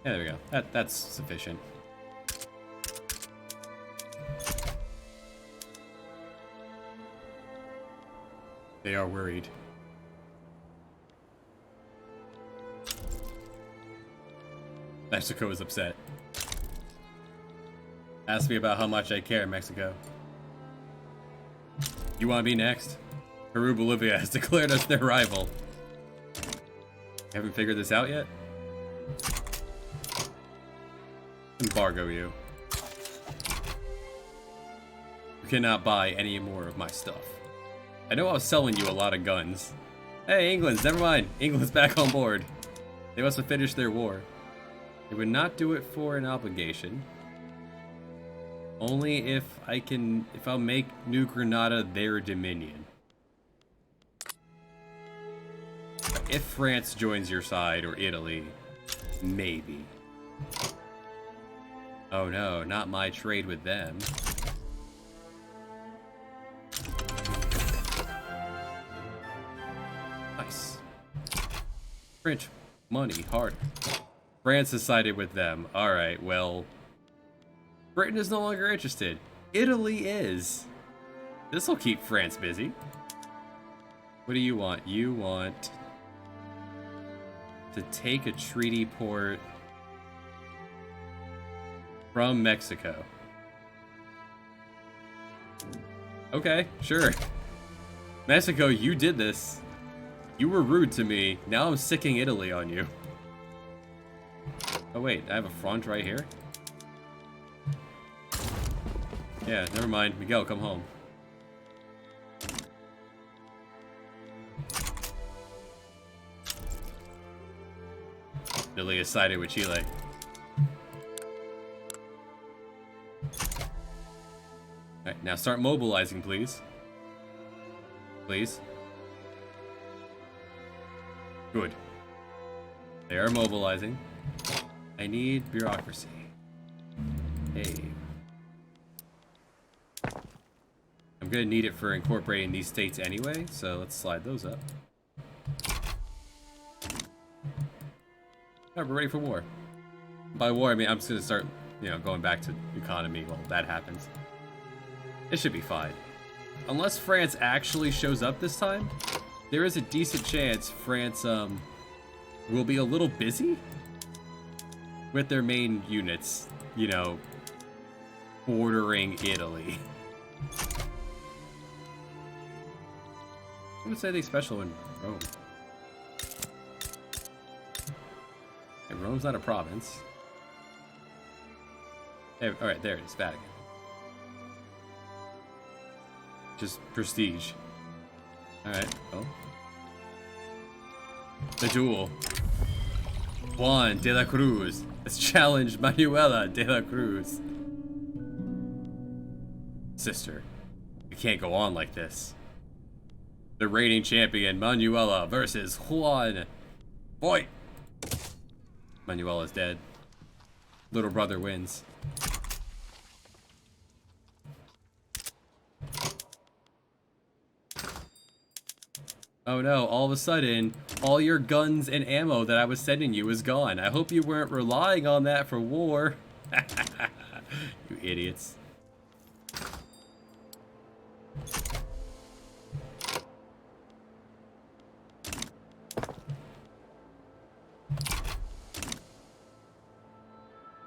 Yeah, there we go. That's sufficient. They are worried. Mexico is upset. Ask me about how much I care, Mexico. You want to be next? Peru Bolivia has declared us their rival. Haven't figured this out yet? Embargo you. You cannot buy any more of my stuff. I know I was selling you a lot of guns. Hey, England's, never mind. England's back on board. They must have finished their war. They would not do it for an obligation. Only if I'll make New Granada their dominion. If France joins your side, or Italy, maybe. Oh no, not my trade with them. Nice. French money, hard. France has sided with them. Alright, well... Britain is no longer interested. Italy is. This'll keep France busy. What do you want? You want... to take a treaty port... from Mexico. Okay, sure. Mexico, you did this. You were rude to me. Now I'm sicking Italy on you. Oh wait, I have a front right here? Yeah, never mind. Miguel, come home. Italy is sided with Chile. Alright, now start mobilizing, please. Please. Good. They are mobilizing. I need bureaucracy. Hey. I'm gonna need it for incorporating these states anyway, so let's slide those up. Alright, we're ready for war. By war, I mean I'm just gonna start, going back to economy while that happens. It should be fine. Unless France actually shows up this time, there is a decent chance France will be a little busy with their main units, you know, bordering Italy. I would say they special in Rome. And Rome's not a province. Hey, alright, there it is, Vatican. Just prestige. Alright, well. The duel. Juan de la Cruz has challenged Manuela de la Cruz. Sister, you can't go on like this. The reigning champion, Manuela, versus Juan. Boy! Manuela's dead. Little brother wins. Oh no, all of a sudden, all your guns and ammo that I was sending you is gone. I hope you weren't relying on that for war. You idiots.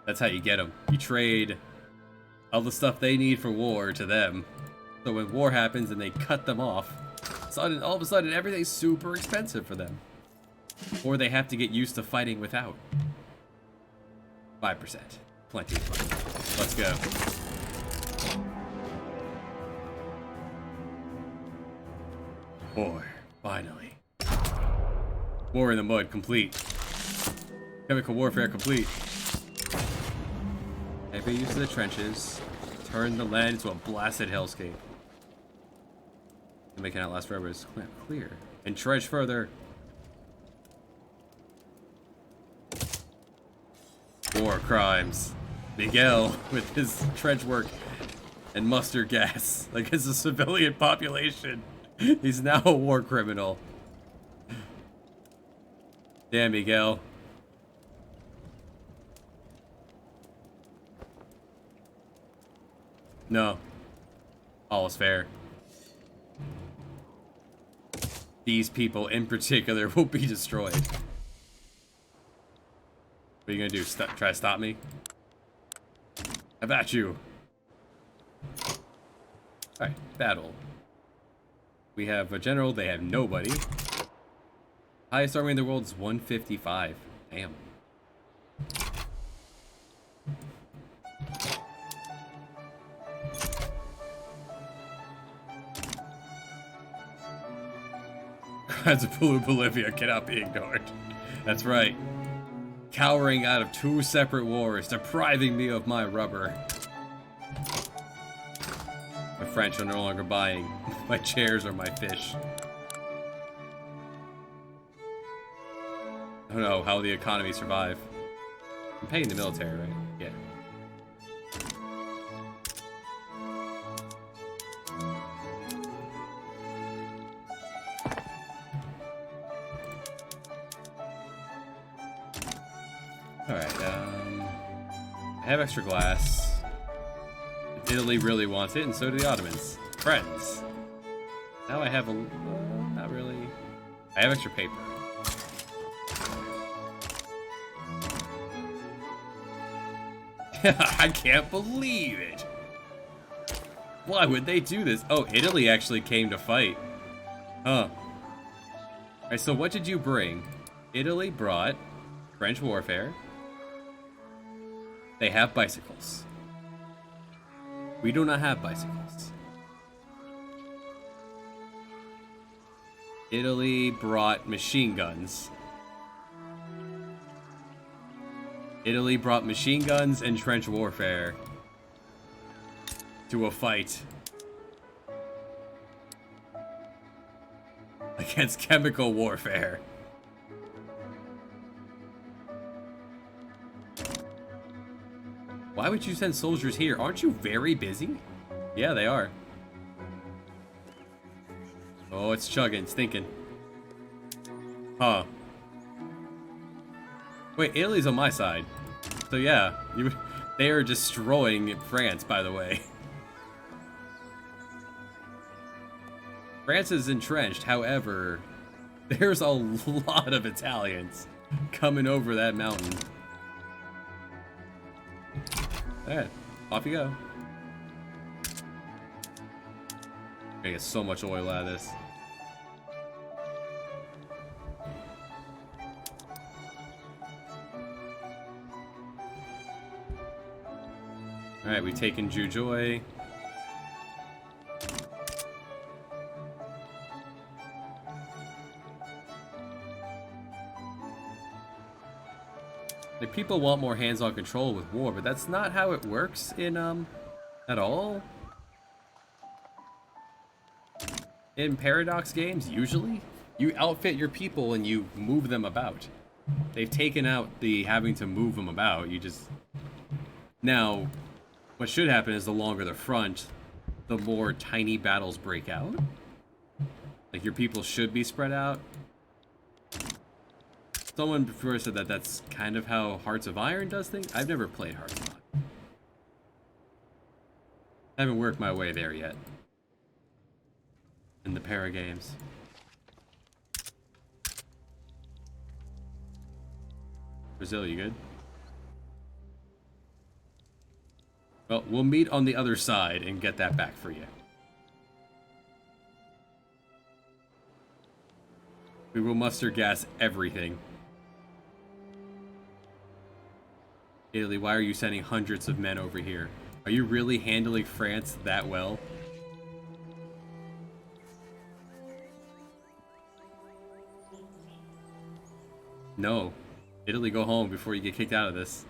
That's how you get them. You trade all the stuff they need for war to them. So when war happens and they cut them off, all of a sudden everything's super expensive for them. Or they have to get used to fighting without. 5%. Plenty. Let's go. War. Finally. War in the mud complete. Chemical warfare complete. Every use of the trenches. Turn the land into a blasted hellscape. Making out last forever is clear. Entrench further. War crimes. Miguel with his trench work and mustard gas against the civilian population. He's now a war criminal. Damn, Miguel. No. All is fair. These people in particular will be destroyed. What are you gonna do? Try to stop me? How about you? Alright, battle. We have a general, they have nobody. Highest army in the world is 155. Damn. Crimes of Bolivia cannot be ignored. That's right. Cowering out of 2 separate wars, depriving me of my rubber. The French are no longer buying my chairs or my fish. I don't know how the economy survive. I'm paying the military, right? Yeah. Alright, I have extra glass. Italy really wants it, and so do the Ottomans. Friends. Now I have a... not really. I have extra paper. I can't believe it! Why would they do this? Oh, Italy actually came to fight. Huh. Alright, so what did you bring? Italy brought French warfare. They have bicycles. We do not have bicycles. Italy brought machine guns. Italy brought machine guns and trench warfare to a fight against chemical warfare. Why would you send soldiers here? Aren't you very busy? Yeah, they are. Oh, it's chugging, it's thinking. Huh. Wait, Italy's on my side. So yeah, they are destroying France, by the way. France is entrenched, however, there's a lot of Italians coming over that mountain. Alright, off you go. Gonna get so much oil out of this. Alright, we've taken Jujoy. Like, people want more hands-on control with war, but that's not how it works in, at all. In Paradox games, usually, you outfit your people and you move them about. They've taken out the having to move them about, you just... Now, what should happen is the longer the front, the more tiny battles break out. Like, your people should be spread out. Someone before said that that's kind of how Hearts of Iron does things. I've never played Hearts of Iron. I haven't worked my way there yet. In the para games. Brazil, you good? Well, we'll meet on the other side and get that back for you. We will muster gas everything. Italy, why are you sending hundreds of men over here? Are you really handling France that well? No. Italy, go home before you get kicked out of this.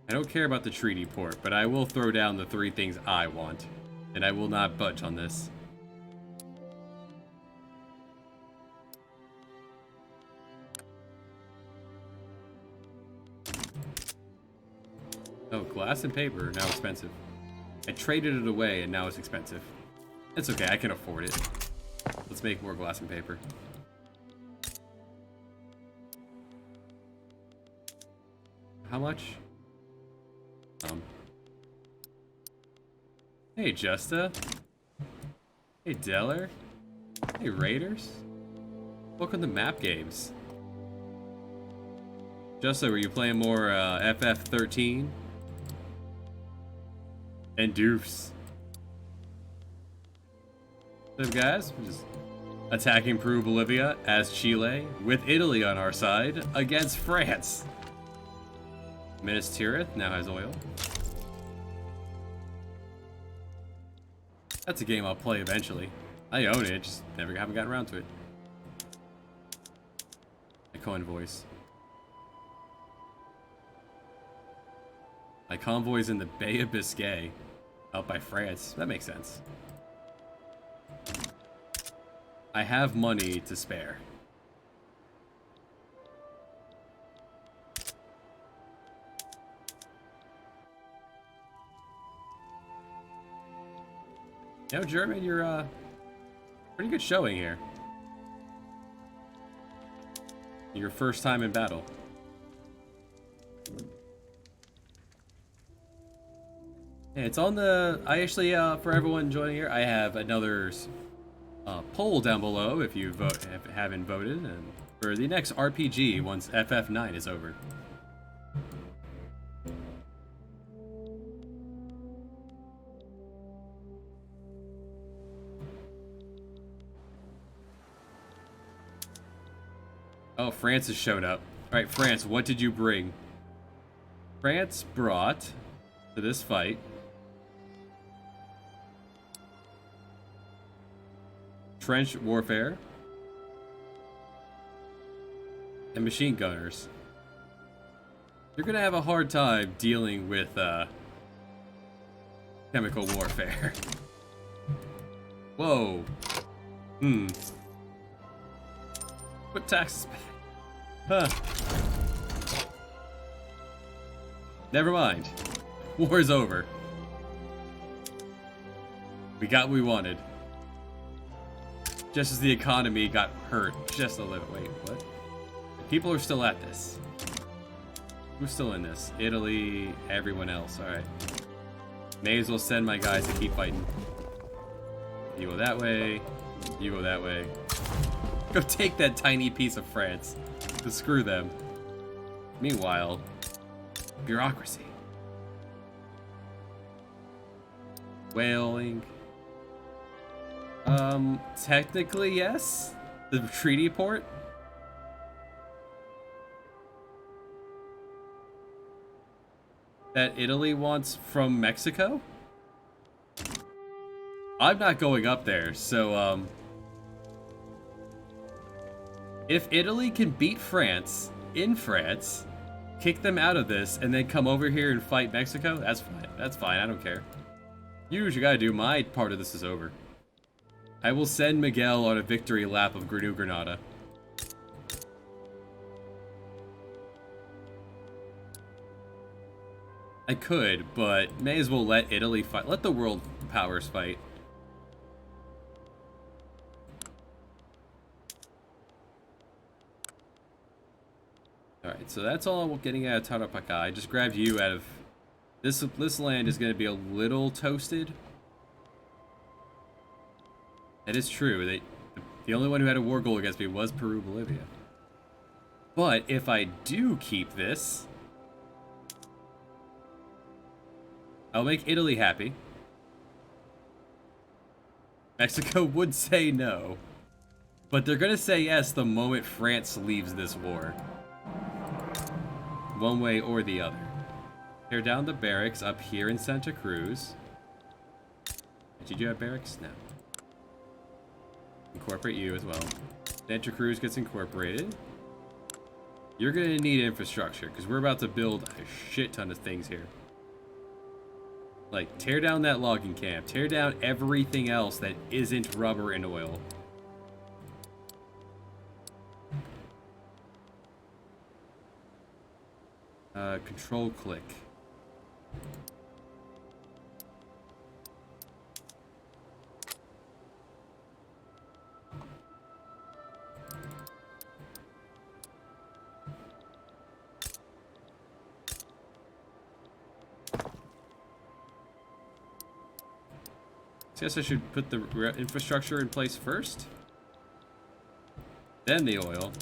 I don't care about the treaty port, but I will throw down the 3 things I want, and I will not budge on this. Oh, glass and paper are now expensive. I traded it away and now it's expensive. It's okay, I can afford it. Let's make more glass and paper. How much? Hey, Justa. Hey, Deller. Hey, Raiders. Welcome to Map Games. Justa, were you playing more FF13? And Doofs. What's up, guys? We're just attacking Peru, Bolivia as Chile, with Italy on our side, against France. Minas Tirith now has oil. That's a game I'll play eventually. I own it, just never haven't gotten around to it. My convoys. My convoy's in the Bay of Biscay, out by France. That makes sense. I have money to spare. You know, German, you're pretty good showing here. Your first time in battle. Yeah, it's on the... I actually, for everyone joining here, I have another poll down below if you haven't voted, and for the next RPG once FF9 is over. Oh, France has showed up. Alright, France, what did you bring? France brought to this fight trench warfare and machine gunners. You're gonna have a hard time dealing with chemical warfare. Whoa. Put taxes back. Huh. Never mind. War is over. We got what we wanted. Just as the economy got hurt just a little. Wait, what? People are still at this. Who's still in this? Italy, everyone else. Alright. May as well send my guys to keep fighting. You go that way. You go that way. Go take that tiny piece of France. To screw them. Meanwhile, bureaucracy. Whaling. Technically, yes. The treaty port. That Italy wants from Mexico? I'm not going up there, so, if Italy can beat France, in France, kick them out of this, and then come over here and fight Mexico, that's fine. That's fine, I don't care. You do what you gotta do, my part of this is over. I will send Miguel on a victory lap of New Granada. I could, but may as well let Italy fight. Let the world powers fight. Alright, so that's all I'm getting out of Tarapacá. I just grabbed you out of... This land is going to be a little toasted. That is true. The only one who had a war goal against me was Peru, Bolivia. But if I do keep this... I'll make Italy happy. Mexico would say no. But they're gonna say yes the moment France leaves this war. One way or the other. Tear down the barracks up here in Santa Cruz. Did you have barracks? No. Incorporate you as well. Santa Cruz gets incorporated. You're gonna need infrastructure, because we're about to build a shit ton of things here. Like, tear down that logging camp. Tear down everything else that isn't rubber and oil. Control click. I guess I should put the infrastructure in place first. Then the oil.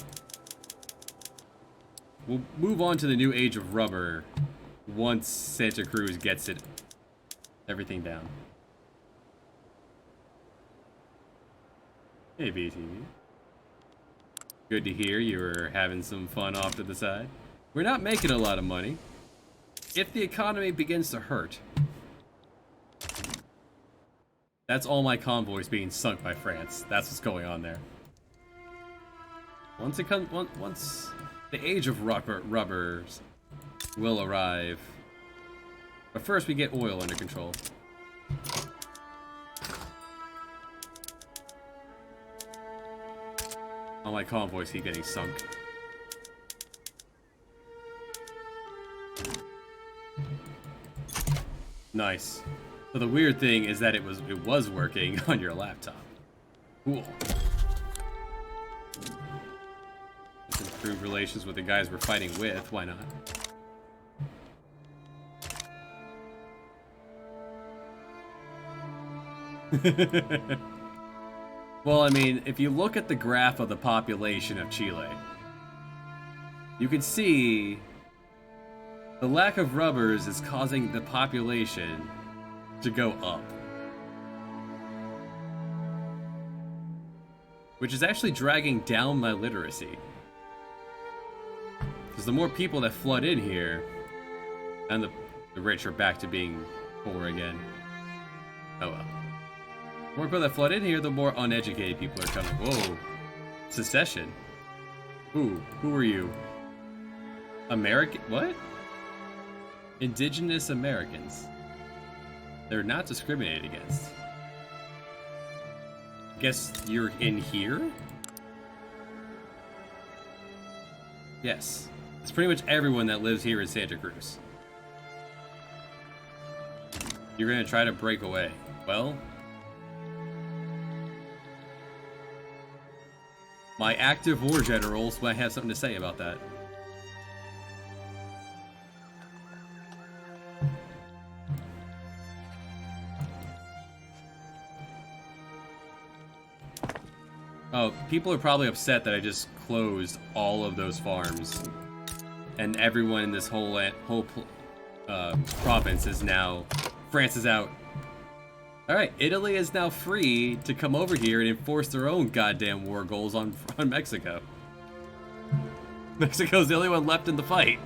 We'll move on to the new age of rubber once Santa Cruz gets everything down. Hey, BTV. Good to hear you were having some fun off to the side. We're not making a lot of money. If the economy begins to hurt, that's all my convoys being sunk by France. That's what's going on there. Once the age of rubbers will arrive. But first we get oil under control. All my convoys keep getting sunk. Nice. So the weird thing is that it was working on your laptop. Cool. Let's improve relations with the guys we're fighting with. Why not? Well, I mean, if you look at the graph of the population of Chile, you can see the lack of rubbers is causing the population to go up. Which is actually dragging down my literacy. Because the more people that flood in here, and the rich are back to being poor again. Oh well. The more people that flood in here, the more uneducated people are coming. Whoa. Secession. Who are you? American? What? Indigenous Americans. They're not discriminated against. Guess you're in here? Yes. It's pretty much everyone that lives here in Santa Cruz. You're gonna try to break away. Well, My active war generals might have something to say about that. Oh, people are probably upset that I just closed all of those farms. And everyone in this whole province is now... France is out. Alright, Italy is now free to come over here and enforce their own goddamn war goals on Mexico. Mexico's the only one left in the fight.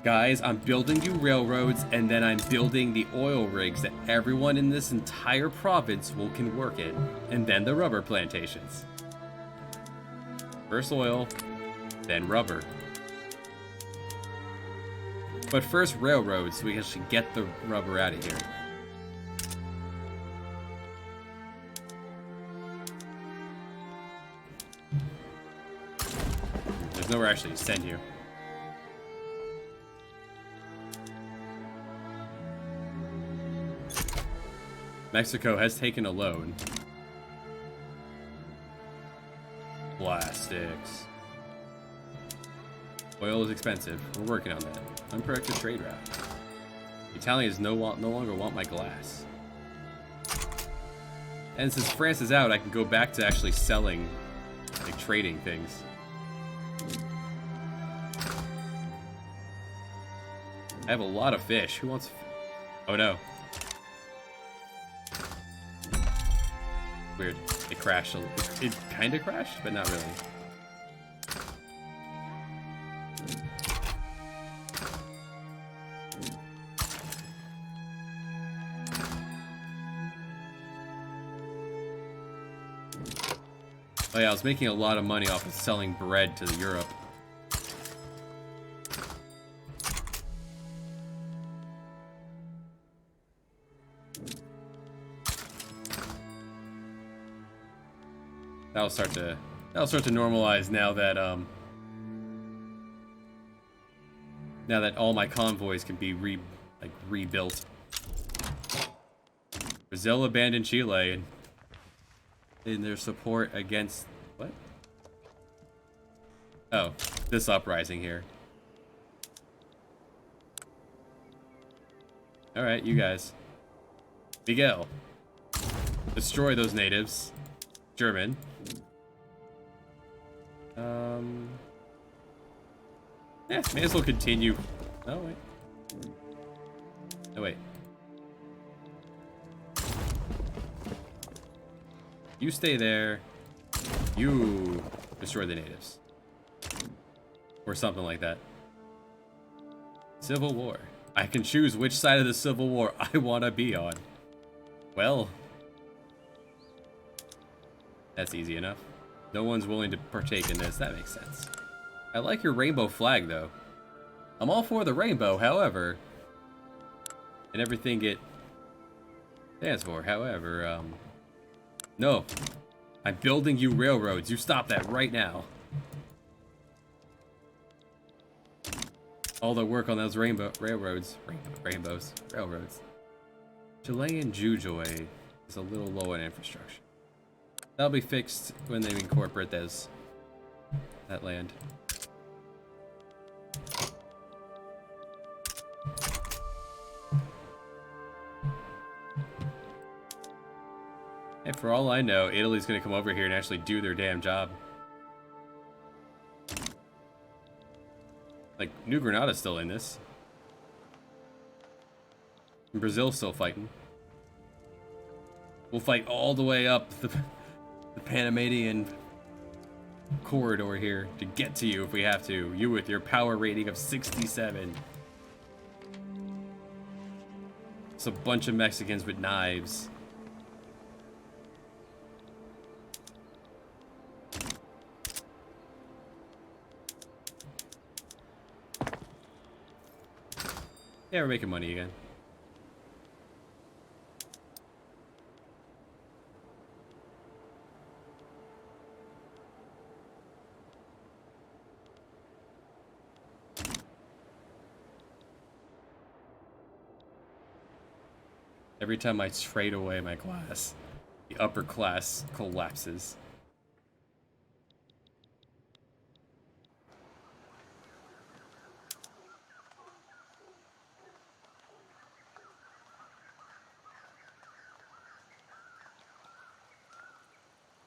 Guys, I'm building you railroads, and then I'm building the oil rigs that everyone in this entire province can work in. And then the rubber plantations. First oil, then rubber. But first railroads, so we can actually get the rubber out of here. There's nowhere actually to send you. Mexico has taken a loan. Plastics. Oil is expensive. We're working on that. Unproductive trade route. The Italians no longer want my glass. And since France is out, I can go back to actually selling, like trading things. I have a lot of fish. Who wants... Oh no. Weird. It crashed. It kind of crashed, but not really. Oh yeah, I was making a lot of money off of selling bread to Europe. That'll start to normalize now that all my convoys can be rebuilt. Brazil abandoned Chile in their support against what? Oh, this uprising here. All right, you guys. Miguel, destroy those natives. German. Yeah, may as well continue. Oh, wait. Oh, wait. You stay there. You destroy the natives. Or something like that. Civil War. I can choose which side of the Civil War I want to be on. Well, that's easy enough. No one's willing to partake in this. That makes sense. I like your rainbow flag, though. I'm all for the rainbow, however, and everything it stands for. However, no. I'm building you railroads. You stop that right now. All the work on those railroads. Chilean Jujuy is a little low in infrastructure. That'll be fixed when they incorporate that land. And for all I know, Italy's gonna come over here and actually do their damn job. Like, New Granada's still in this. And Brazil's still fighting. We'll fight all the way up the Panamanian corridor here to get to you if we have to. You with your power rating of 67. It's a bunch of Mexicans with knives. Yeah, we're making money again. Every time I trade away my glass, The upper class collapses.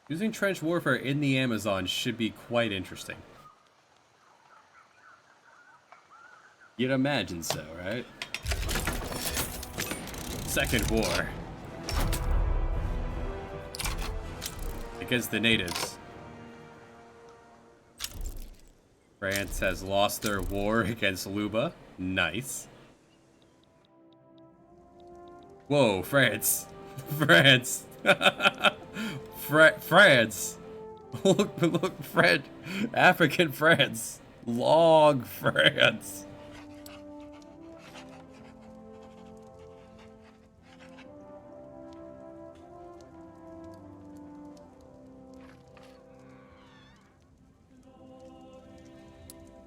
Using trench warfare in the Amazon should be quite interesting. You'd imagine so, right? Second war. Against the natives. France has lost their war against Luba. Nice. Whoa, France. France. France. Look, Fred. African France. Long France.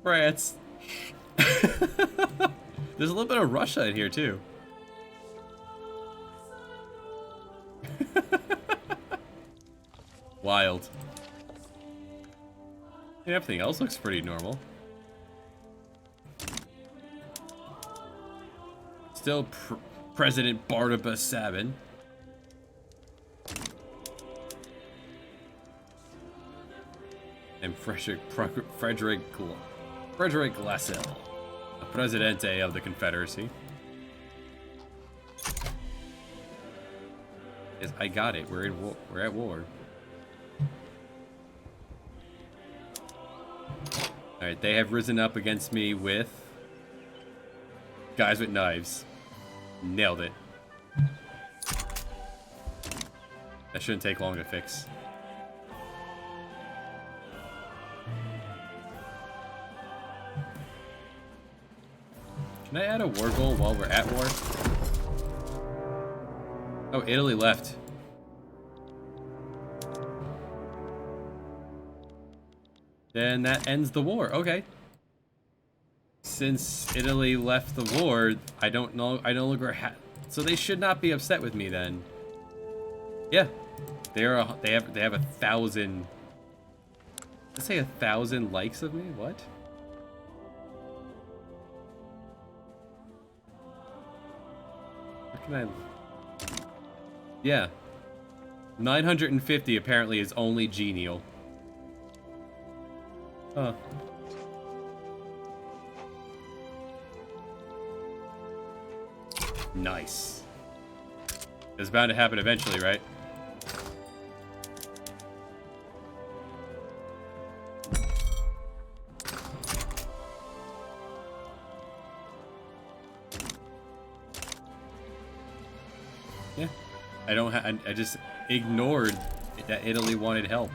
France. There's a little bit of Russia in here too. Wild. And everything else looks pretty normal. Still President Barnabas Sabin. And Frederick Glassell, the Presidente of the Confederacy. Yes, I got it. We're in war. We're at war. All right, they have risen up against me with guys with knives. Nailed it. That shouldn't take long to fix. Can I add a war goal while we're at war? Oh, Italy left. Then that ends the war. Okay. Since Italy left the war, I no longer have. So they should not be upset with me then. Yeah, they have 1,000. Let's say 1,000 likes of me. What? Where can I? Yeah, 950 apparently is only genial. Huh. Nice. It's bound to happen eventually, right? Yeah. I just ignored that Italy wanted help.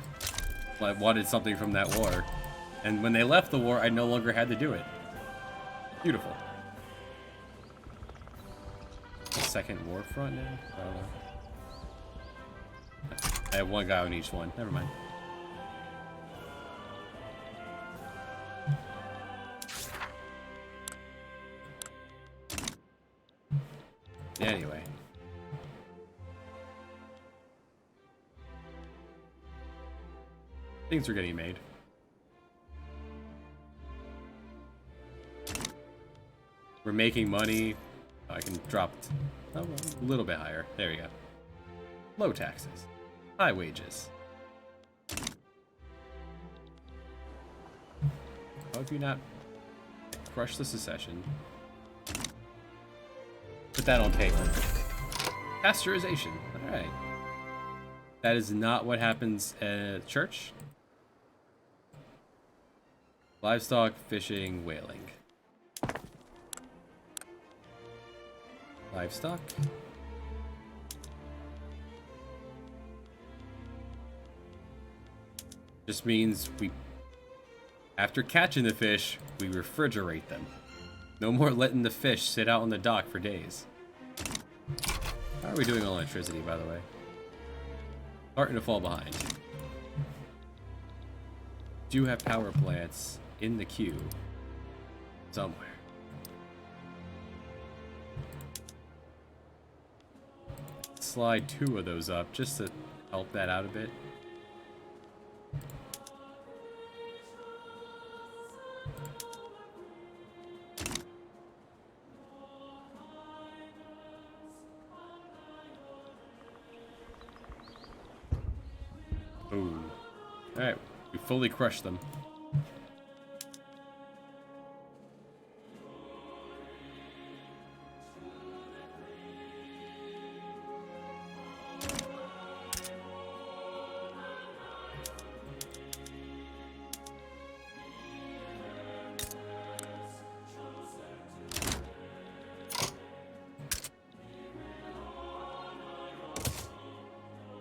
I wanted something from that war. And when they left the war, I no longer had to do it. Beautiful. Second war front now? I don't know. I have one guy on each one. Never mind. Anyway. Things are getting made. We're making money. I can drop a little bit higher. There you go. Low taxes. High wages. How have you not crushed the secession? Put that on paper. Pasteurization. Alright. That is not what happens at church. Livestock, fishing, whaling. Livestock. Just means after catching the fish, we refrigerate them. No more letting the fish sit out on the dock for days. How are we doing on electricity, by the way? Starting to fall behind. Do have power plants in the queue somewhere. slide 2 of those up just to help that out a bit. Ooh. Alright, we fully crushed them.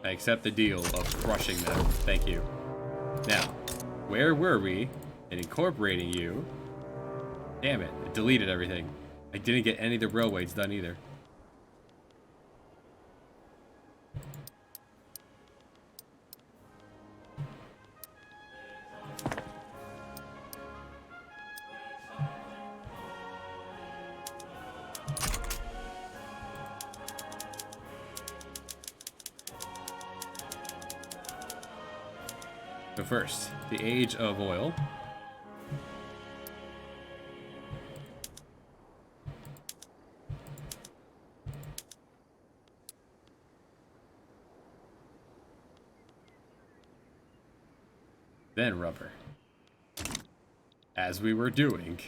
I accept the deal of crushing them. Thank you. Now, where were we in incorporating you? Damn it, it deleted everything. I didn't get any of the railways done either. But first, the age of oil. Then rubber. As we were doing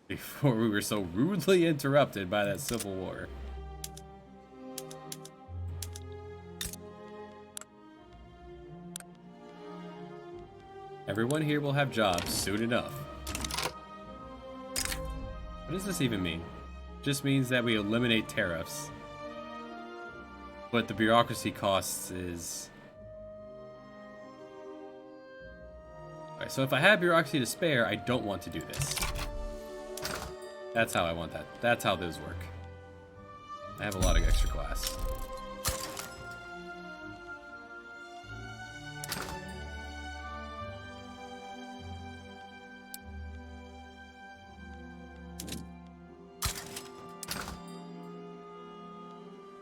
before we were so rudely interrupted by that civil war. Everyone here will have jobs soon enough. What does this even mean? It just means that we eliminate tariffs. But the bureaucracy costs is... Alright, so if I have bureaucracy to spare, I don't want to do this. That's how I want that. That's how those work. I have a lot of extra class.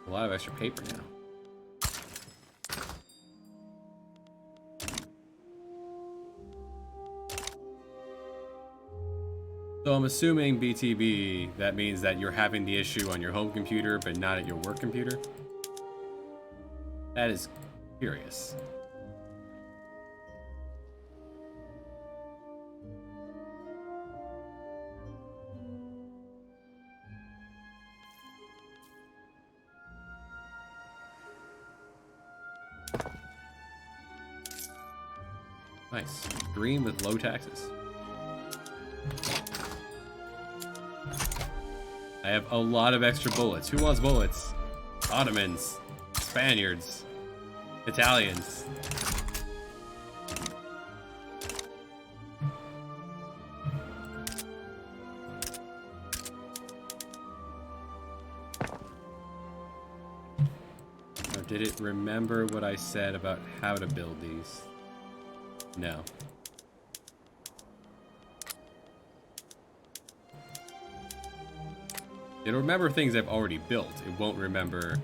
A lot of extra paper now. So I'm assuming BTB, that means that you're having the issue on your home computer, but not at your work computer? That is curious. Nice. Green with low taxes. I have a lot of extra bullets. Who wants bullets? Ottomans, Spaniards, Italians. Or did it remember what I said about how to build these? No. It'll remember things I've already built. It won't remember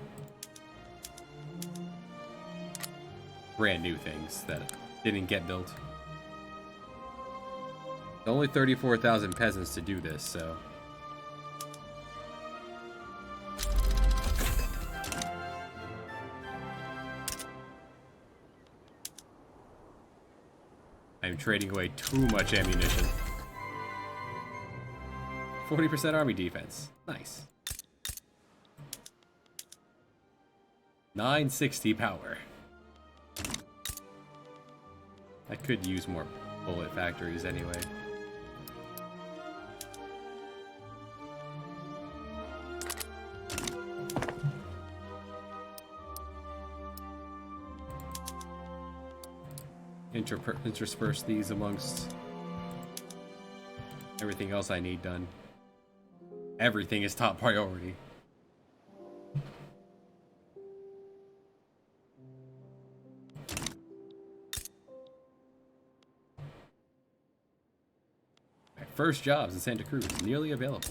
brand new things that didn't get built. Only 34,000 peasants to do this, so... I'm trading away too much ammunition. 40% army defense. Nice. 960 power. I could use more bullet factories anyway. Intersperse these amongst everything else I need done. Everything is top priority. My first jobs in Santa Cruz nearly available.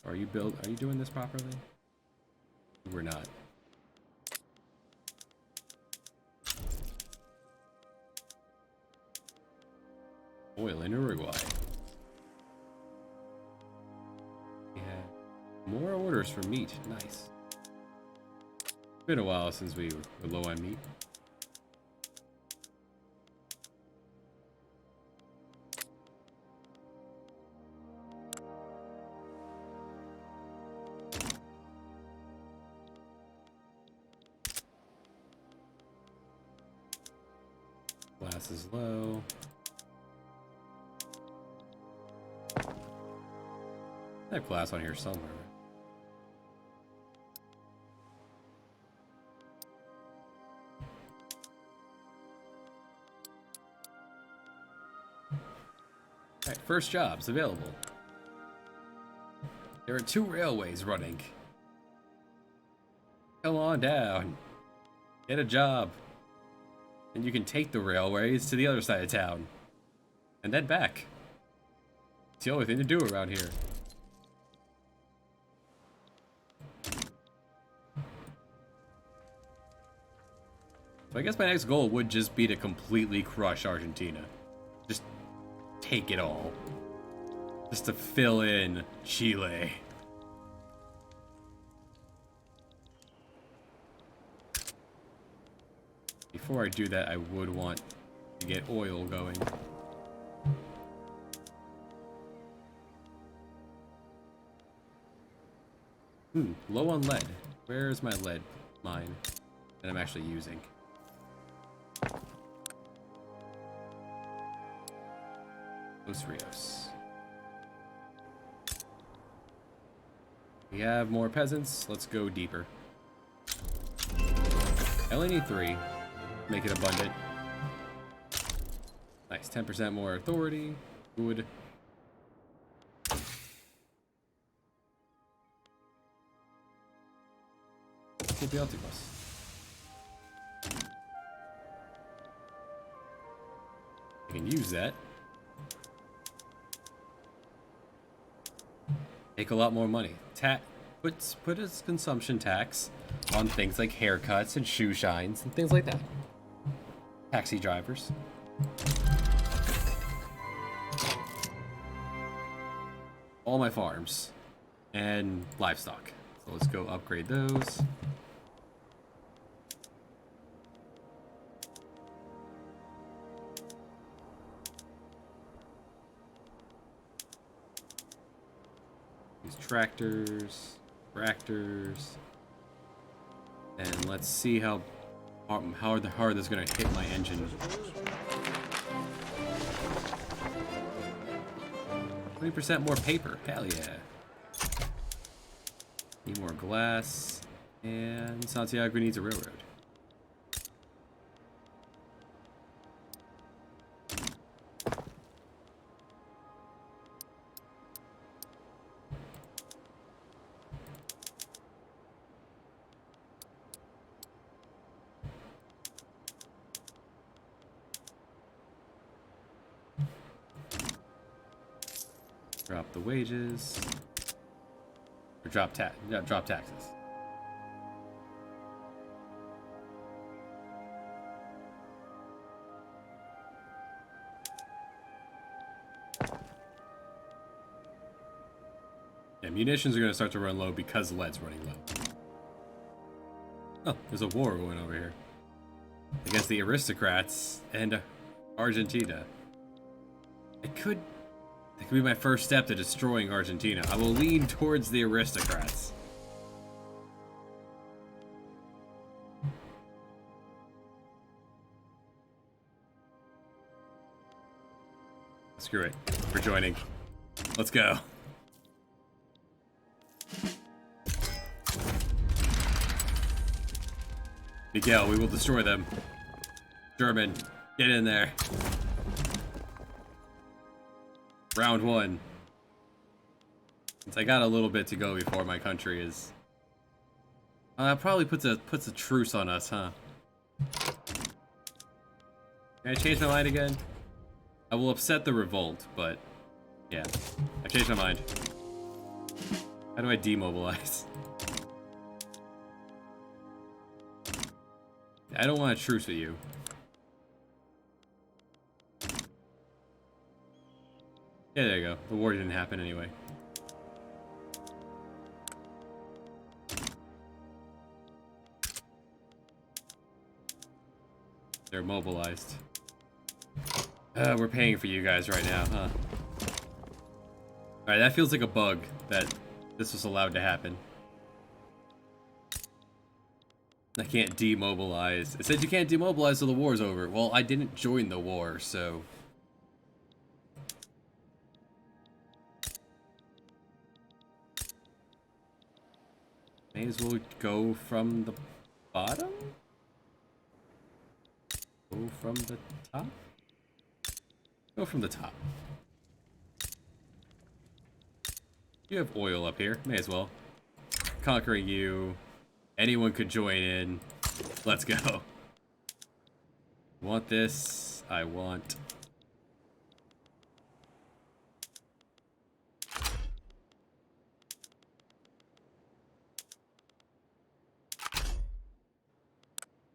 Are you doing this properly? we're not. Oil in Uruguay. We have more orders for meat. Nice. Been a while since we were low on meat. Glass is low. I have glass on here somewhere. Alright, first jobs available. There are 2 railways running. Come on down. Get a job. And you can take the railways to the other side of town. And then back. It's the only thing to do around here. So I guess my next goal would just be to completely crush Argentina. Just take it all. Just to fill in Chile. Before I do that, I would want to get oil going. Low on lead. Where's my lead mine that I'm actually using? Los Rios. We have more peasants. Let's go deeper. I only need 3. Make it abundant. Nice. 10% more authority. Good. I can use that. Make a lot more money. Put a consumption tax on things like haircuts and shoe shines and things like that. Taxi drivers. All my farms and livestock. So let's go upgrade those. These tractors, and let's see how hard this is gonna hit my engine. 20% more paper, hell yeah. Need more glass, and Santiago needs a railroad. Drop the wages. Or drop taxes. Yeah, munitions are going to start to run low because lead's running low. Oh, there's a war going over here. Against the aristocrats and Argentina. That could be my first step to destroying Argentina. I will lean towards the aristocrats. Screw it. We're joining. Let's go. Miguel, we will destroy them. German, get in there. Round 1. Since I got a little bit to go before my country is... probably puts a truce on us, huh? Can I change my mind again? I will upset the revolt, but... yeah. I changed my mind. How do I demobilize? I don't want a truce with you. Yeah, there you go. The war didn't happen anyway. They're mobilized. We're paying for you guys right now, huh? Alright, that feels like a bug that this was allowed to happen. I can't demobilize. It said you can't demobilize till the war's over. Well, I didn't join the war, so... May as well go from the bottom? Go from the top? Go from the top. You have oil up here. May as well. Conquering you. Anyone could join in. Let's go. Want this? I want...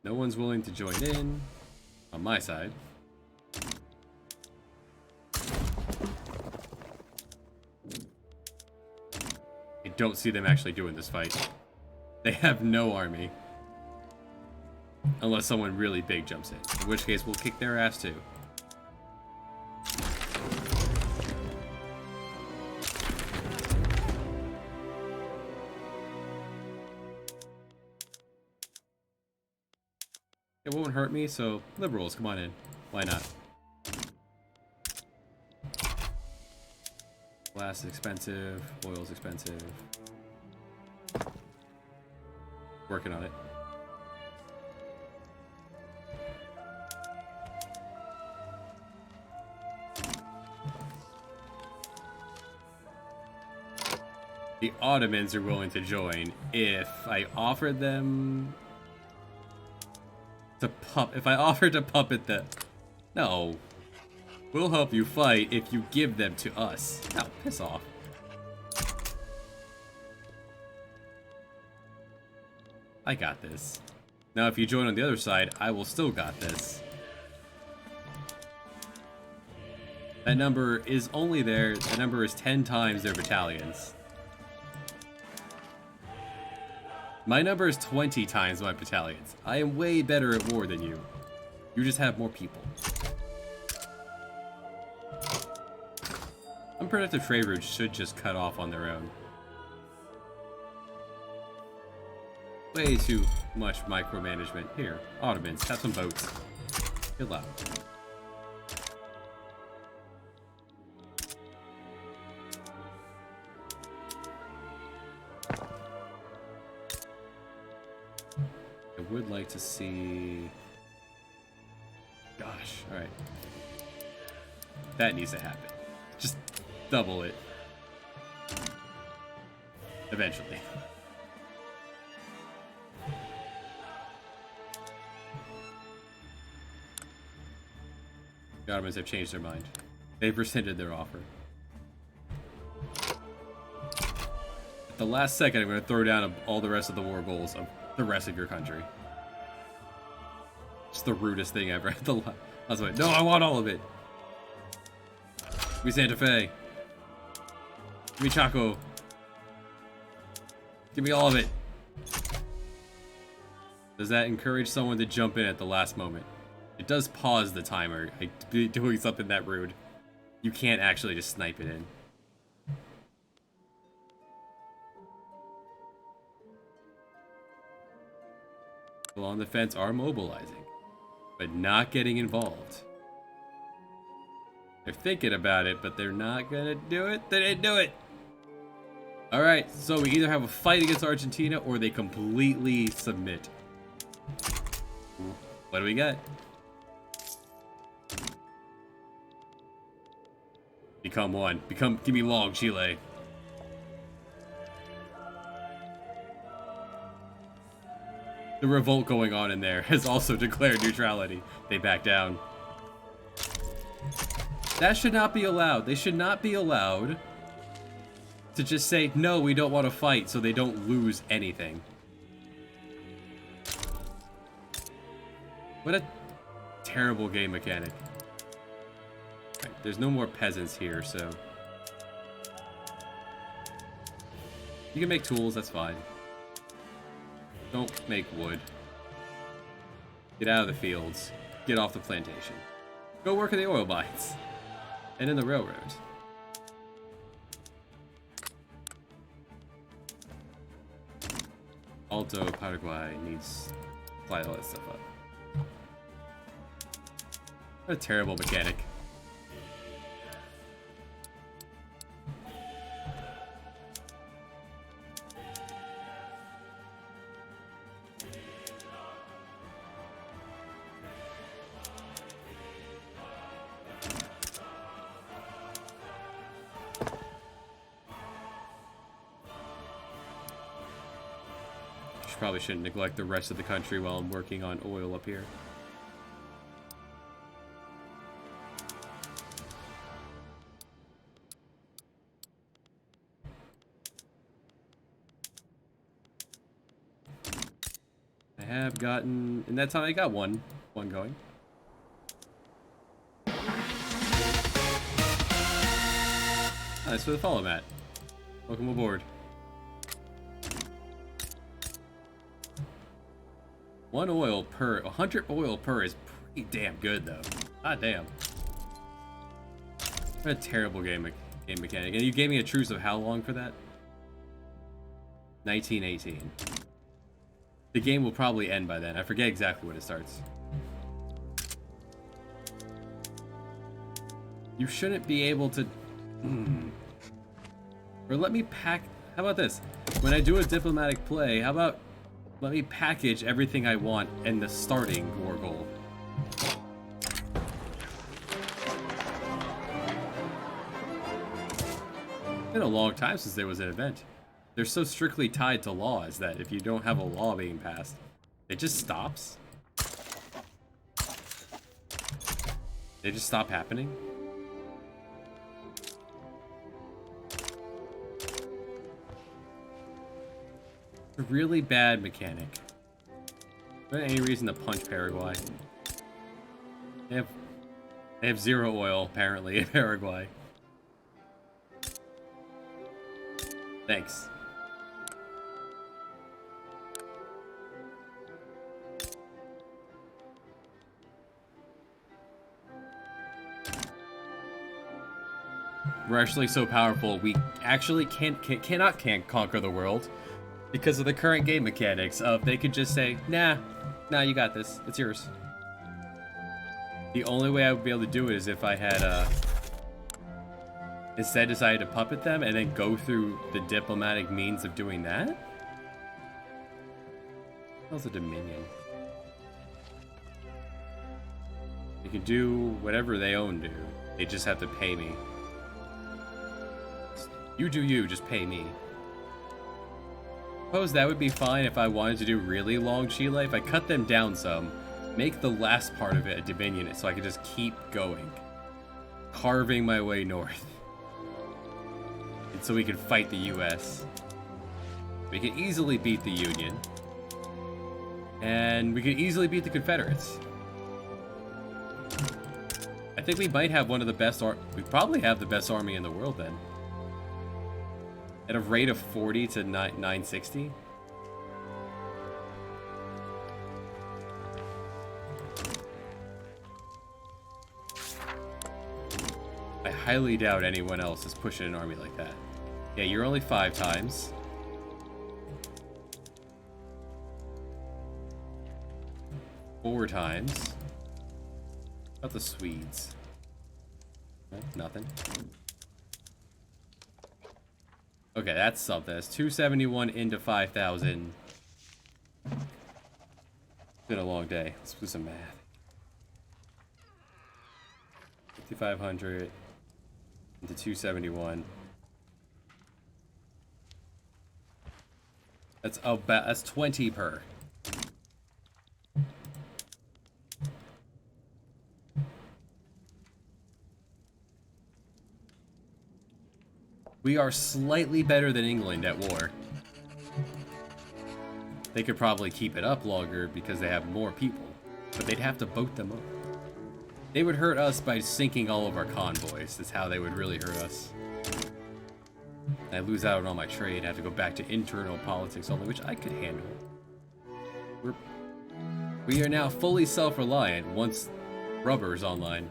No one's willing to join in on my side. I don't see them actually doing this fight. They have no army. Unless someone really big jumps in which case we'll kick their ass too. It won't hurt me, so liberals, come on in. Why not? Glass is expensive, oil's expensive. Working on it. The Ottomans are willing to join if I offer them to if I offer to puppet them. No. We'll help you fight if you give them to us. Now, piss off. I got this. Now, if you join on the other side, I will still got this. That number is only there. That number is 10 times their battalions. My number is 20 times my battalions. I am way better at war than you. You just have more people. Unproductive trade routes should just cut off on their own. Way too much micromanagement. Here, Ottomans, have some boats. Good luck. I would like to see... Gosh, alright. That needs to happen. Just double it. Eventually. The Ottomans have changed their mind. They've rescinded their offer. At the last second, I'm going to throw down all the rest of the war goals of the rest of your country. It's the rudest thing ever. No, I want all of it. Give me Santa Fe. Give me Chaco. Give me all of it. Does that encourage someone to jump in at the last moment? It does pause the timer. Doing something that rude. You can't actually just snipe it in. People on the fence are mobilizing, but not getting involved. They're thinking about it, but they're not gonna do it. They didn't do it. All right, so we either have a fight against Argentina or they completely submit. What do we got? Become one. Give me long, Chile. The revolt going on in there has also declared neutrality. They back down. That should not be allowed. They should not be allowed to just say, no, we don't want to fight, so they don't lose anything. What a terrible game mechanic. Right, there's no more peasants here, so... You can make tools, that's fine. Don't make wood. Get out of the fields. Get off the plantation. Go work in the oil mines. And in the railroads. Alto Paraguay needs to slide all that stuff up. What a terrible mechanic. Probably shouldn't neglect the rest of the country while I'm working on oil up here. I have gotten, in that time I got one going. Nice for the follow, Matt. Welcome aboard. 1 oil per, 100 oil per is pretty damn good though. God damn. What a terrible game mechanic. And you gave me a truce of how long for that? 1918. The game will probably end by then. I forget exactly when it starts. You shouldn't be able to... Or let me pack... How about this? When I do a diplomatic play, how about... Let me package everything I want in the starting war goal. It's been a long time since there was an event. They're so strictly tied to laws that if you don't have a law being passed, it just stops. They just stop happening. A really bad mechanic. Is there any reason to punch Paraguay? They have 0 oil, apparently, in Paraguay. Thanks. We're actually so powerful, we actually cannot conquer the world. Because of the current game mechanics of they could just say, nah, you got this. It's yours. The only way I would be able to do it is if I had, instead decided to puppet them and then go through the diplomatic means of doing that? That was a Dominion. They can do whatever they own do. They just have to pay me. You do you, just pay me. Suppose that would be fine if I wanted to do really long Chile. If I cut them down some, make the last part of it a Dominion so I could just keep going. Carving my way north. And so we can fight the US. We can easily beat the Union. And we can easily beat the Confederates. I think we might have one of the best we probably have the best army in the world then. At a rate of 40 to 960. I highly doubt anyone else is pushing an army like that. Yeah, you're only 5 times. Four times. About the Swedes. Nothing. Okay, that's something. That's 271 into 5,000. It's been a long day. Let's do some math. 5,500 into 271. That's about, that's 20 per. We are slightly better than England at war. They could probably keep it up longer because they have more people. but they'd have to boat them up. They would hurt us by sinking all of our convoys. That's how they would really hurt us. I lose out on all my trade. I have to go back to internal politics only, which I could handle. We are now fully self-reliant once rubber's online.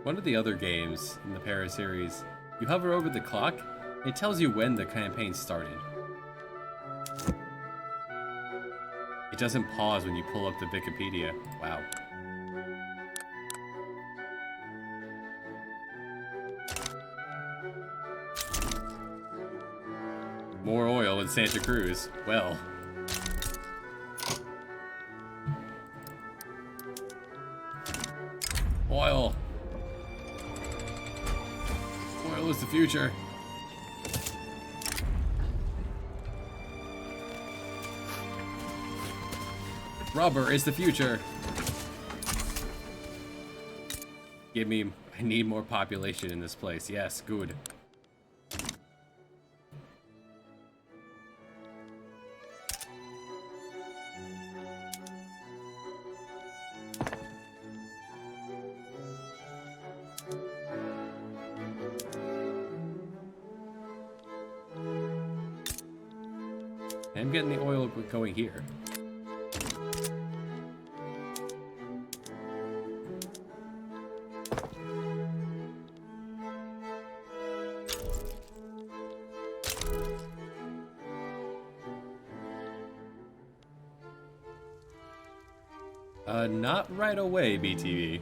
One of the other games in the Paris series, you hover over the clock, and it tells you when the campaign started. It doesn't pause when you pull up the Wikipedia. Wow. More oil in Santa Cruz. Well. Oil. Oil is the future. Rubber is the future. Give me... I need more population in this place. Yes, good. I'm getting the oil going here. Not right away, BTV.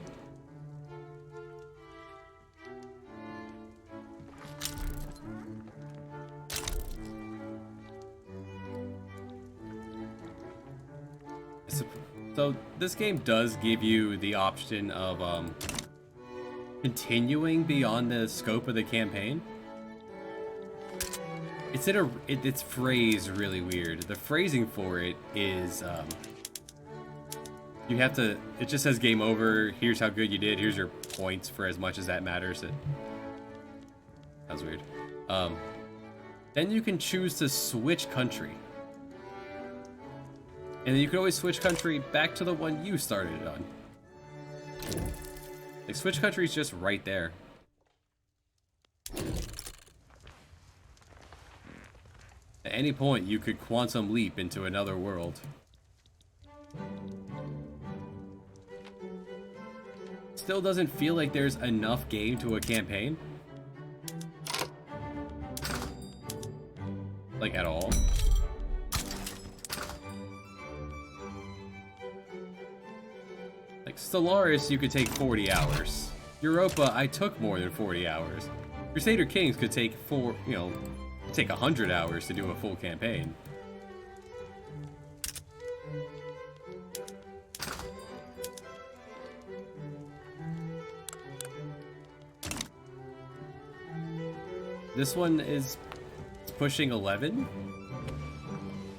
So this game does give you the option of continuing beyond the scope of the campaign. It's phrased really weird. The phrasing for it is you have to. It just says game over. Here's how good you did. Here's your points for as much as that matters. That was weird. Then you can choose to switch country. And then you can always switch country back to the one you started it on. Like, switch country is just right there. At any point, you could quantum leap into another world. Still doesn't feel like there's enough game to a campaign. Like, at all. Like, Stellaris, you could take 40 hours. Europa, I took more than 40 hours. Crusader Kings could take take 100 hours to do a full campaign. This one is pushing 11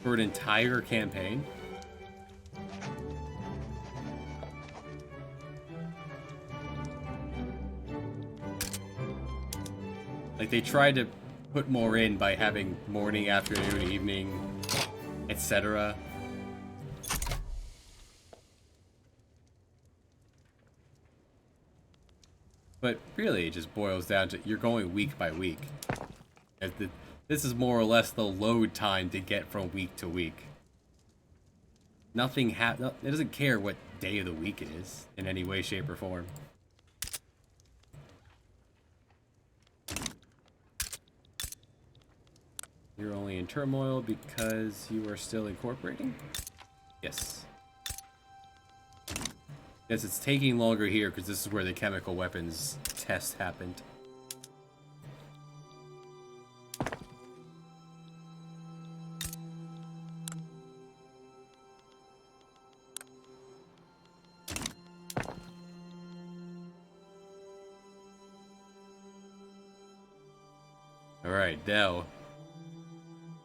for an entire campaign. Like, they tried to put more in by having morning, afternoon, evening, etc. But really, it just boils down to you're going week by week. This is more or less the load time to get from week to week. It doesn't care what day of the week it is in any way, shape, or form. You're only in turmoil because you are still incorporating? Yes. Yes, it's taking longer here because this is where the chemical weapons test happened. Alright, now...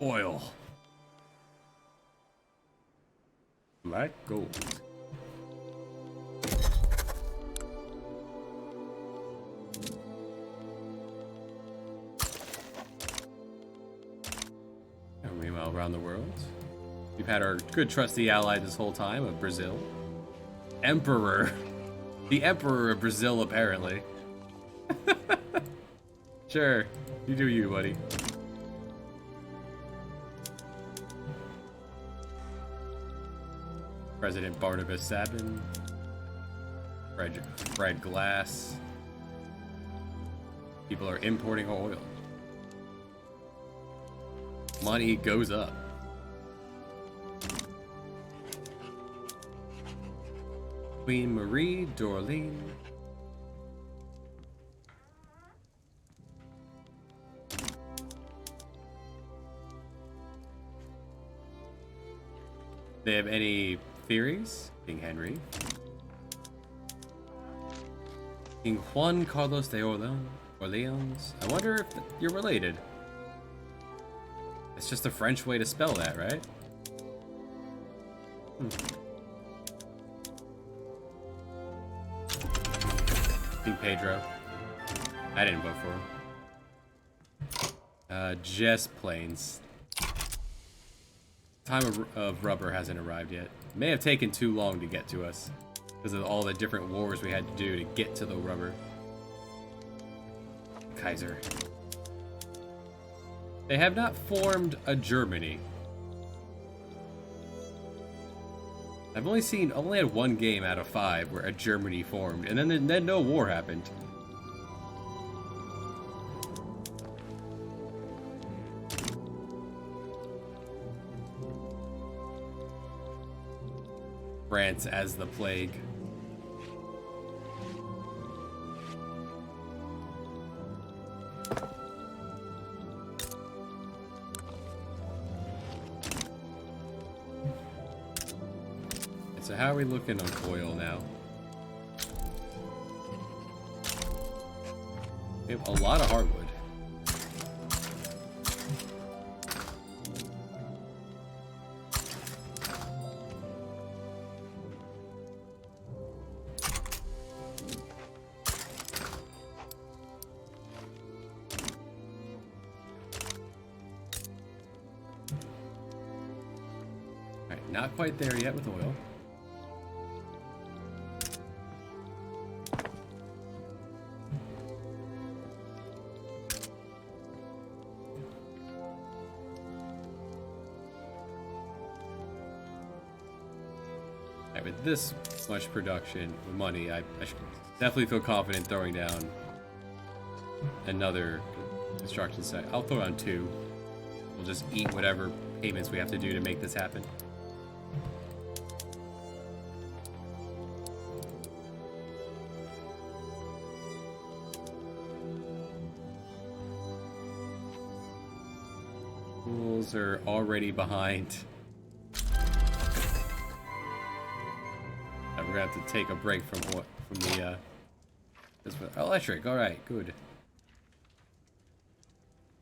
oil. Black gold. And meanwhile, around the world. We've had our good trusty ally this whole time of Brazil. Emperor. The Emperor of Brazil, apparently. Sure, you do you, buddy. President Barnabas Sabin. Fred Glass. People are importing oil. Money goes up. Queen Marie Dorleen. They have any theories? King Henry. King Juan Carlos de Orleans. I wonder if you're related. It's just a French way to spell that, right? King Pedro. I didn't vote for him. Jess Plains. Time of rubber hasn't arrived yet. May have taken too long to get to us because of all the different wars we had to do to get to the rubber. Kaiser. They have not formed a Germany. I've only had one game out of 5 where a Germany formed, and then no war happened. France as the plague. So how are we looking on oil now? We have a lot of hardwood. Alright, not quite there yet with oil. With this much production money, I should definitely feel confident throwing down another construction site. I'll throw down 2. We'll just eat whatever payments we have to do to make this happen. Schools are already behind. We're gonna have to take a break from the electric. All right, good.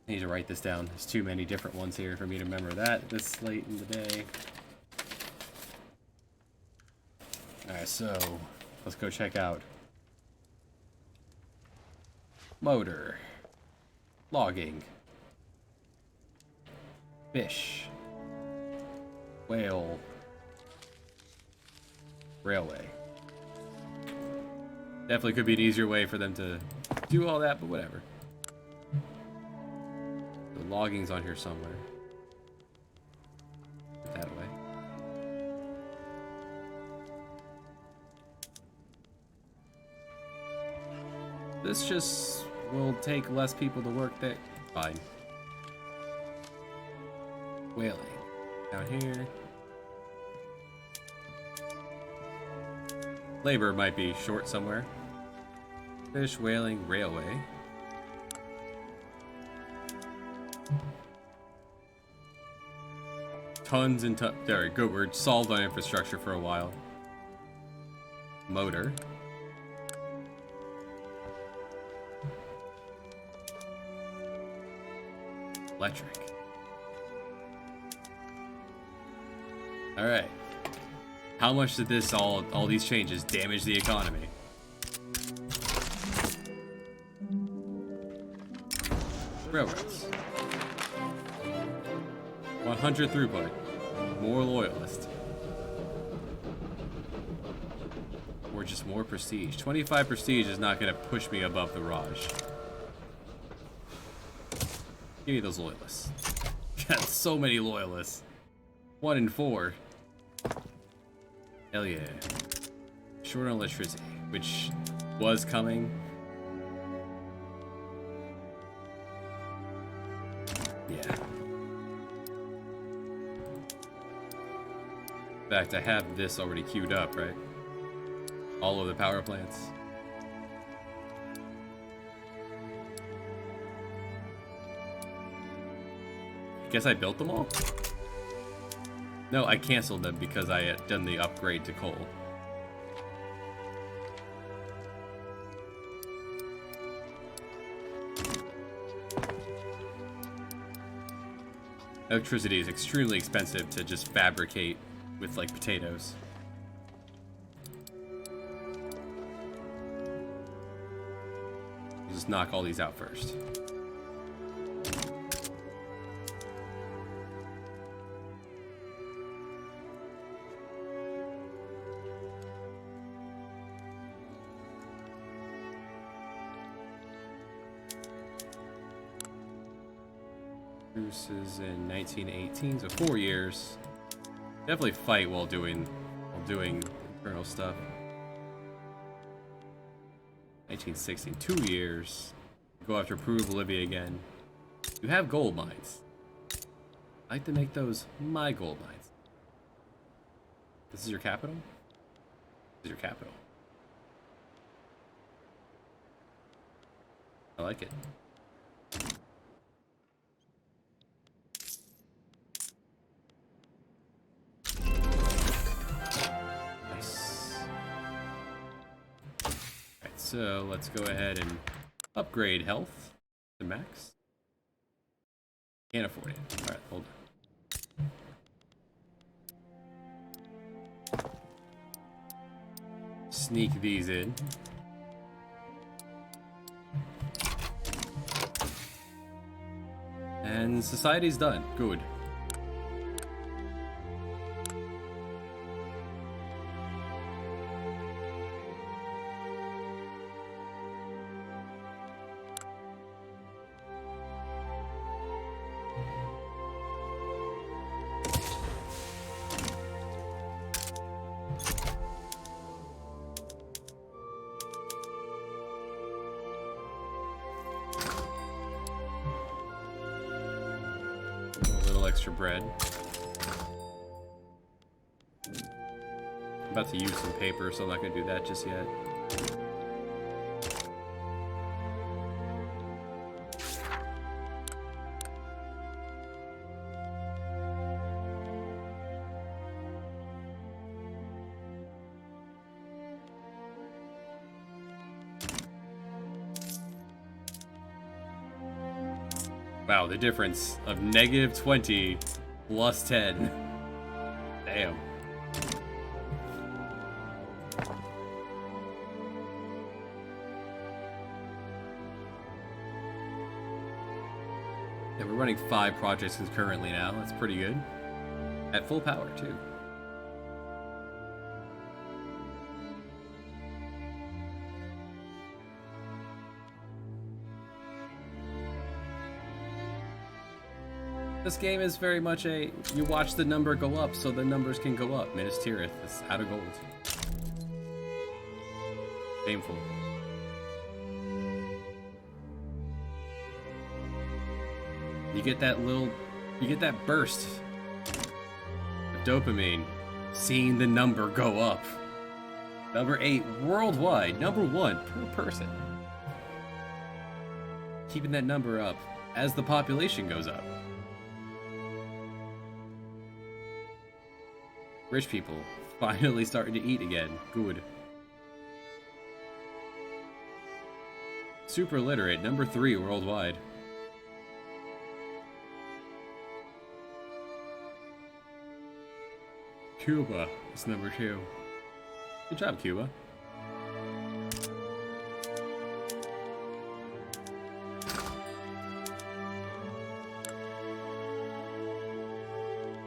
I need to write this down. There's too many different ones here for me to remember that this late in the day. All right, so let's go check out motor, logging, fish, whale. Railway. Definitely could be an easier way for them to do all that, but whatever. The logging's on here somewhere. Put that away. This just will take less people to work there. Fine. Whaling. Down here. Labor might be short somewhere. Fish, whaling, railway. Tons and tons. There we go. We're solved on infrastructure for a while. Motor. Electric. All right. How much did this all these changes damage the economy? Railroads. 100 throughput. More loyalists. Or just more prestige. 25 prestige is not going to push me above the Raj. Give me those loyalists. Got so many loyalists. 1 in 4. Hell yeah. Short on electricity, which was coming. Yeah. In fact, I have this already queued up, right? All of the power plants. I guess I built them all? No, I canceled them because I had done the upgrade to coal. Electricity is extremely expensive to just fabricate with, like, potatoes. Just knock all these out first. Bruce is in 1918, so 4 years. Definitely fight while doing internal stuff. 1916, 2 years. Go after Peru, Bolivia again. You have gold mines. I'd like to make those my gold mines. This is your capital? This is your capital. I like it. So let's go ahead and upgrade health to max. Can't afford it. Alright, hold on. Sneak these in. And society's done. Good. Extra bread. I'm about to use some paper, so I'm not going to do that just yet. Wow, the difference of -20 plus 10. Damn. Yeah, we're running 5 projects concurrently now. That's pretty good. At full power, too. This game is very much a, you watch the number go up so the numbers can go up. Minas Tirith is out of gold. Painful. You get that burst of dopamine, seeing the number go up. Number 8 worldwide, number 1 per person. Keeping that number up as the population goes up. Rich people finally starting to eat again. Good. Super literate, number 3 worldwide. Cuba is number 2. Good job, Cuba.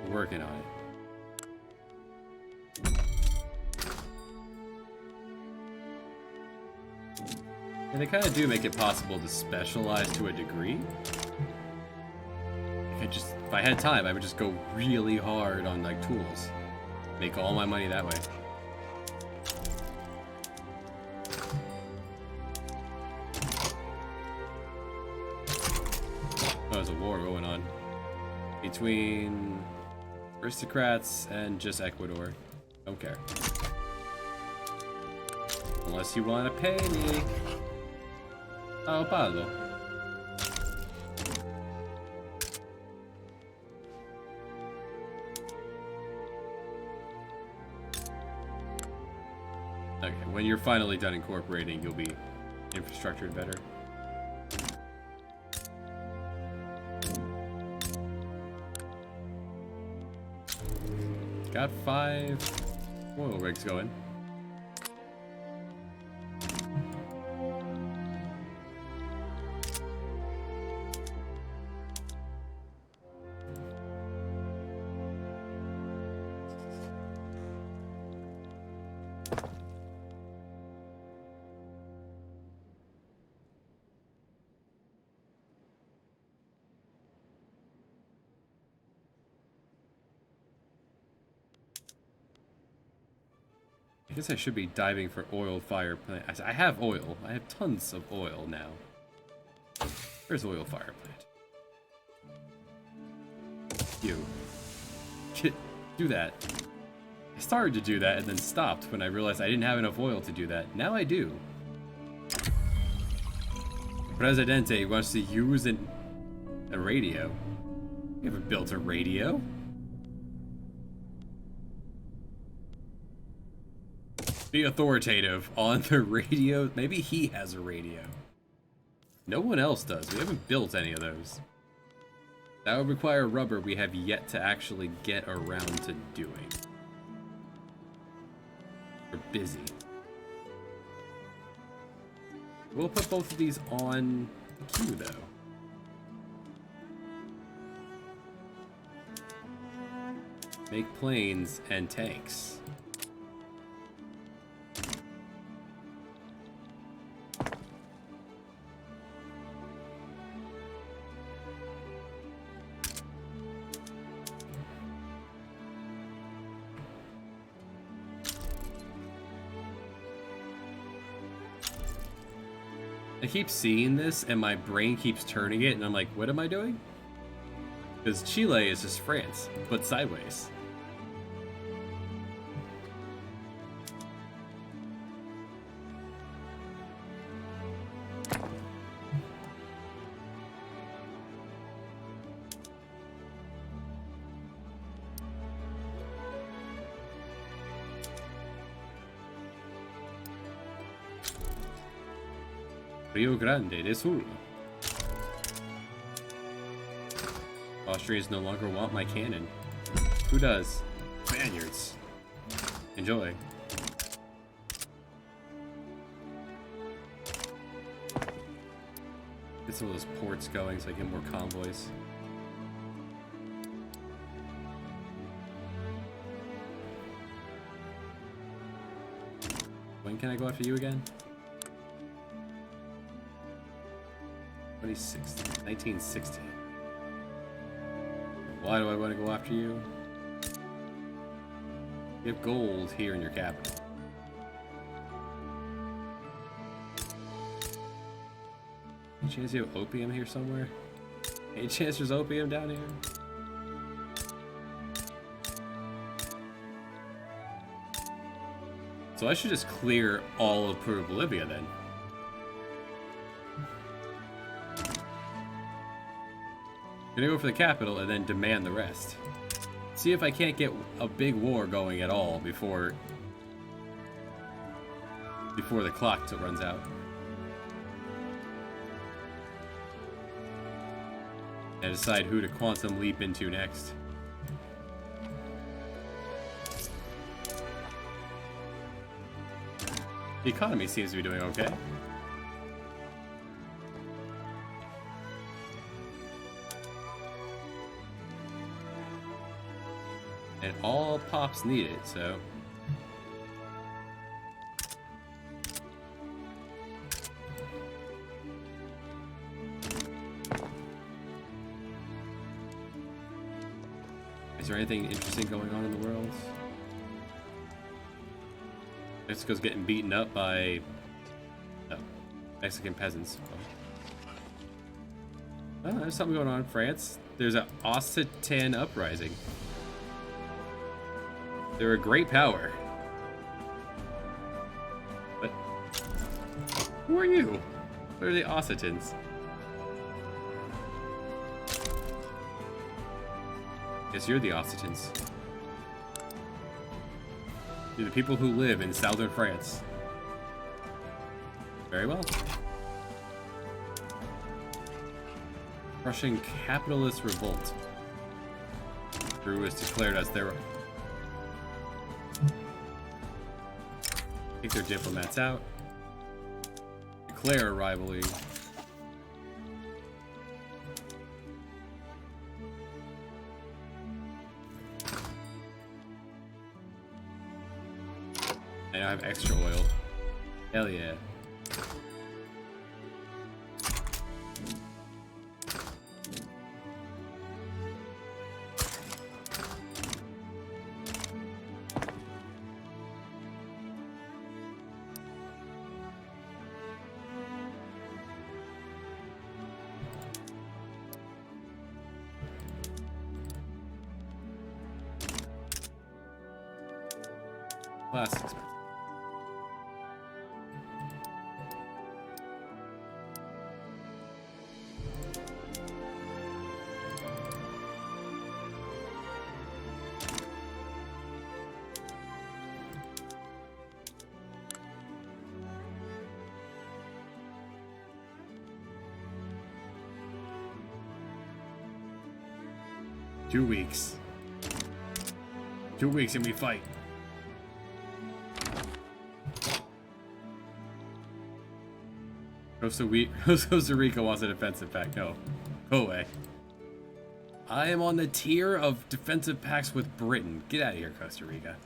We're working on it. And they kind of do make it possible to specialize to a degree. If I had time, I would just go really hard on like tools. Make all my money that way. Oh, there's a war going on between aristocrats and just Ecuador. Don't care. Unless you want to pay me. Oh, Pablo. Okay, when you're finally done incorporating, you'll be infrastructured better. Got 5 oil rigs going. I guess I should be diving for oil fire plant. I have oil. I have tons of oil now. Where's oil fire plant? You. Do that. I started to do that and then stopped when I realized I didn't have enough oil to do that. Now I do. Presidente wants to use a radio. You haven't built a radio. Be authoritative on the radio. Maybe he has a radio. No one else does. We haven't built any of those. That would require rubber we have yet to actually get around to doing. We're busy. We'll put both of these on the queue, though. Make planes and tanks. I keep seeing this and my brain keeps turning it and I'm like, what am I doing? Because Chile is just France, but sideways. Rio Grande do Sul. Austrians no longer want my cannon. Who does? Spaniards. Enjoy. Get some of those ports going so I get more convoys. When can I go after you again? 1916. Why do I want to go after you? You have gold here in your capital. Any chance you have opium here somewhere? Any chance there's opium down here? So I should just clear all of Puerto Bolivia then. I'm gonna go for the capital and then demand the rest. See if I can't get a big war going at all before the clock runs out. And decide who to quantum leap into next. The economy seems to be doing okay. And all pops need it, so... Is there anything interesting going on in the world? Mexico's getting beaten up by Mexican peasants. Oh, there's something going on in France. There's an Occitan uprising. They're a great power. But who are you? What are the Occitans? Guess you're the Occitans. You're the people who live in southern France. Very well. Russian capitalist revolt. Peru is declared as their... Take their diplomats out. Declare a rivalry. I now have extra oil. Hell yeah. Last expense. Two weeks. 2 weeks and we fight. Costa Rica wants a defensive pact. No. Go away. I am on the tier of defensive pacts with Britain. Get out of here, Costa Rica.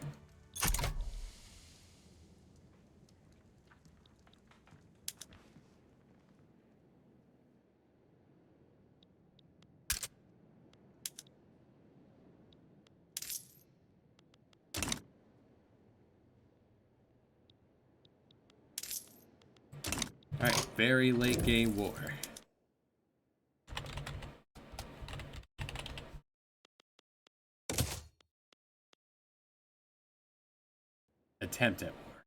Alright, very late game war. Attempt at war.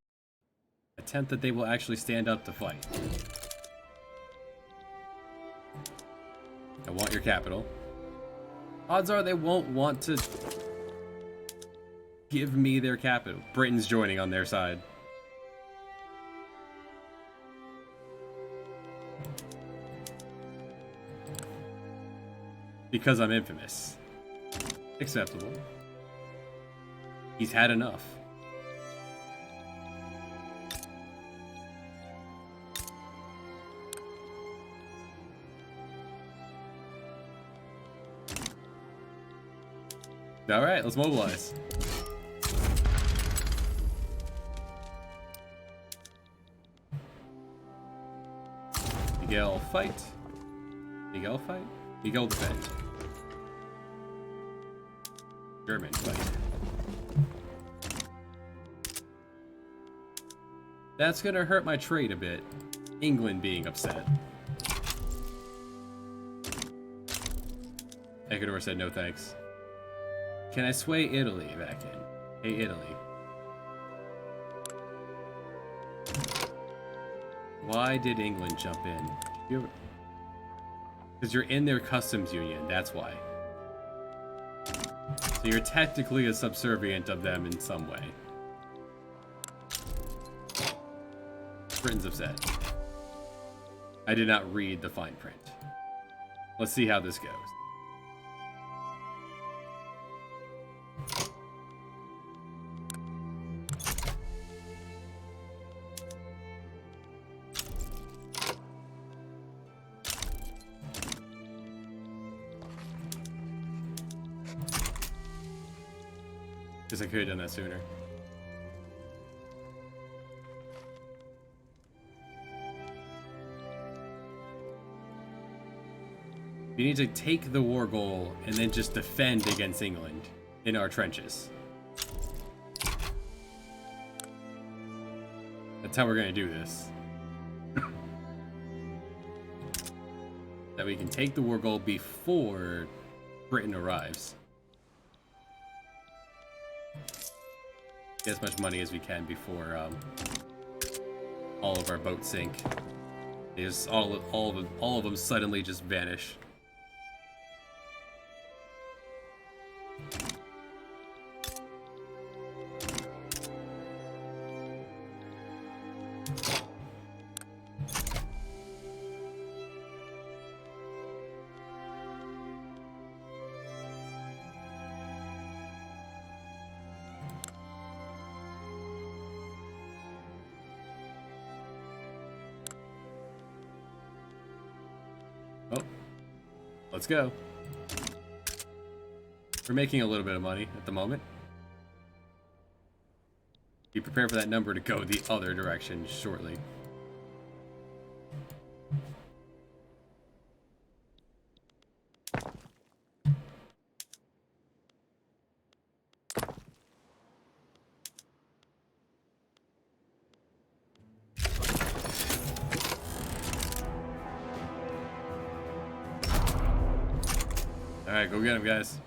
Attempt that they will actually stand up to fight. I want your capital. Odds are they won't want to give me their capital. Britain's joining on their side. Because I'm infamous. Acceptable. He's had enough. Alright, let's mobilize. Miguel fight. Miguel fight? Miguel defend. German fight. That's gonna hurt my trade a bit. England being upset. Ecuador said no thanks. Can I sway Italy back in? Hey, Italy. Why did England jump in? Because you're in their customs union, that's why. So you're technically a subservient of them in some way. Britain's upset. I did not read the fine print. Let's see how this goes. Guess I could have done that sooner. We need to take the war goal and then just defend against England in our trenches. That's how we're going to do this. That we can take the war goal before Britain arrives. Get as much money as we can before all of our boats sink. There's all of them suddenly just vanish. Oh, let's go. We're making a little bit of money at the moment. Be prepared for that number to go the other direction shortly. Alright, go get him, guys.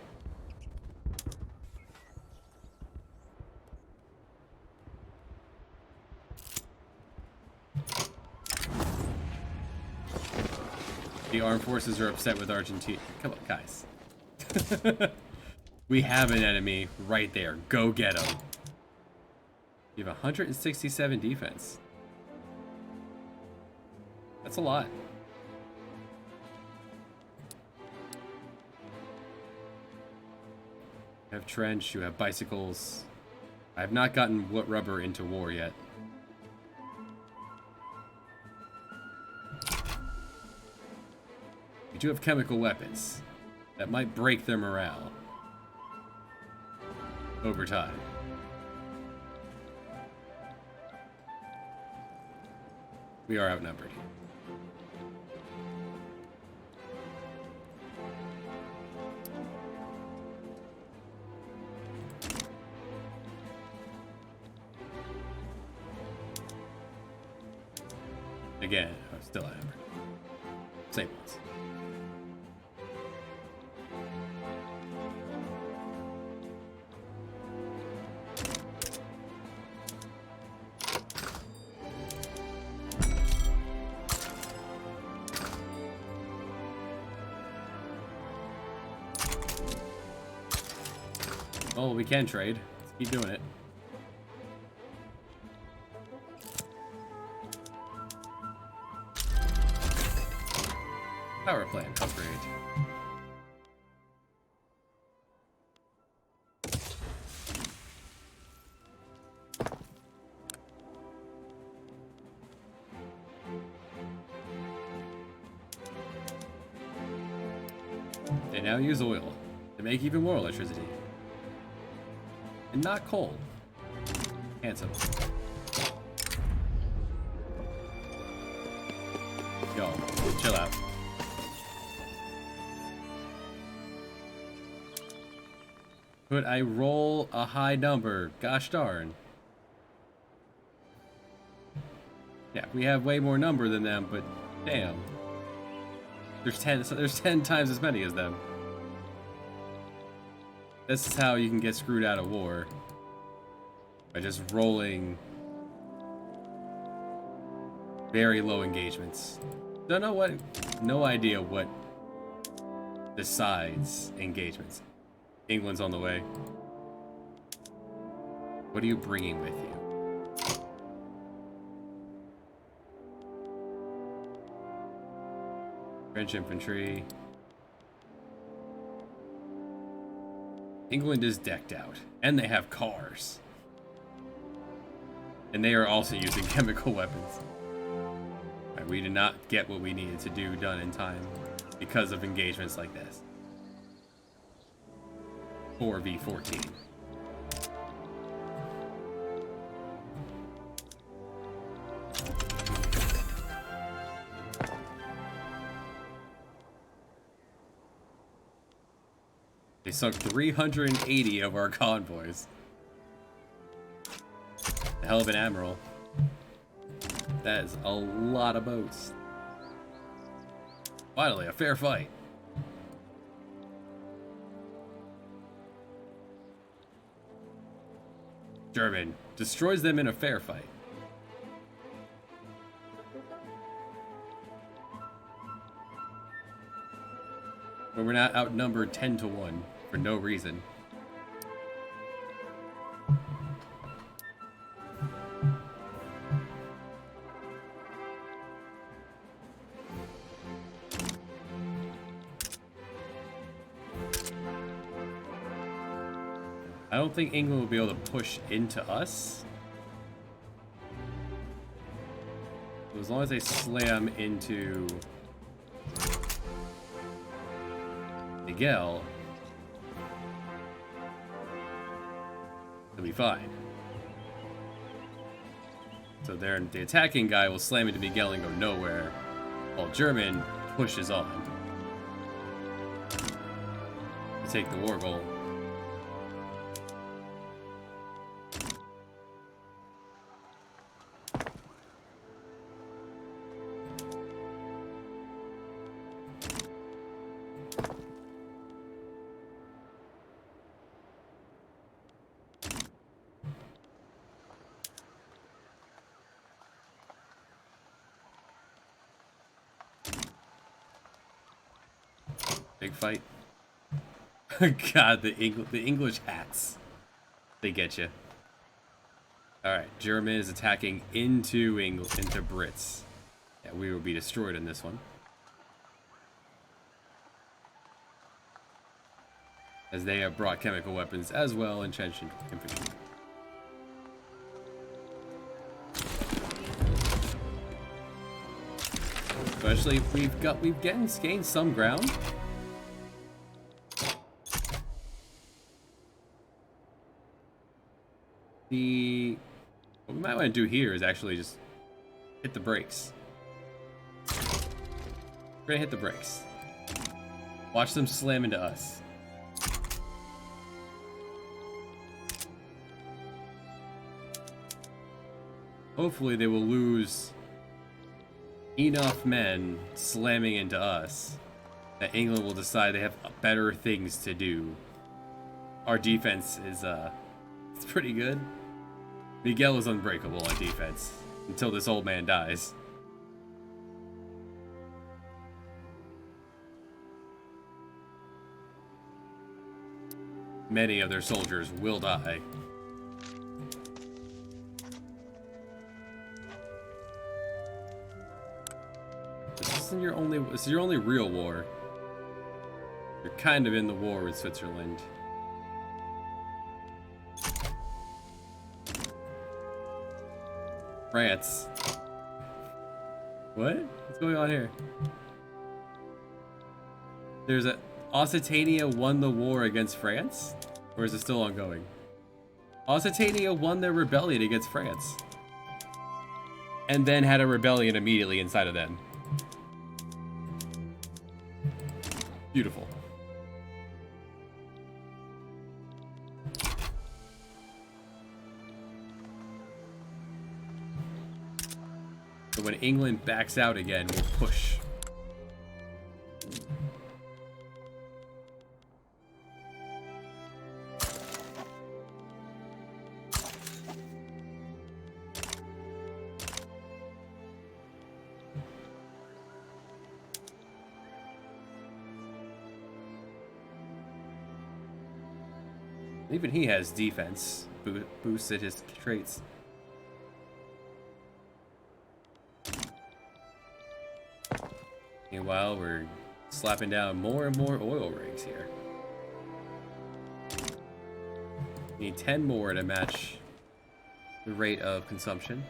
The armed forces are upset with Argentina. Come on, guys. We have an enemy right there. Go get him. You have 167 defense. That's a lot. You have trench, you have bicycles. I have not gotten what rubber into war yet. You do have chemical weapons that might break their morale over time. We are outnumbered. Again, I'm still outnumbered. Same ones. Oh, we can trade. Let's keep doing it. Power plant upgrade. They now use oil to make even more electricity. And not coal. Handsome. Yo, chill out. Could I roll a high number? Gosh darn. Yeah, we have way more number than them, but damn. There's 10 times as many as them. This is how you can get screwed out of war. By just rolling very low engagements. Don't know what, no idea what decides engagements. England's on the way. What are you bringing with you? French infantry. England is decked out, and they have cars. And they are also using chemical weapons. Right, we did not get what we needed to do done in time because of engagements like this. 4v14. sunk 380 of our convoys. A hell of an admiral. That is a lot of boats. Finally, a fair fight. German destroys them in a fair fight. But we're not outnumbered 10-1 for no reason. I don't think England will be able to push into us. So as long as they slam into Miguel, they'll be fine. So there, the attacking guy will slam into Miguel and go nowhere, while German pushes on to take the war goal. Big fight. God, the English hats. They get you. Alright, German is attacking into Brits. Yeah, we will be destroyed in this one. As they have brought chemical weapons as well, entrenched infantry. Especially if we've gained some ground. What we might want to do here is actually just hit the brakes. We're gonna hit the brakes. Watch them slam into us. Hopefully they will lose enough men slamming into us that England will decide they have better things to do. Our defense is it's pretty good. Miguel is unbreakable on defense until this old man dies. Many of their soldiers will die. This is your only real war. You're kind of in the war with Switzerland. France. What? What's going on here? There's a... Occitania won the war against France? Or is it still ongoing? Occitania won their rebellion against France. And then had a rebellion immediately inside of them. Beautiful. So when England backs out again, we'll push. Even he has defense boosted his traits. Meanwhile, we're slapping down more and more oil rigs here. Need 10 more to match the rate of consumption.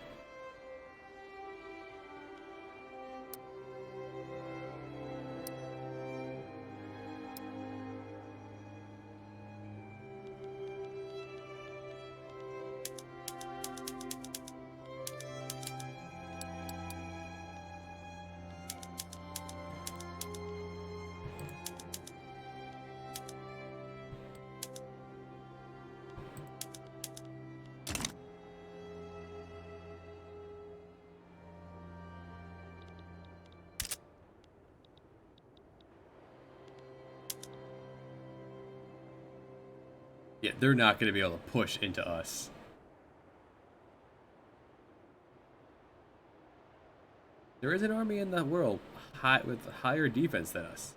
Yeah, they're not going to be able to push into us. There is an army in the world with higher defense than us.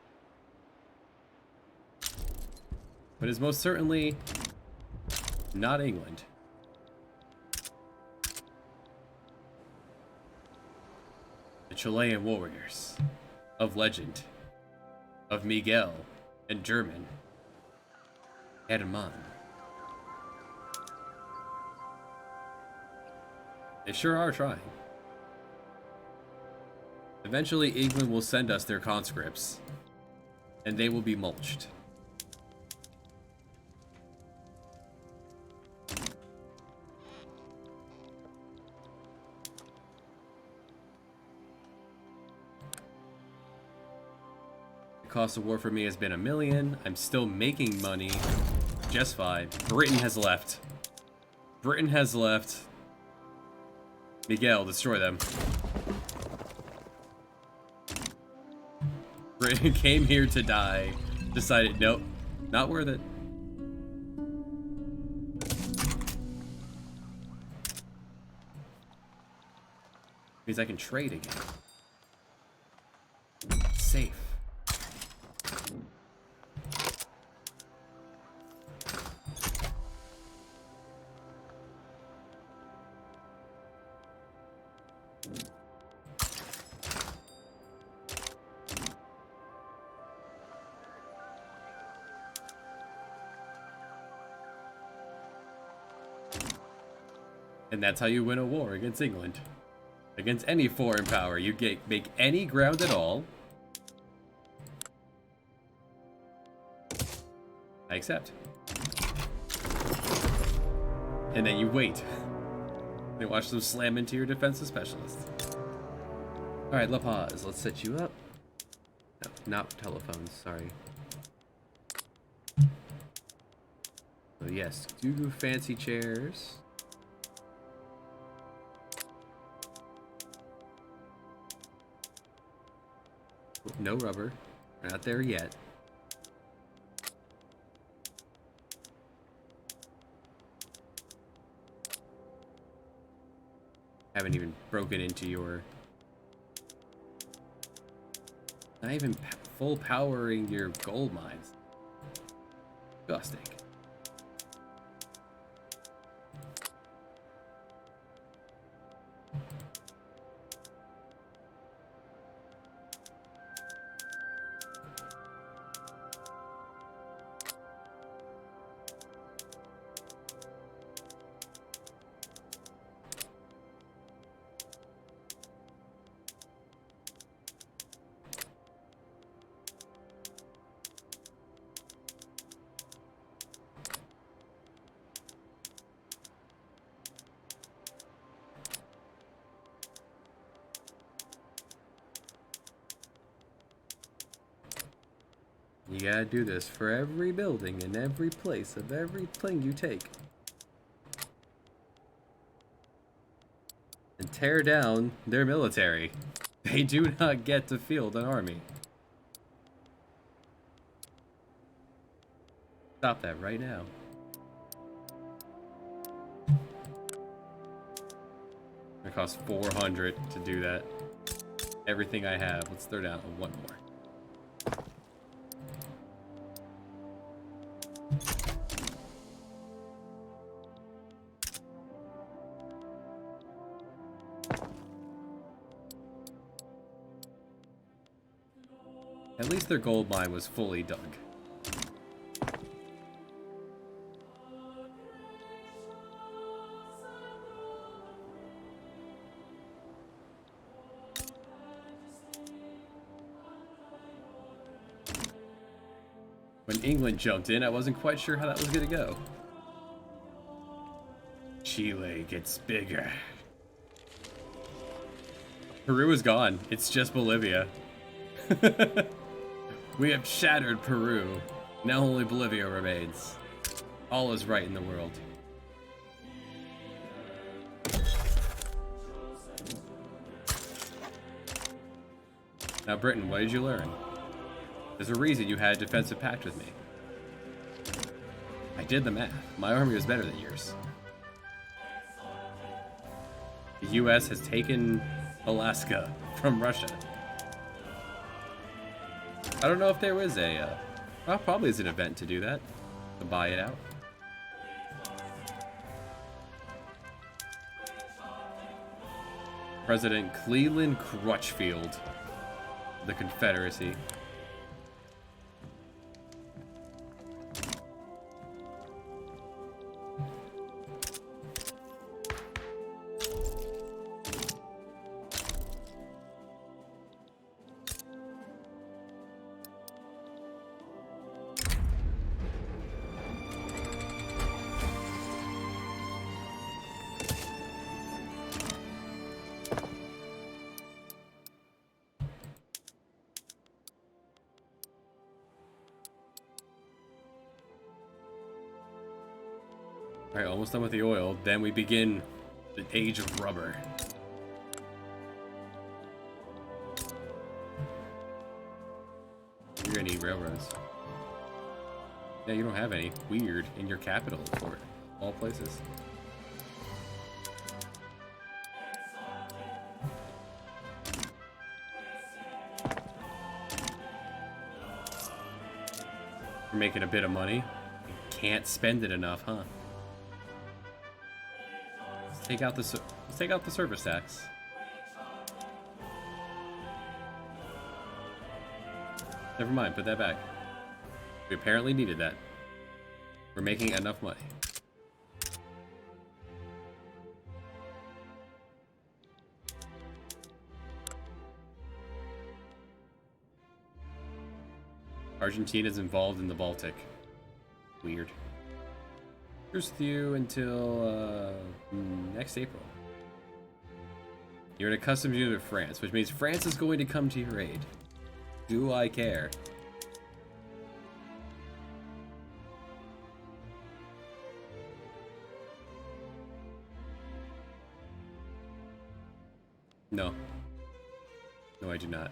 But it's most certainly not England. The Chilean warriors of legend, of Miguel and German, Herman. They sure are trying. Eventually, England will send us their conscripts, and they will be mulched. The cost of war for me has been $1 million. I'm still making money just fine. Britain has left. Britain has left. Miguel, destroy them. Britain came here to die. Decided, nope, not worth it. Means I can trade again. Safe. And that's how you win a war against England. Against any foreign power, you make any ground at all. I accept. And then you wait. And watch them slam into your defensive specialists. Alright, La Paz, let's set you up. No, not telephones, sorry. So yes, do fancy chairs. No rubber. We're not there yet. Haven't even broken into your... Not even full powering your gold mines. Disgusting. You gotta do this for every building and every place of every thing you take. And tear down their military. They do not get to field an army. Stop that right now. It costs 400 to do that. Everything I have. Let's throw down one more. At least their gold mine was fully dug. When England jumped in, I wasn't quite sure how that was gonna go. Chile gets bigger. Peru is gone. It's just Bolivia. We have shattered Peru. Now only Bolivia remains. All is right in the world. Now, Britain, what did you learn? There's a reason you had a defensive pact with me. I did the math. My army was better than yours. The U.S. has taken Alaska from Russia. I don't know if there was a... well, probably is an event to do that. To buy it out. President Cleveland Crutchfield, the Confederacy. Alright, almost done with the oil. Then we begin the age of rubber. You're gonna need railroads. Yeah, you don't have any. Weird. In your capital, for all places. We're making a bit of money. Can't spend it enough, huh? Let's take out the service tax. Never mind, put that back. We apparently needed that. We're making enough money. Argentina's involved in the Baltic. Weird. Here's with you until next April. You're in a customs unit of France, which means France is going to come to your aid. Do I care? No. No, I do not.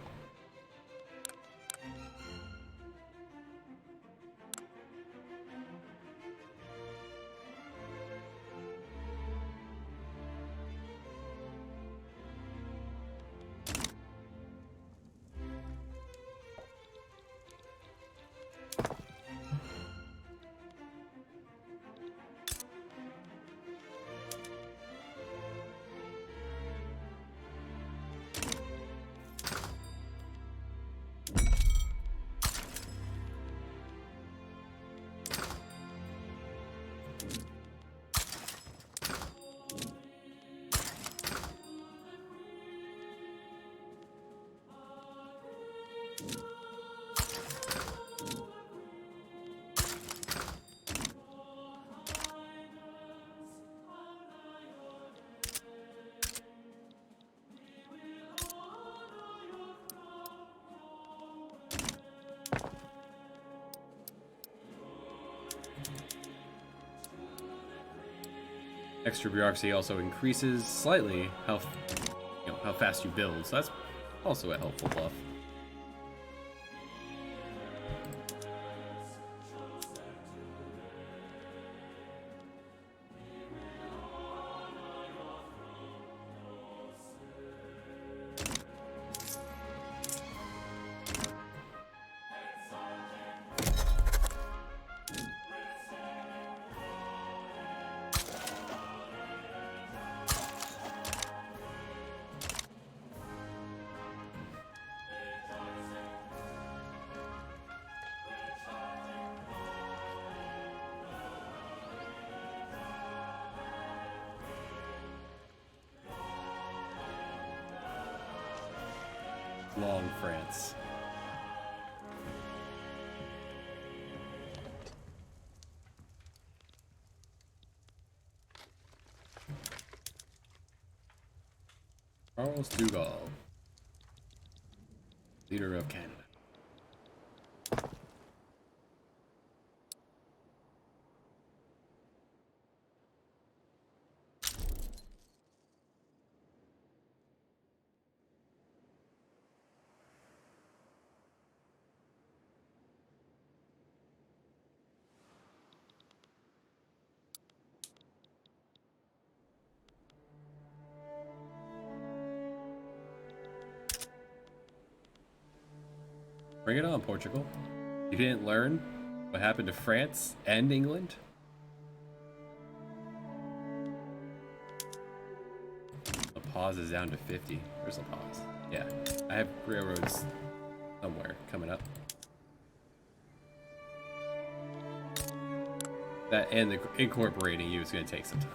Extra bureaucracy also increases slightly how fast you build, so that's also a helpful buff. Long France. Charles de Gaulle, leader of Canada. Bring it on, Portugal. You didn't learn what happened to France and England? The pause is down to 50. Where's the pause? Yeah, I have railroads somewhere coming up. That and the incorporating you is going to take some time.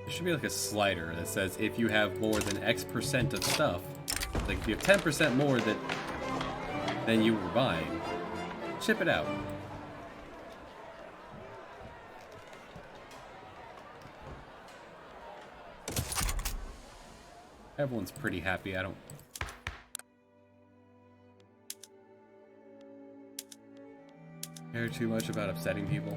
There should be like a slider that says if you have more than X% of stuff, like if you have 10% more than you were buying, ship it out. Everyone's pretty happy. I don't care too much about upsetting people.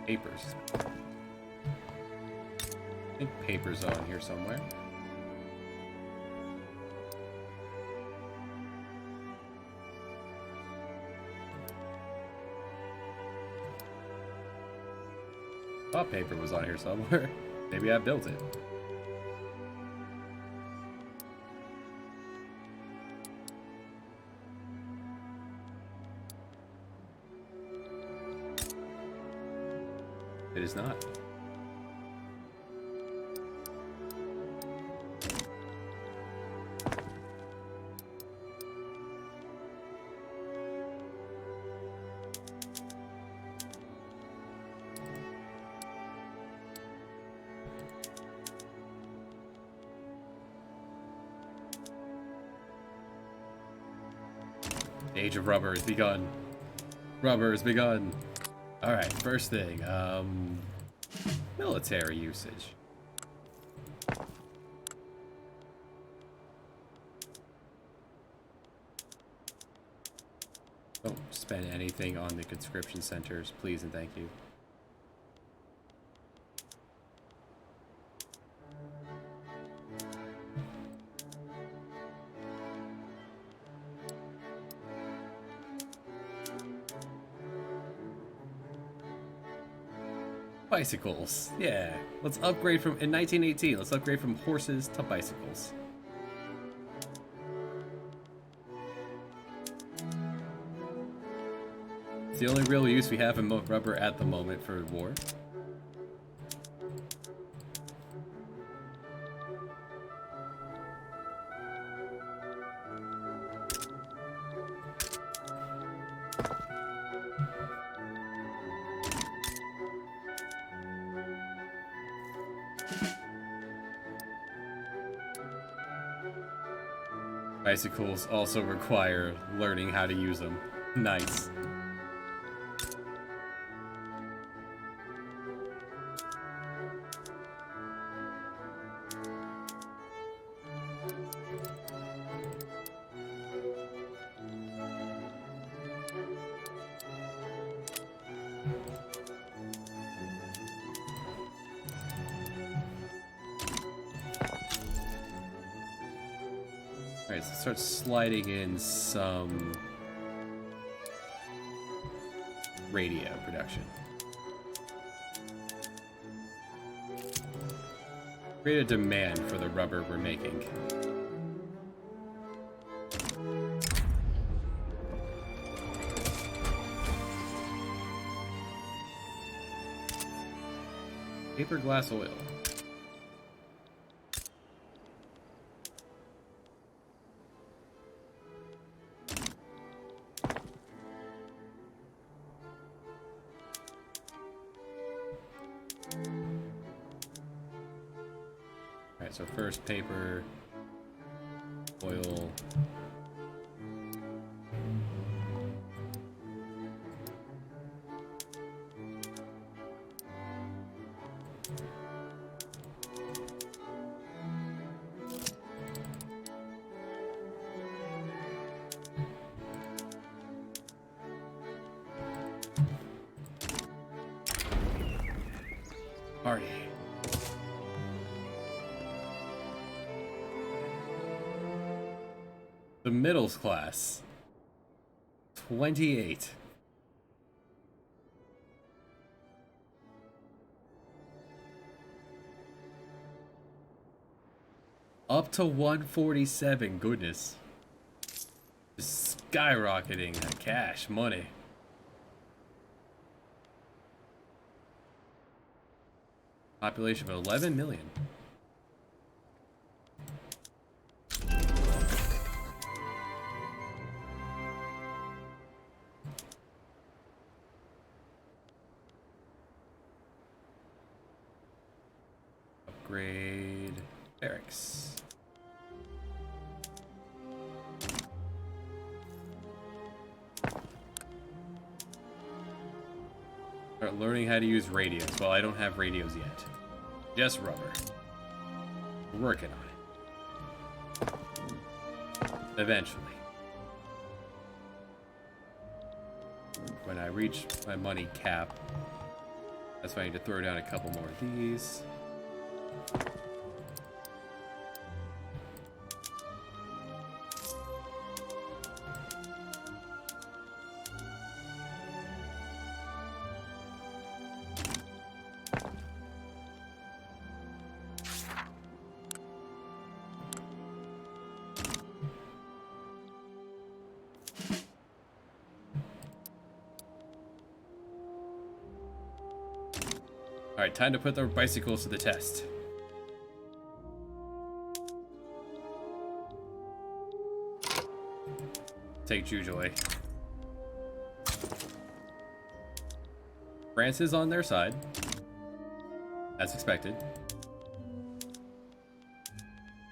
Papers. I think papers on here somewhere. Thought paper was on here somewhere. Maybe I built it. It is not. The age of rubber has begun. Rubber has begun. Alright, first thing, military usage. Don't spend anything on the conscription centers, please and thank you. Bicycles, yeah. Let's upgrade from, in 1918, let's upgrade from horses to bicycles. It's the only real use we have in rubber at the moment for war. Bicycles also require learning how to use them. Nice. Alright, so start sliding in some radio production. Create a demand for the rubber we're making. Paper glass oil. Alright, so first paper, oil. Party. The middle class. 28. Up to 147, goodness. Just skyrocketing that cash money. Population of 11 million. Upgrade barracks. Start learning how to use radios. Well, I don't have radios yet. Just rubber. We're working on it. Eventually. When I reach my money cap, that's why I need to throw down a couple more of these. Alright, time to put the bicycles to the test. Take Jujoy. France is on their side, as expected.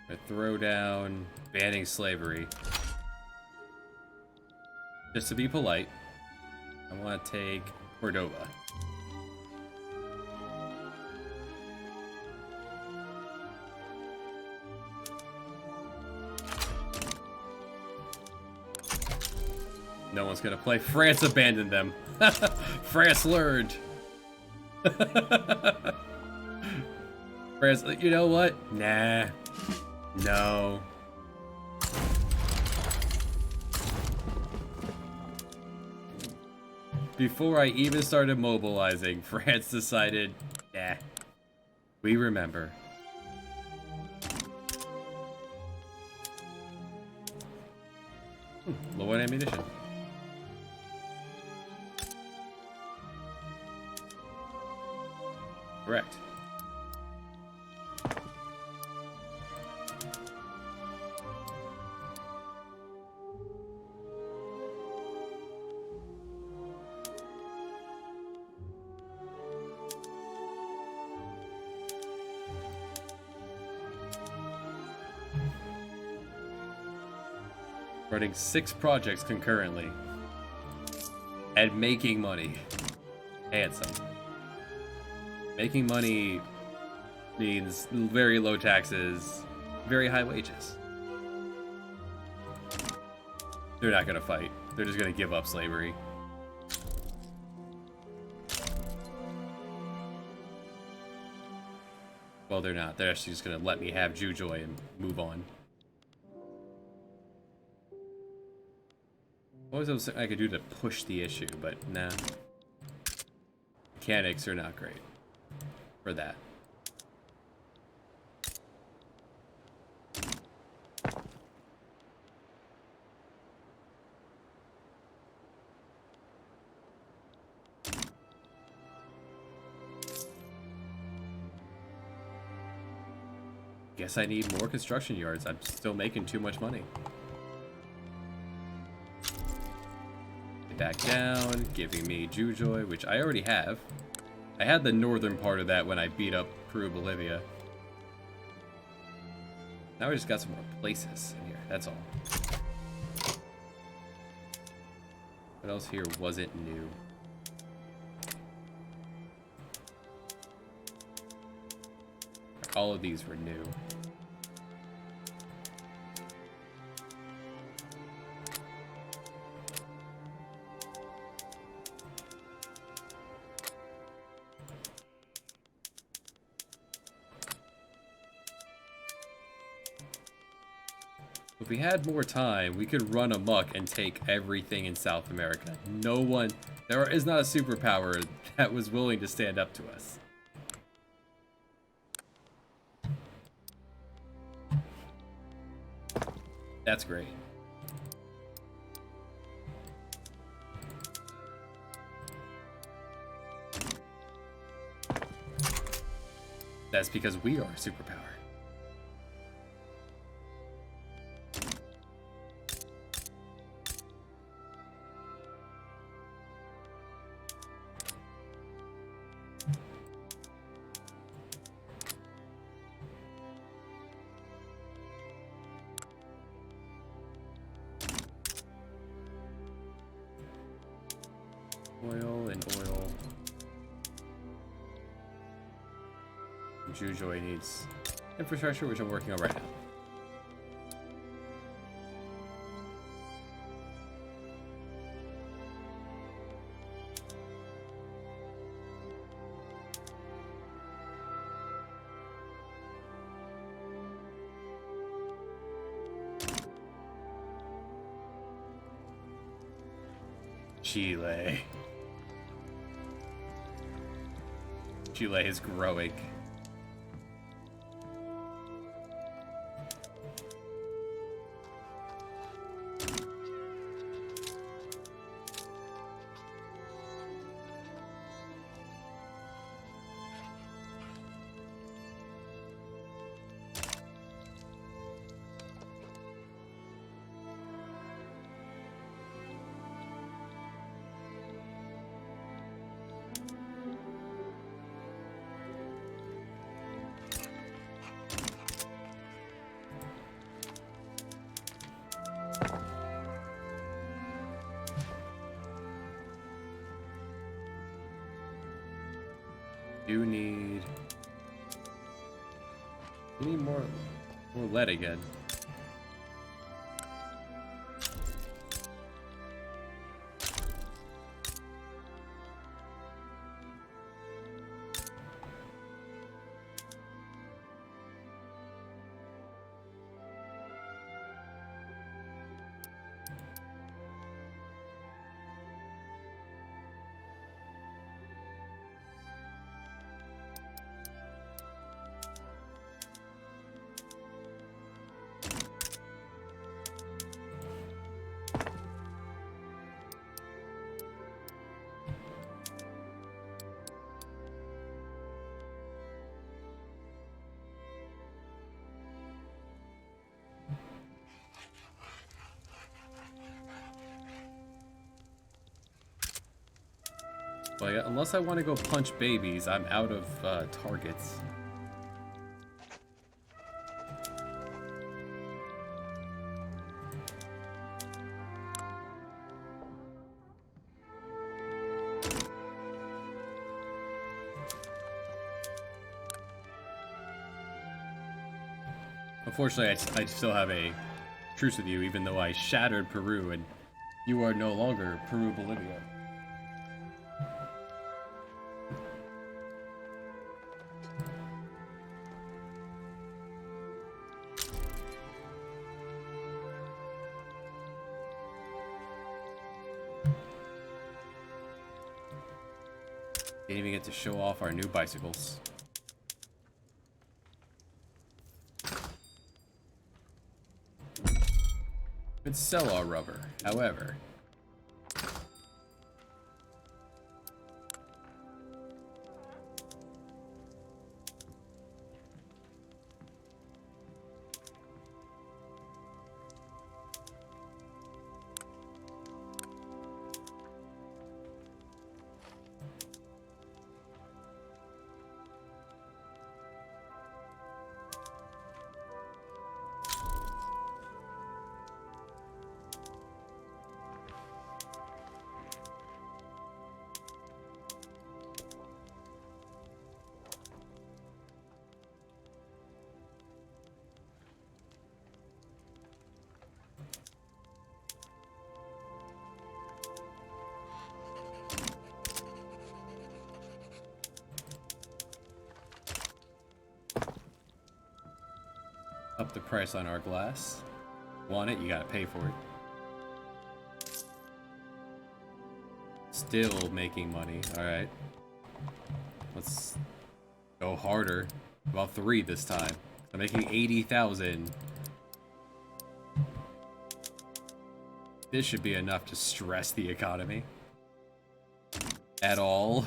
I throw down banning slavery. Just to be polite, I want to take Cordova. No one's gonna play. France abandoned them. France learned. France, you know what? Nah. No. Before I even started mobilizing, France decided, nah. We remember. Low on ammunition. Correct. Running 6 projects concurrently and making money. Handsome. Making money means very low taxes, very high wages. They're not gonna fight. They're just gonna give up slavery. Well, they're not. They're actually just gonna let me have Jujoy and move on. What was something I could do to push the issue, but nah. Mechanics are not great for that. Guess I need more construction yards. I'm still making too much money. Back down, giving me Jujoy, which I already have. I had the northern part of that when I beat up Peru, Bolivia. Now we just got some more places in here. That's all. What else here wasn't new? All of these were new. If we had more time, we could run amok and take everything in South America. No one, there is not a superpower that was willing to stand up to us. That's great. That's because we are a superpower. Oil and oil. Jujoy needs infrastructure, which I'm working on right now. Chile. Chile is growing. Do need more lead again. Like, unless I want to go punch babies, I'm out of targets. Unfortunately, I still have a truce with you, even though I shattered Peru and you are no longer Peru-Bolivia. Didn't even get to show off our new bicycles. Could sell our rubber, however. Up the price on our glass. Want it, you gotta pay for it. Still making money. Alright. Let's go harder. About 3 this time. I'm making 80,000. This should be enough to stress the economy. At all.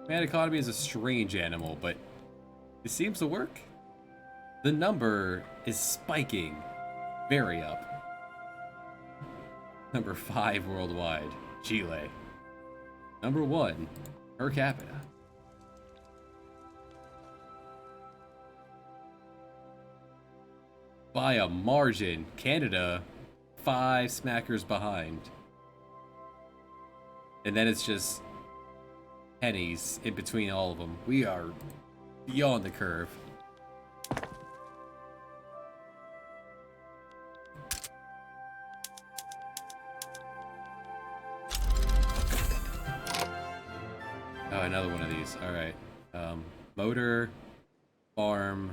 Man, economy is a strange animal, but it seems to work. The number is spiking. Very up. Number 5 worldwide, Chile. Number 1, per capita. By a margin, Canada, 5 smackers behind. And then it's just pennies in between all of them. We are beyond the curve. Oh, another one of these. All right. Motor, farm.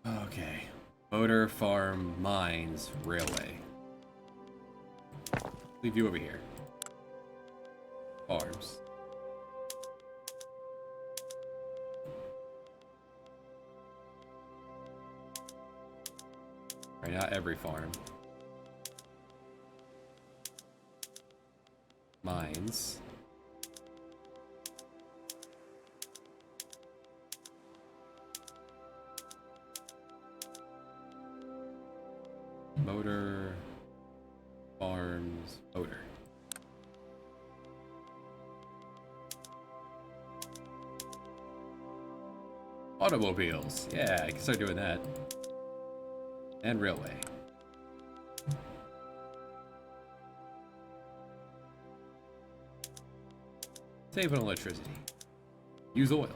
Okay. Motor, farm, mines, railway. Leave you over here. Farms. Right, not every farm. Mines. Motor, farms, motor. Automobiles. Yeah, I can start doing that. And railway. Save on electricity. Use oil.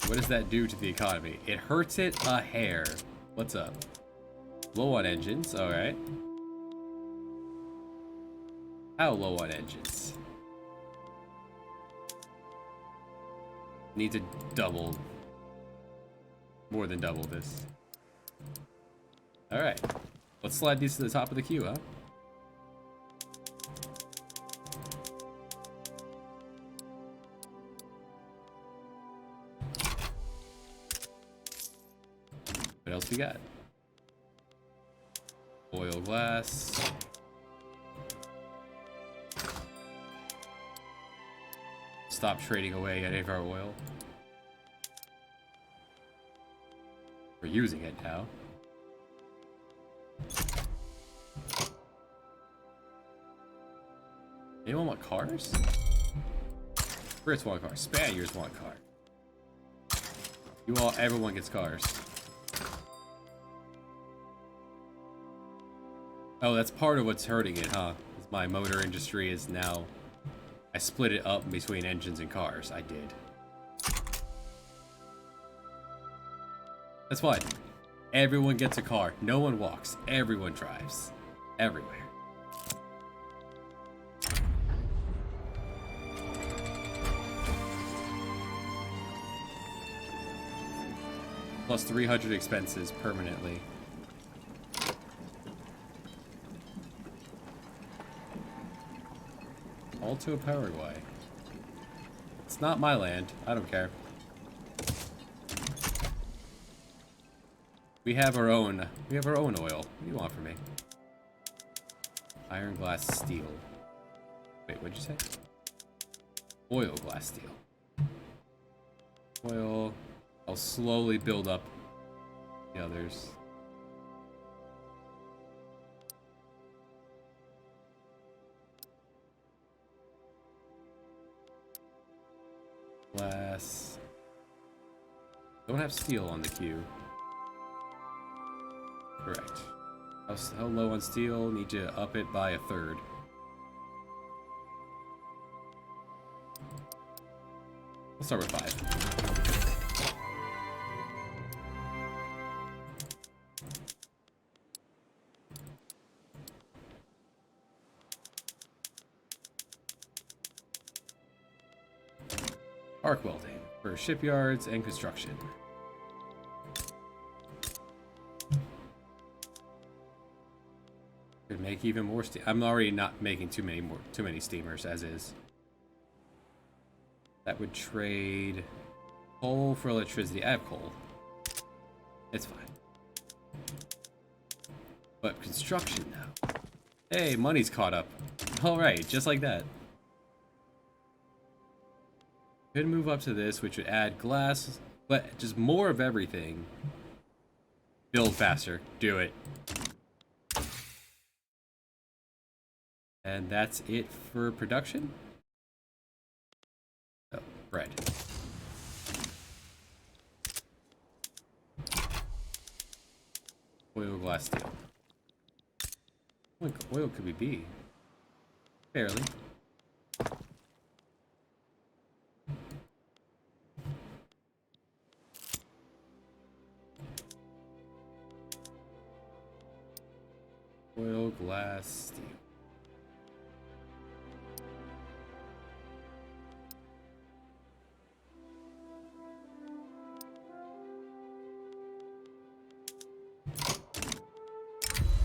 What does that do to the economy? It hurts it a hair. What's up? Low on engines, alright. How low on engines? Need to double. More than double this. Alright. Let's slide these to the top of the queue, huh? What else we got? Oil glass. Stop trading away any of our oil. We're using it now. Anyone want cars? Brits want cars. Spaniards want cars. Everyone gets cars. Oh, that's part of what's hurting it, huh? My motor industry is now... I split it up between engines and cars. I did. That's fine. Everyone gets a car. No one walks. Everyone drives. Everywhere. Plus 300 expenses permanently. Alto Paraguay. It's not my land. I don't care. We have our own oil. What do you want from me? Iron, glass, steel. Wait, what'd you say? Oil, glass, steel. Oil. I'll slowly build up the others. Glass. Don't have steel on the queue. Correct. How low on steel? Need to up it by 1/3. We'll start with 5. arc welding for shipyards and construction. Could make even more steam. I'm already not making too many steamers as is. That would trade coal for electricity. I have coal. It's fine. But construction now. Hey, money's caught up. Alright, just like that. Could move up to this, which would add glass, but just more of everything. Build faster. Do it. And that's it for production? Oh, bread. Oil, glass, steel. What oil could we be? Barely. Oil, glass, steel.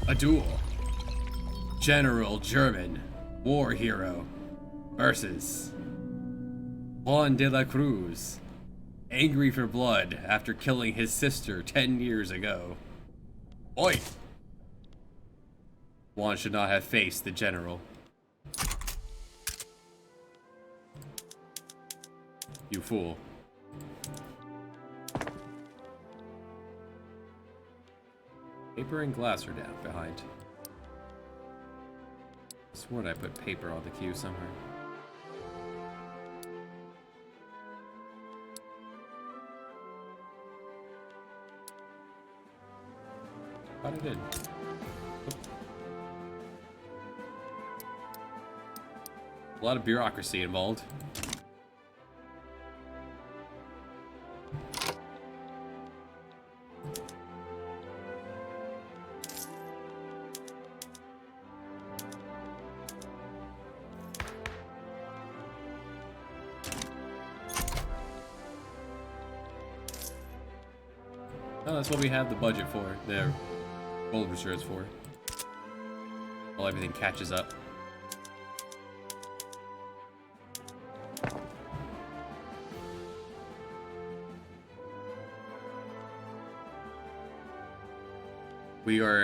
A duel. General German war hero versus Juan de la Cruz, angry for blood after killing his sister 10 years ago. Oi! Juan should not have faced the general. You fool. Paper and glass are down behind. I sworn I put paper on the queue somewhere. Thought I did. A lot of bureaucracy involved. Oh, that's what we have the budget for, the gold reserves for. While everything catches up.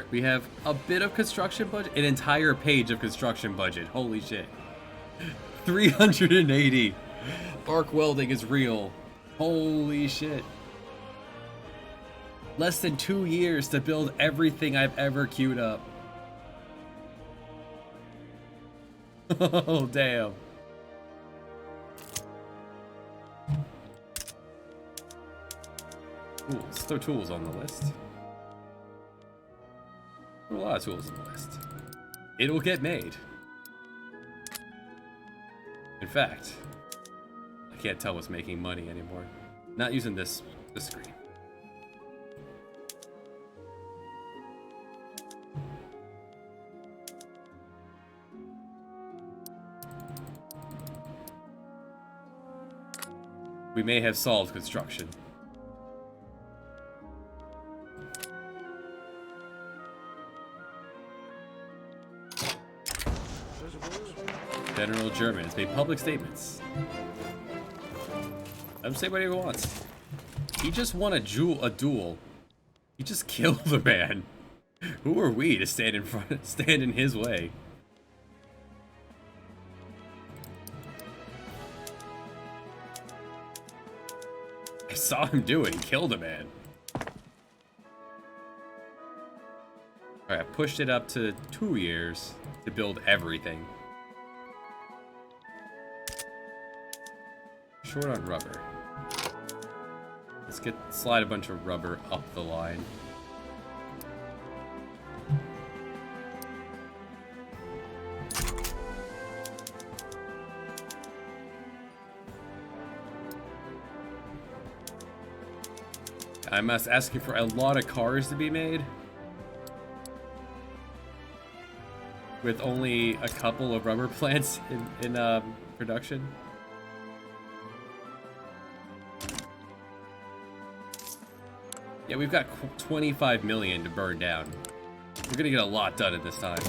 We have a bit of construction budget, an entire page of construction budget. Holy shit. 380. Arc welding is real. Holy shit. Less than 2 years to build everything I've ever queued up. Oh, damn. Tools. Throw tools on the list. There are a lot of tools on the list. It'll get made. In fact, I can't tell what's making money anymore. Not using this screen. We may have solved construction. General German has made public statements. Let him say whatever he wants. He just won a duel. He just killed the man. Who are we to stand in his way? I saw him do it. He killed a man. Alright, I pushed it up to 2 years to build everything. Short on rubber. Let's slide a bunch of rubber up the line. I'm asking for a lot of cars to be made with only a couple of rubber plants in production. Yeah, we've got 25 million to burn down. We're gonna get a lot done in this time.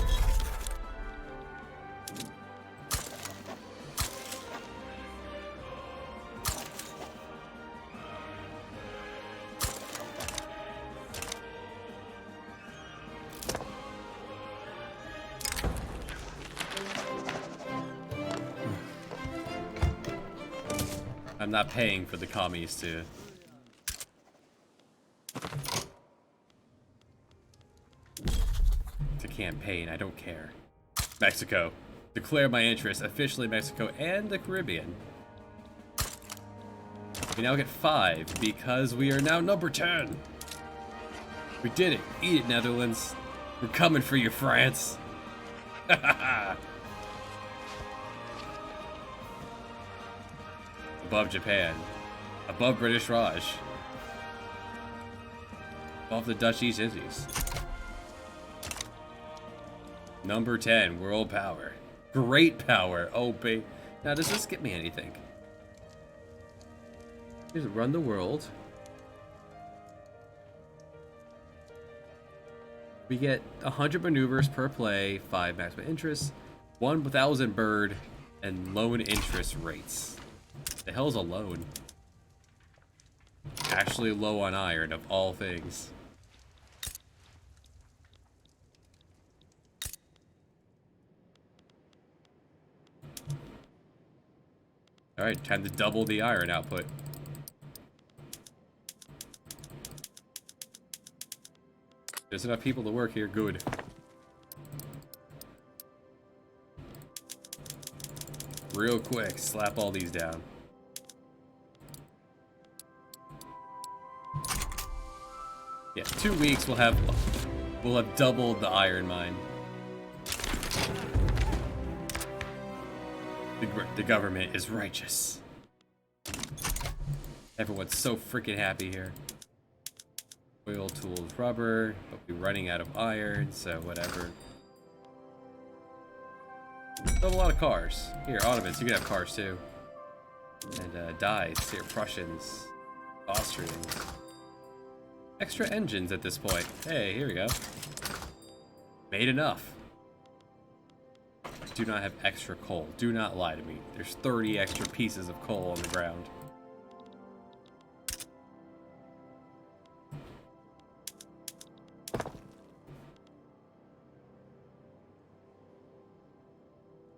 I'm not paying for the commies to campaign. I don't care. Mexico. Declare my interest. Officially Mexico and the Caribbean. We now get 5 because we are now number 10. We did it. Eat it, Netherlands. We're coming for you, France. Above Japan. Above British Raj. Above the Dutch East Indies. Number 10, world power. Great power. Oh, babe. Now, does this get me anything? Here's run the world. We get 100 maneuvers per play, 5 maximum interest, 1,000 bird, and loan interest rates. The hell's a loan? Actually low on iron, of all things. Alright, time to double the iron output. There's enough people to work here, good. Real quick, slap all these down. Yeah, 2 weeks we'll have doubled the iron mine. The government is righteous. Everyone's so freaking happy here. Oil, tools, rubber. But we're running out of iron, so whatever. Still have a lot of cars. Here, Ottomans, you can have cars too. And dyes. Here, Prussians, Austrians. Extra engines at this point. Hey, here we go. Made enough. Do not have extra coal. Do not lie to me. There's 30 extra pieces of coal on the ground.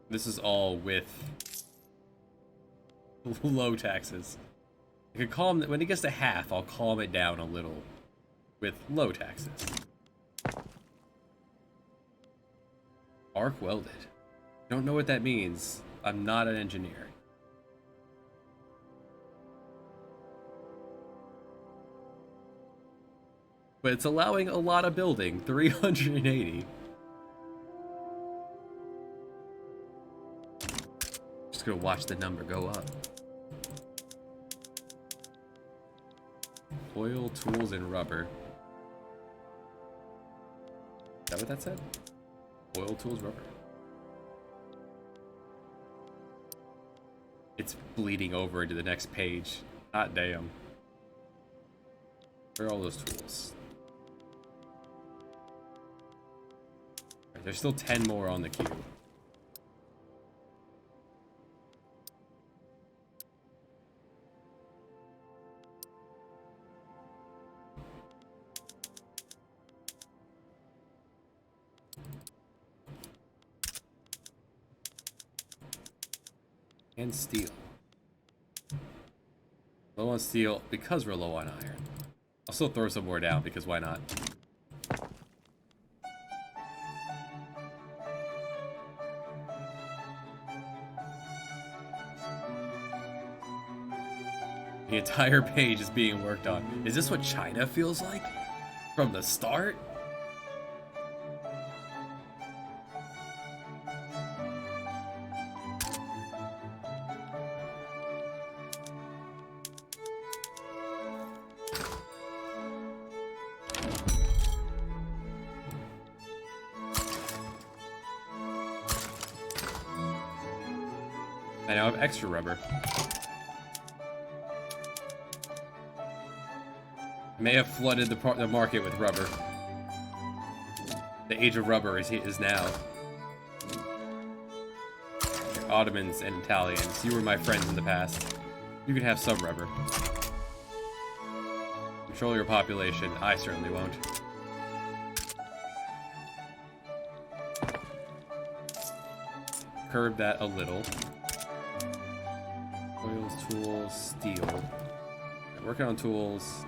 This is all with low taxes. I could calm when it gets to half, I'll calm it down a little with low taxes. Arc welded. Don't know what that means. I'm not an engineer. But it's allowing a lot of building. 380. Just gonna watch the number go up. Oil, tools, and rubber. Is that what that said? Oil, tools, rubber. It's bleeding over into the next page. Hot damn. Where are all those tools? Right, there's still 10 more on the queue. And steel. Low on steel because we're low on iron. I'll still throw some more down because why not? The entire page is being worked on. Is this what China feels like? From the start? I now have extra rubber. May have flooded the market with rubber. The age of rubber is now. Ottomans and Italians, you were my friends in the past. You can have some rubber. Control your population. I certainly won't. Curb that a little. Oils, tools, steel. Working on tools.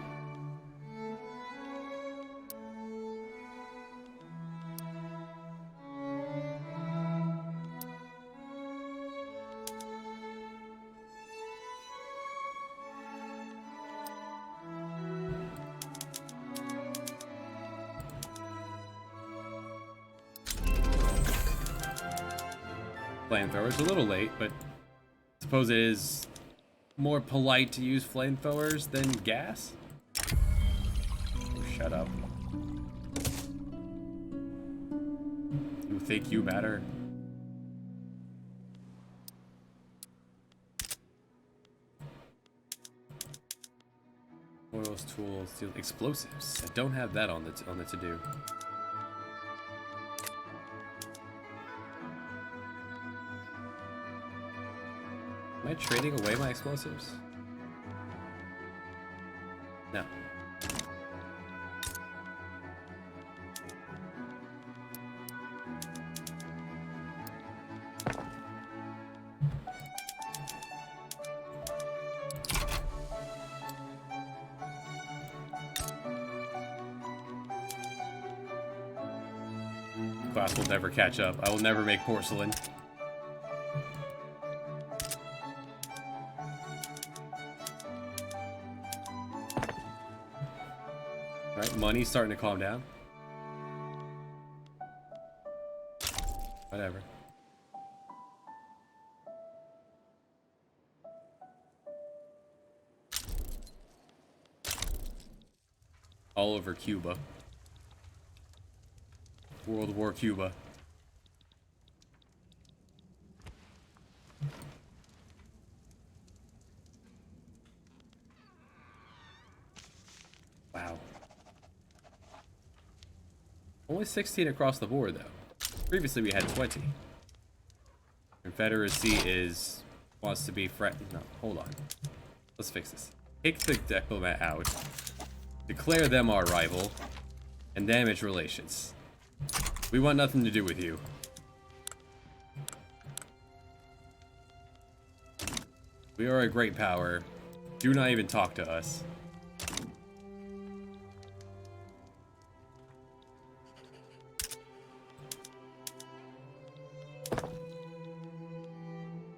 Flamethrowers a little late, but I suppose it is more polite to use flamethrowers than gas. Oh, shut up. You think you better? Oils, tools, steel, explosives. I don't have that on the to-do. Am I trading away my explosives? No. Glass will never catch up. I will never make porcelain. Money's starting to calm down. Whatever. All over Cuba. World War Cuba. Wow. Only 16 across the board, though. Previously, we had 20. Confederacy wants to be No, hold on. Let's fix this. Kick the diplomat out. Declare them our rival. And damage relations. We want nothing to do with you. We are a great power. Do not even talk to us.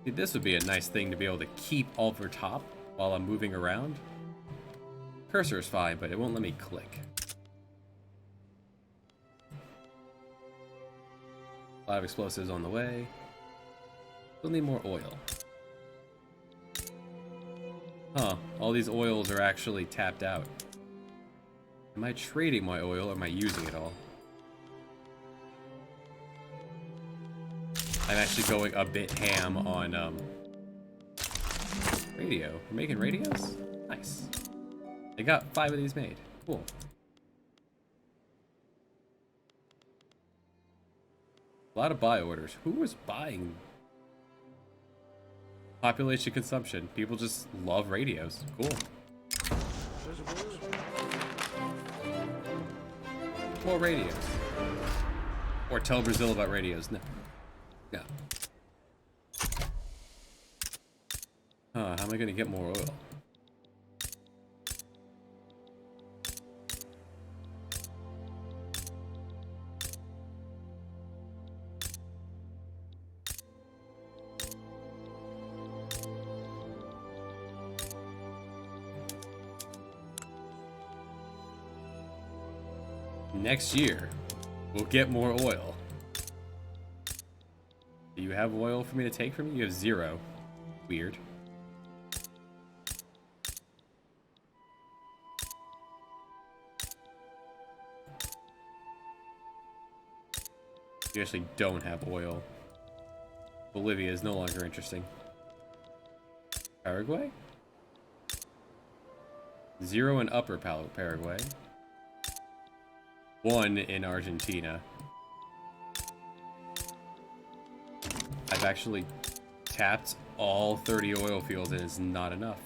This would be a nice thing to be able to keep over top while I'm moving around. Cursor is fine, but it won't let me click. A lot of explosives on the way. Still need more oil. Huh, all these oils are actually tapped out. Am I trading my oil or am I using it all? I'm actually going a bit ham on radio. We're making radios? Nice. They got 5 of these made. Cool. A lot of buy orders. Who was buying? Population consumption. People just love radios. Cool. More radios. Or tell Brazil about radios. No. No. Huh, how am I gonna get more oil? Next year, we'll get more oil. Do you have oil for me to take from you? You have 0. Weird. You actually don't have oil. Bolivia is no longer interesting. Paraguay? 0 in Upper Paraguay. 1 in Argentina. I've actually tapped all 30 oil fields and it's not enough.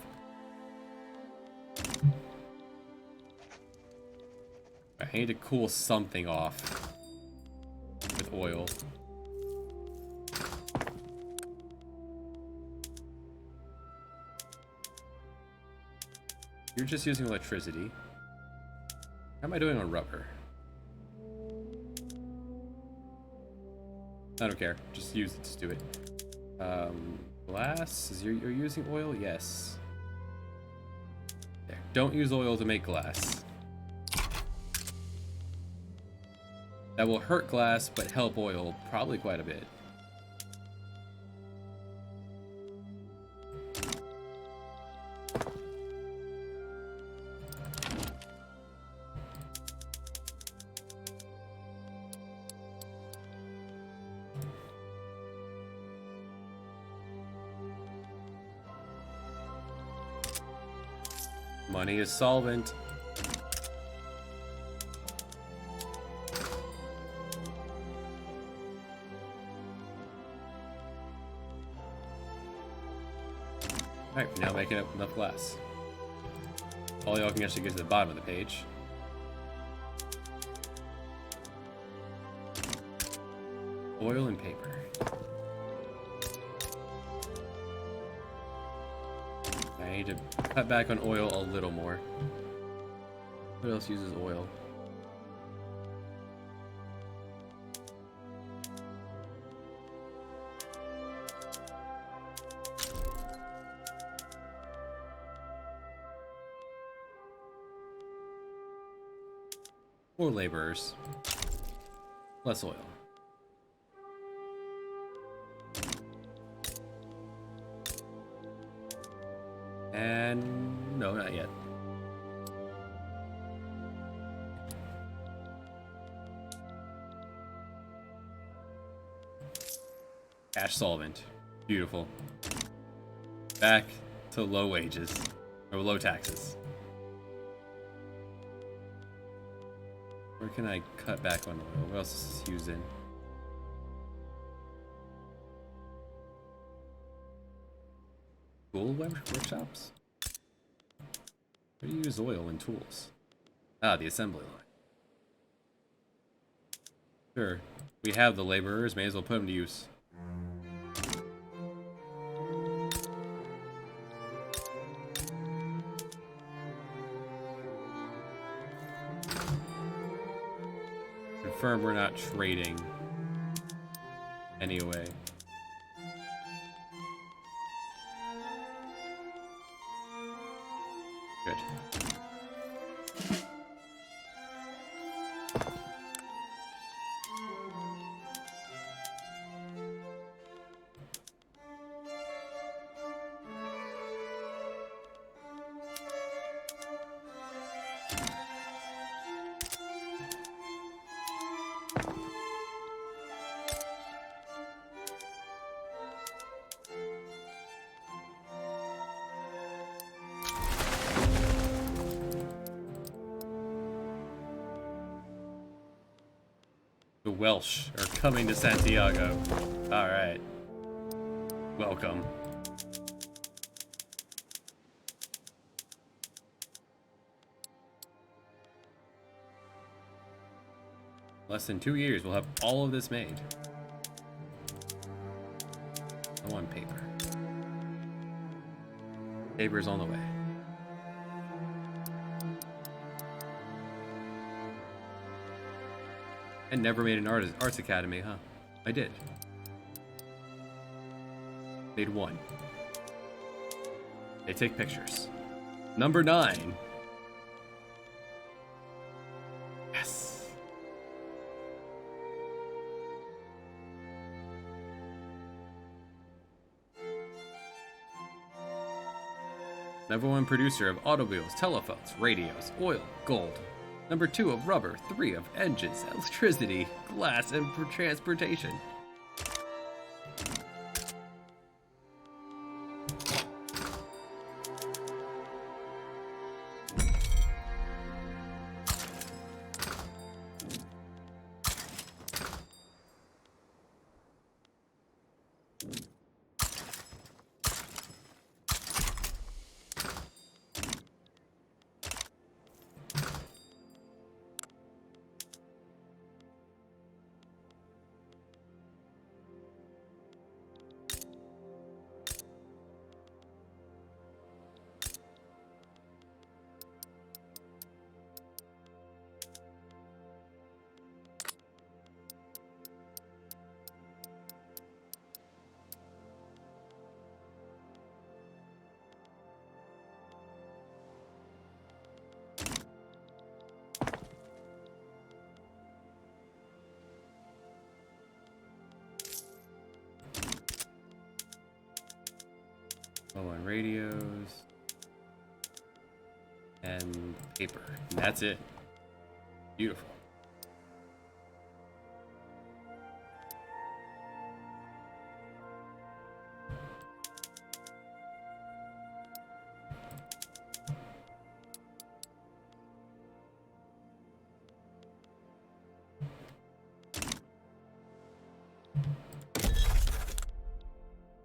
I need to cool something off with oil. You're just using electricity. How am I doing on rubber? I don't care. Just use it. Just do it. Glass? You're using oil? Yes. There. Don't use oil to make glass. That will hurt glass, but help oil probably quite a bit. Money is solvent. Alright, now making up enough glass. All y'all can actually get to the bottom of the page. Oil and paper. I need to cut back on oil a little more. What else uses oil? More laborers. Less oil. And no, not yet. Cash solvent. Beautiful. Back to low wages. Or low taxes. Where can I cut back on oil? What else is this using? Tool workshops? Where do you use oil in tools? Ah, the assembly line. Sure. We have the laborers, may as well put them to use. Confirm we're not trading anyway. Good. The Welsh are coming to Santiago. Alright. Welcome. Less than 2 years, we'll have all of this made. I want paper. Paper's on the way. I never made an arts academy, huh? I did. Made one. They take pictures. Number 9. Yes. Number 1 producer of automobiles, telephones, radios, oil, gold. Number 2 of rubber, 3 of engines, electricity, glass, and for transportation. paper. And that's it. Beautiful.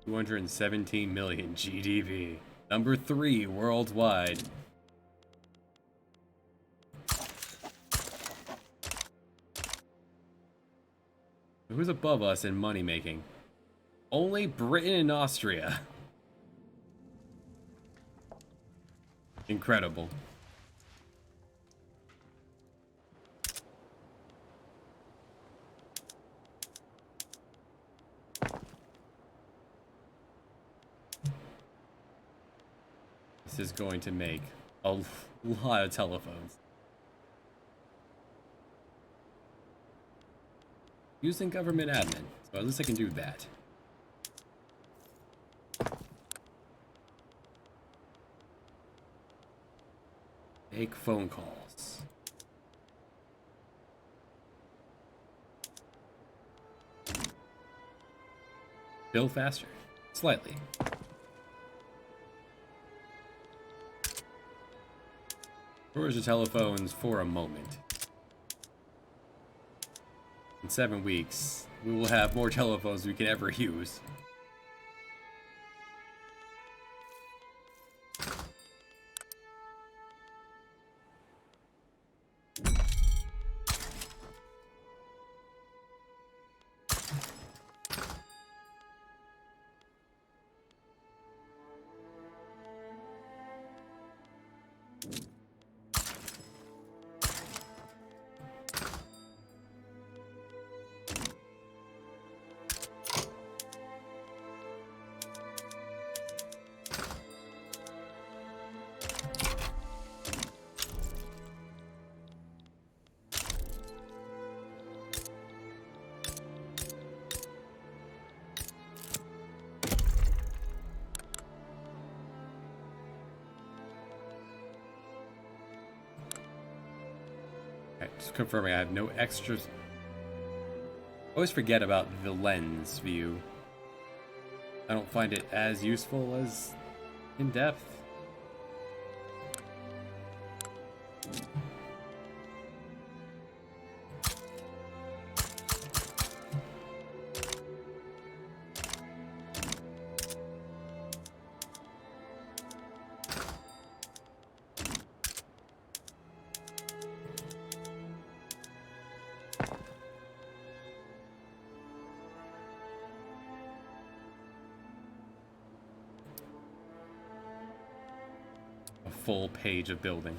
$217 million GDP. Number 3 worldwide. Who's above us in money making? Only Britain and Austria. Incredible. This is going to make a lot of telephones. Using government admin, so at least I can do that. Make phone calls. Bill faster. Slightly. Storage the telephones for a moment. In 7 weeks, we will have more telephones we can ever use. Just confirming I have no extras. Always forget about the lens view. I don't find it as useful as in depth. Full page of building.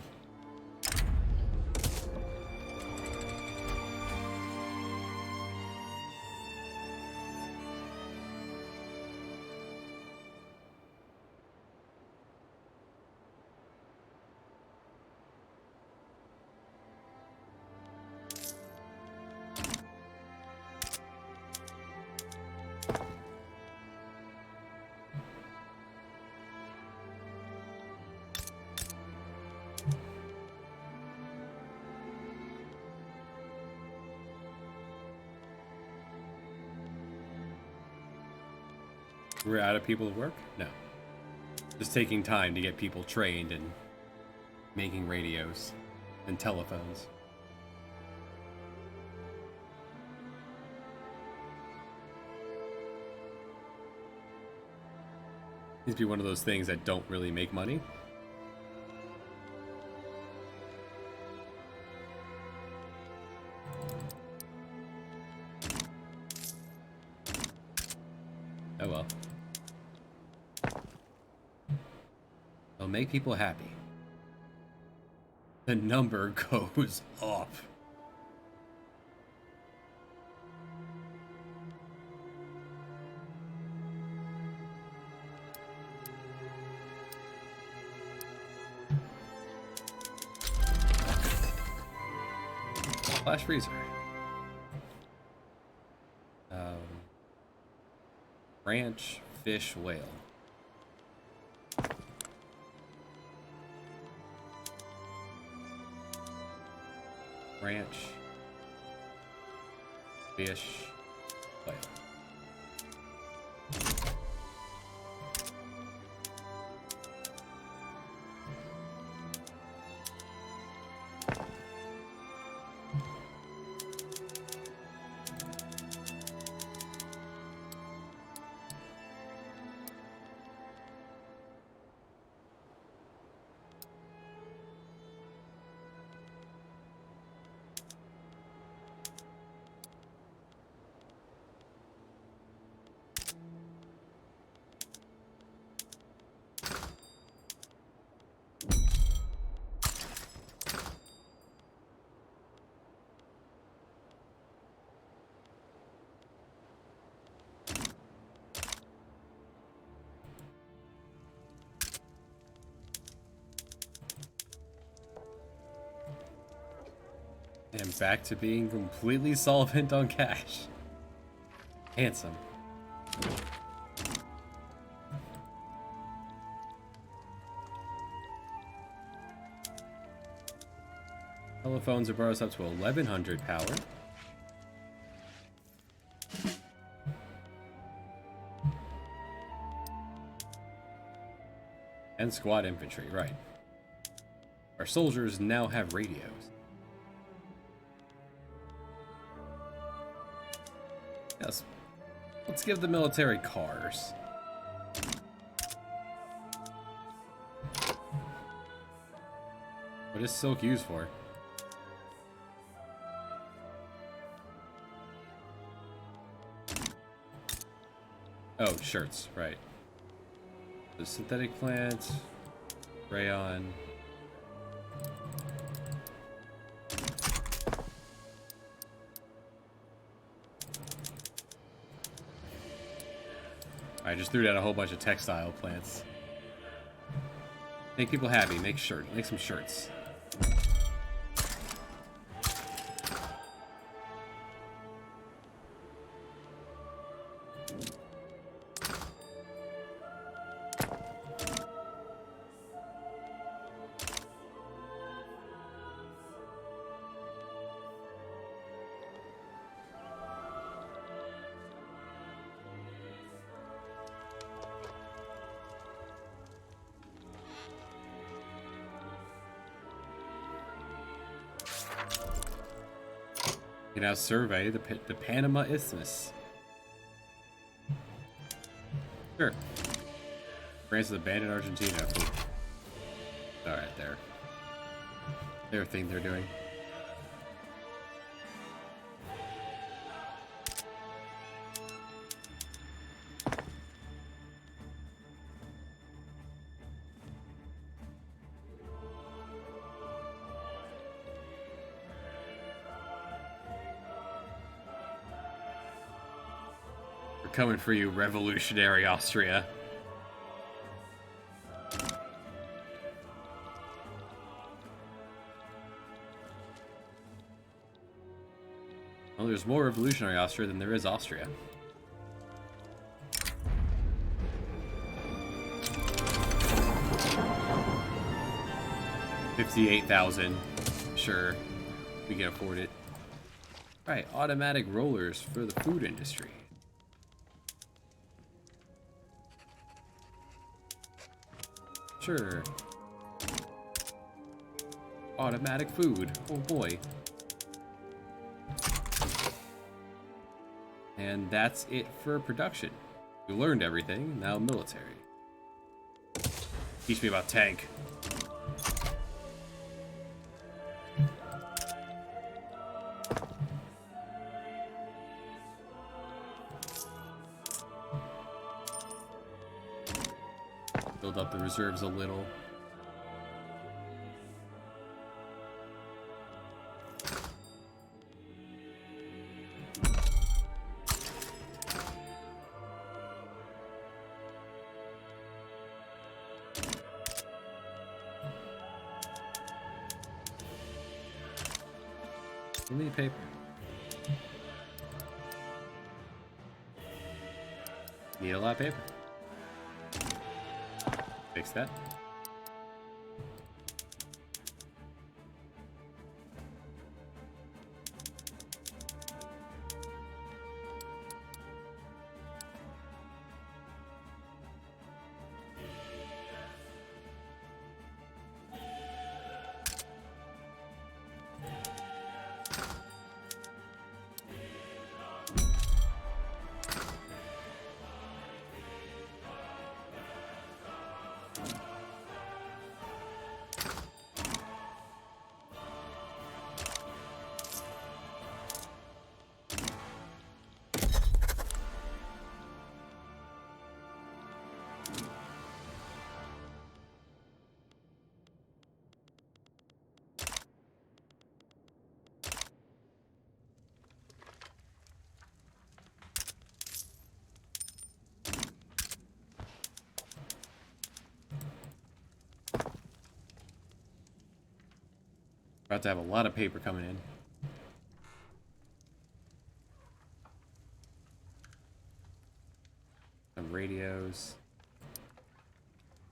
We're out of people to work? No. Just taking time to get people trained in making radios and telephones. Seems to be one of those things that don't really make money. Oh well. They'll make people happy. The number goes up. Flash freezer. Ranch, fish, whale. Ranch. Fish. Quail. And back to being completely solvent on cash. Handsome. Telephones are brought up to 1100 power. And squad infantry, right. Our soldiers now have radios. Yes. Let's give the military cars. What is silk used for? Oh, shirts, right. The synthetic plant, rayon. I just threw down a whole bunch of textile plants. Make people happy. Make some shirts. You now survey the Panama Isthmus. Sure. France has abandoned Argentina. Alright, their thing they're doing. Coming for you, revolutionary Austria. Well, there's more revolutionary Austria than there is Austria. $58,000. Sure, we can afford it. All right, automatic rollers for the food industry. Sure. Automatic food. Oh boy. And that's it for production. You learned everything, now military. Teach me about tank. Build up the reserves a little. Give me paper. Need a lot of paper. Fix that. About to have a lot of paper coming in. Some radios.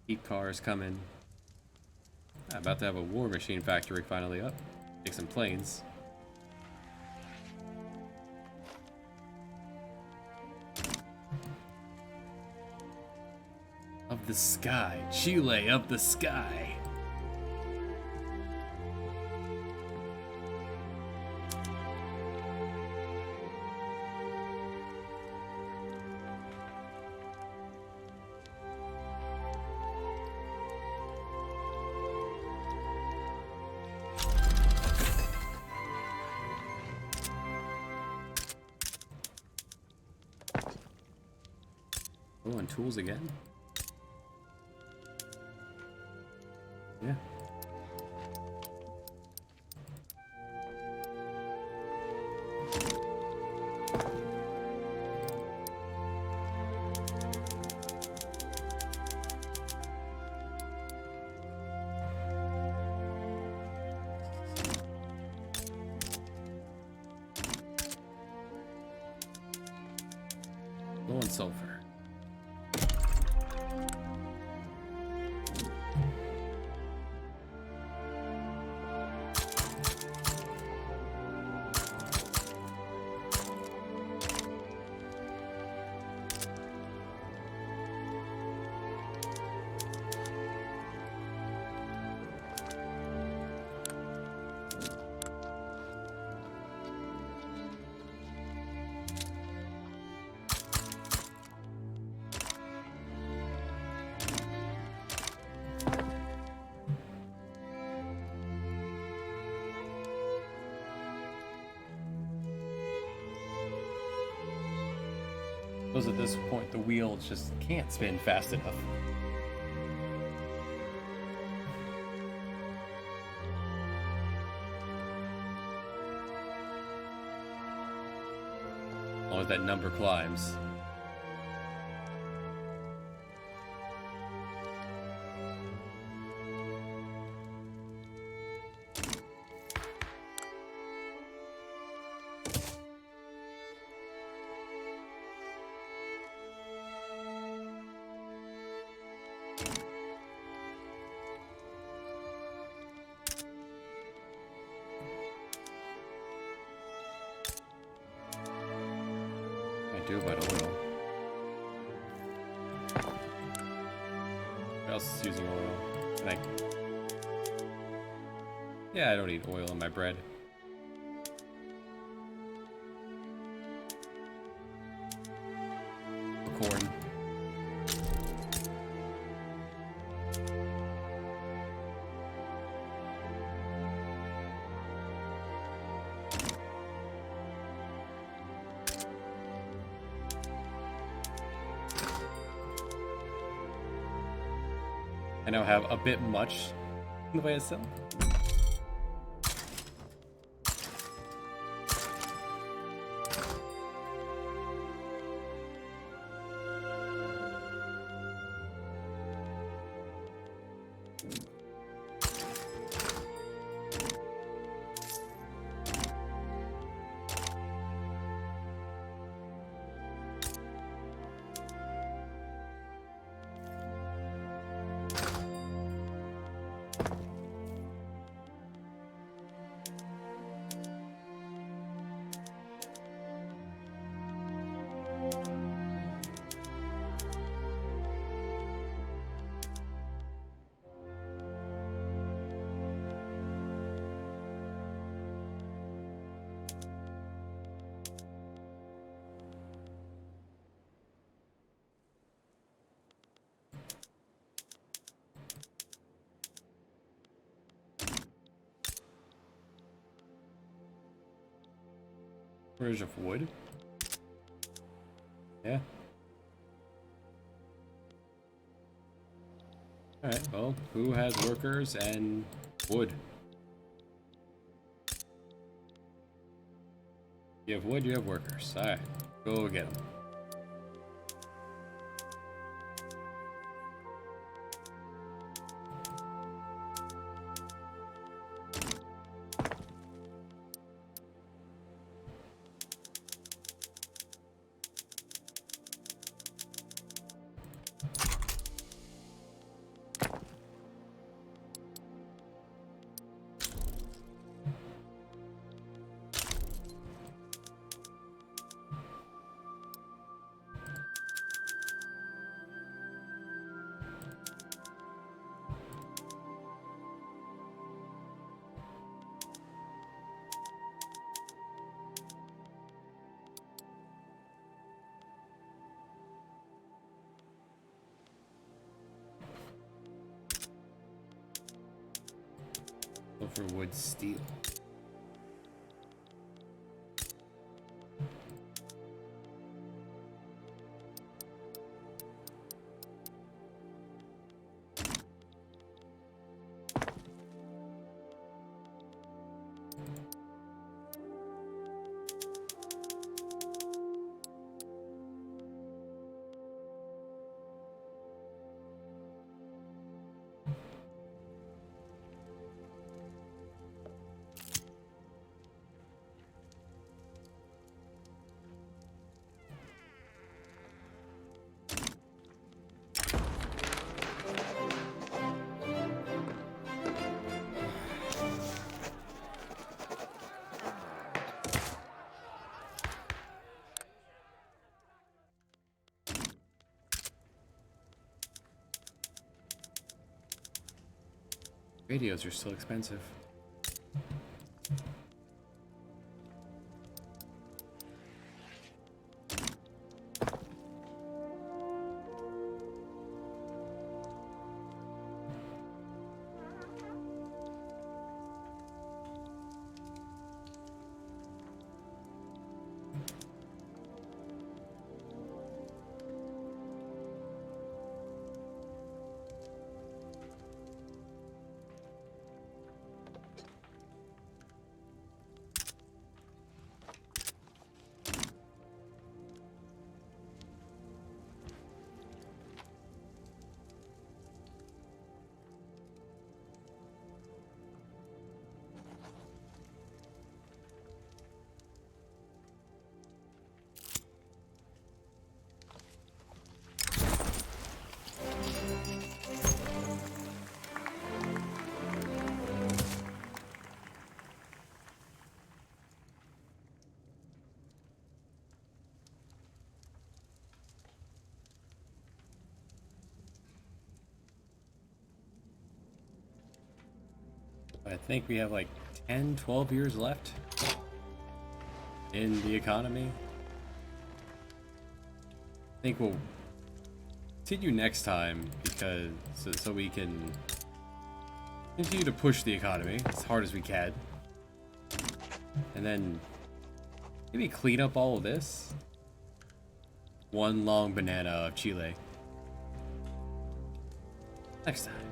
Heat cars coming. About to have a war machine factory finally up. Take some planes. Of the sky. Chile of the sky. Oh, and tools again? Yeah. Low in sulfur. Suppose at this point the wheel just can't spin fast enough. As long as that number climbs. Do about oil. What else is using oil? Can I... Yeah, I don't need oil in my bread. Corn. I now have a bit much in the way of silk. Storage of wood? Yeah. Alright, well, who has workers and wood? You have wood, you have workers. Alright, go get them. Copper, wood, steel. Radios are still expensive. I think we have like 10, 12 years left in the economy. I think we'll continue next time because so we can continue to push the economy as hard as we can. And then maybe clean up all of this. One long banana of Chile. Next time.